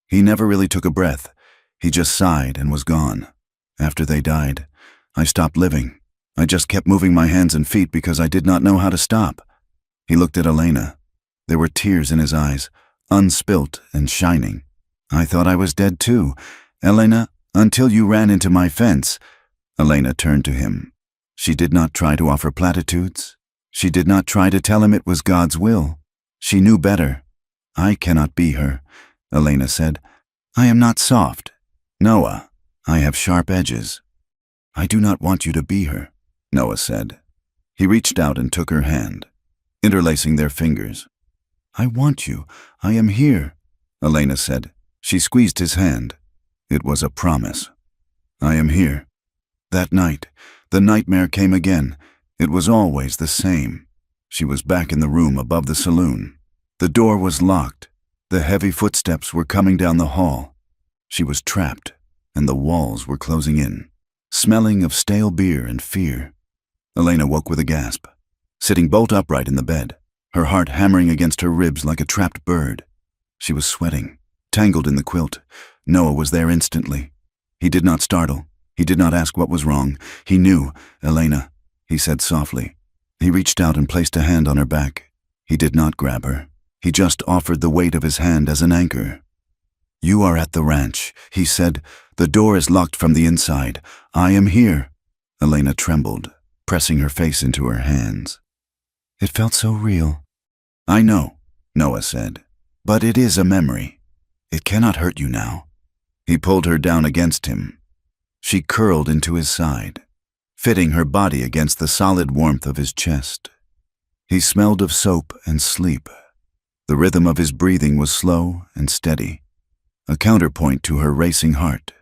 he never really took a breath. He just sighed and was gone. After they died, I stopped living. I just kept moving my hands and feet because I did not know how to stop. He looked at Elena. There were tears in his eyes, unspilt and shining. I thought I was dead too. Elena, until you ran into my fence. Elena turned to him. She did not try to offer platitudes. She did not try to tell him it was God's will. She knew better. I cannot be her, Elena said. I am not soft. Noah, I have sharp edges. I do not want you to be her, Noah said. He reached out and took her hand, interlacing their fingers. I want you. I am here, Elena said. She squeezed his hand. It was a promise. I am here. That night, the nightmare came again. It was always the same. She was back in the room above the saloon. The door was locked. The heavy footsteps were coming down the hall. She was trapped, and the walls were closing in, smelling of stale beer and fear. Elena woke with a gasp, sitting bolt upright in the bed, her heart hammering against her ribs like a trapped bird. She was sweating, tangled in the quilt. Noah was there instantly. He did not startle. He did not ask what was wrong. He knew. Elena, he said softly. He reached out and placed a hand on her back. He did not grab her. He just offered the weight of his hand as an anchor. You are at the ranch, he said. The door is locked from the inside. I am here. Elena trembled, pressing her face into her hands. It felt so real. I know, Noah said, but it is a memory. It cannot hurt you now. He pulled her down against him. She curled into his side, fitting her body against the solid warmth of his chest. He smelled of soap and sleep. The rhythm of his breathing was slow and steady, a counterpoint to her racing heart.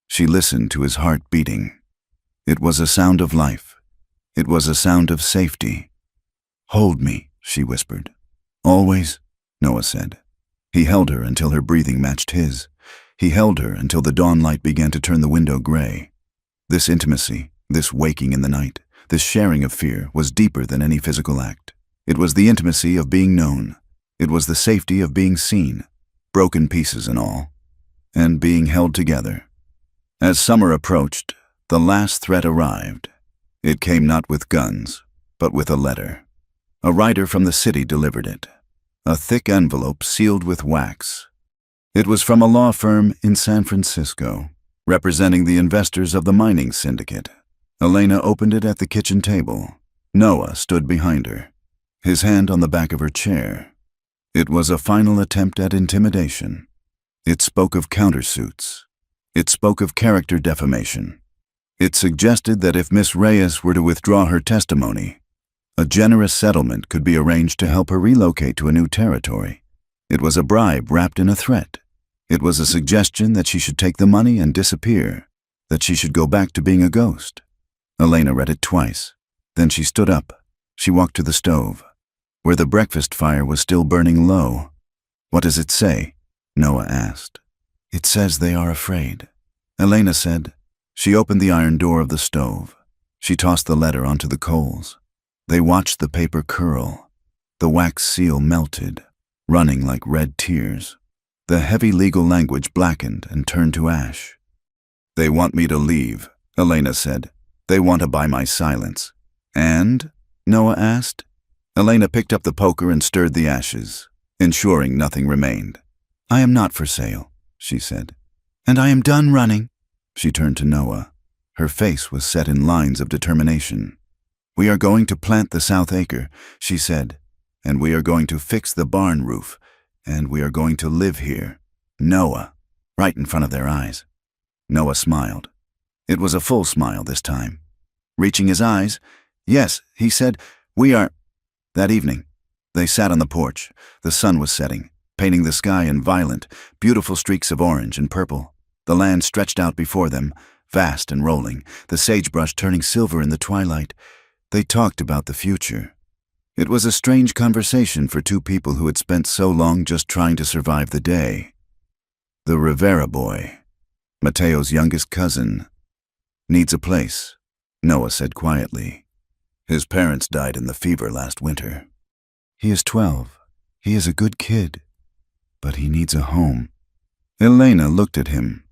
She listened to his heart beating. It was a sound of life. It was a sound of safety. Hold me, she whispered. Always, Noah said. He held her until her breathing matched his. He held her until the dawn light began to turn the window gray. This intimacy, this waking in the night, this sharing of fear was deeper than any physical act. It was the intimacy of being known. It was the safety of being seen, broken pieces and all, and being held together. As summer approached, the last threat arrived. It came not with guns, but with a letter. A writer from the city delivered it, a thick envelope sealed with wax. It was from a law firm in San Francisco, representing the investors of the mining syndicate. Elena opened it at the kitchen table. Noah stood behind her, his hand on the back of her chair. It was a final attempt at intimidation. It spoke of countersuits. It spoke of character defamation. It suggested that if Miss Reyes were to withdraw her testimony, a generous settlement could be arranged to help her relocate to a new territory. It was a bribe wrapped in a threat. It was a suggestion that she should take the money and disappear, that she should go back to being a ghost. Elena read it twice. Then she stood up. She walked to the stove, where the breakfast fire was still burning low. What does it say? Noah asked. It says they are afraid, Elena said. She opened the iron door of the stove. She tossed the letter onto the coals. They watched the paper curl. The wax seal melted, running like red tears. The heavy legal language blackened and turned to ash. They want me to leave, Elena said. They want to buy my silence. And? Noah asked. Elena picked up the poker and stirred the ashes, ensuring nothing remained. I am not for sale, she said. And I am done running. She turned to Noah. Her face was set in lines of determination. We are going to plant the South Acre, she said, and we are going to fix the barn roof, and we are going to live here. Noah, right in front of their eyes. Noah smiled. It was a full smile this time. Reaching his eyes, yes, he said, we are. That evening, they sat on the porch. The sun was setting, painting the sky in violent, beautiful streaks of orange and purple. The land stretched out before them, vast and rolling, the sagebrush turning silver in the twilight. They talked about the future. It was a strange conversation for two people who had spent so long just trying to survive the day. The Rivera boy, Mateo's youngest cousin, needs a place, Noah said quietly. His parents died in the fever last winter. He is 12. He is a good kid, but he needs a home. Elena looked at him.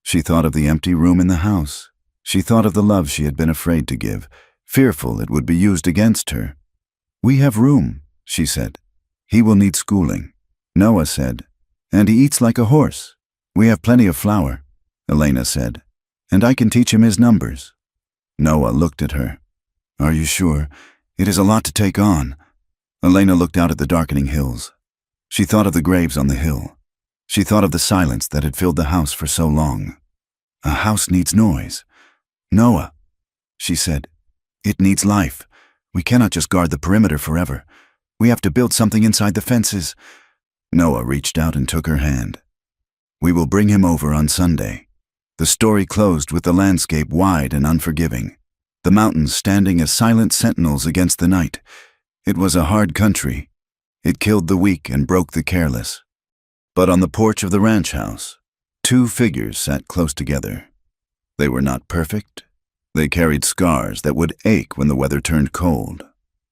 She thought of the empty room in the house. She thought of the love she had been afraid to give, fearful it would be used against her. We have room, she said. He will need schooling. Noah said. And he eats like a horse. We have plenty of flour, Elena said. And I can teach him his numbers. Noah looked at her. Are you sure? It is a lot to take on. Elena looked out at the darkening hills. She thought of the graves on the hill. She thought of the silence that had filled the house for so long. A house needs noise. Noah, she said. It needs life. We cannot just guard the perimeter forever. We have to build something inside the fences. Noah reached out and took her hand. We will bring him over on Sunday. The story closed with the landscape wide and unforgiving, the mountains standing as silent sentinels against the night. It was a hard country. It killed the weak and broke the careless. But on the porch of the ranch house, two figures sat close together. They were not perfect. They carried scars that would ache when the weather turned cold.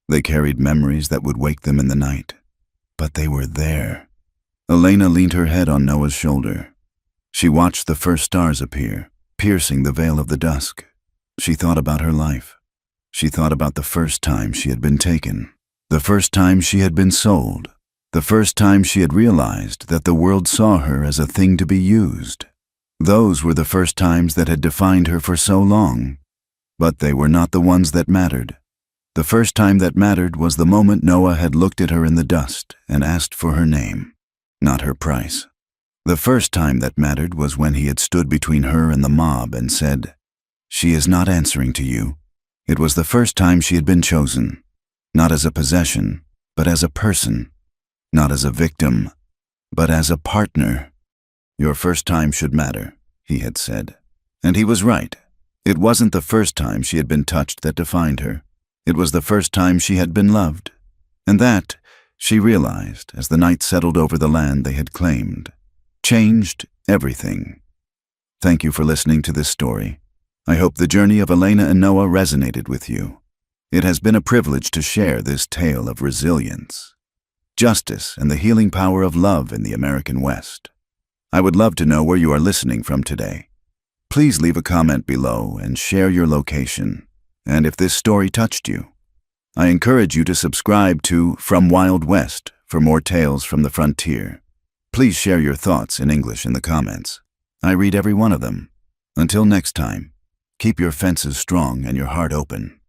They carried memories that would wake them in the night. But they were there. Elena leaned her head on Noah's shoulder. She watched the first stars appear, piercing the veil of the dusk. She thought about her life. She thought about the first time she had been taken, the first time she had been sold, the first time she had realized that the world saw her as a thing to be used. Those were the first times that had defined her for so long. But they were not the ones that mattered. The first time that mattered was the moment Noah had looked at her in the dust and asked for her name, not her price. The first time that mattered was when he had stood between her and the mob and said, "She is not answering to you." It was the first time she had been chosen, not as a possession, but as a person, not as a victim, but as a partner. Your first time should matter, he had said. And he was right. It wasn't the first time she had been touched that defined her. It was the first time she had been loved. And that, she realized as the night settled over the land they had claimed, changed everything. Thank you for listening to this story. I hope the journey of Elena and Noah resonated with you. It has been a privilege to share this tale of resilience, justice, and the healing power of love in the American West. I would love to know where you are listening from today. Please leave a comment below and share your location. And if this story touched you, I encourage you to subscribe to From Wild West for more tales from the frontier. Please share your thoughts in English in the comments. I read every one of them. Until next time, keep your fences strong and your heart open.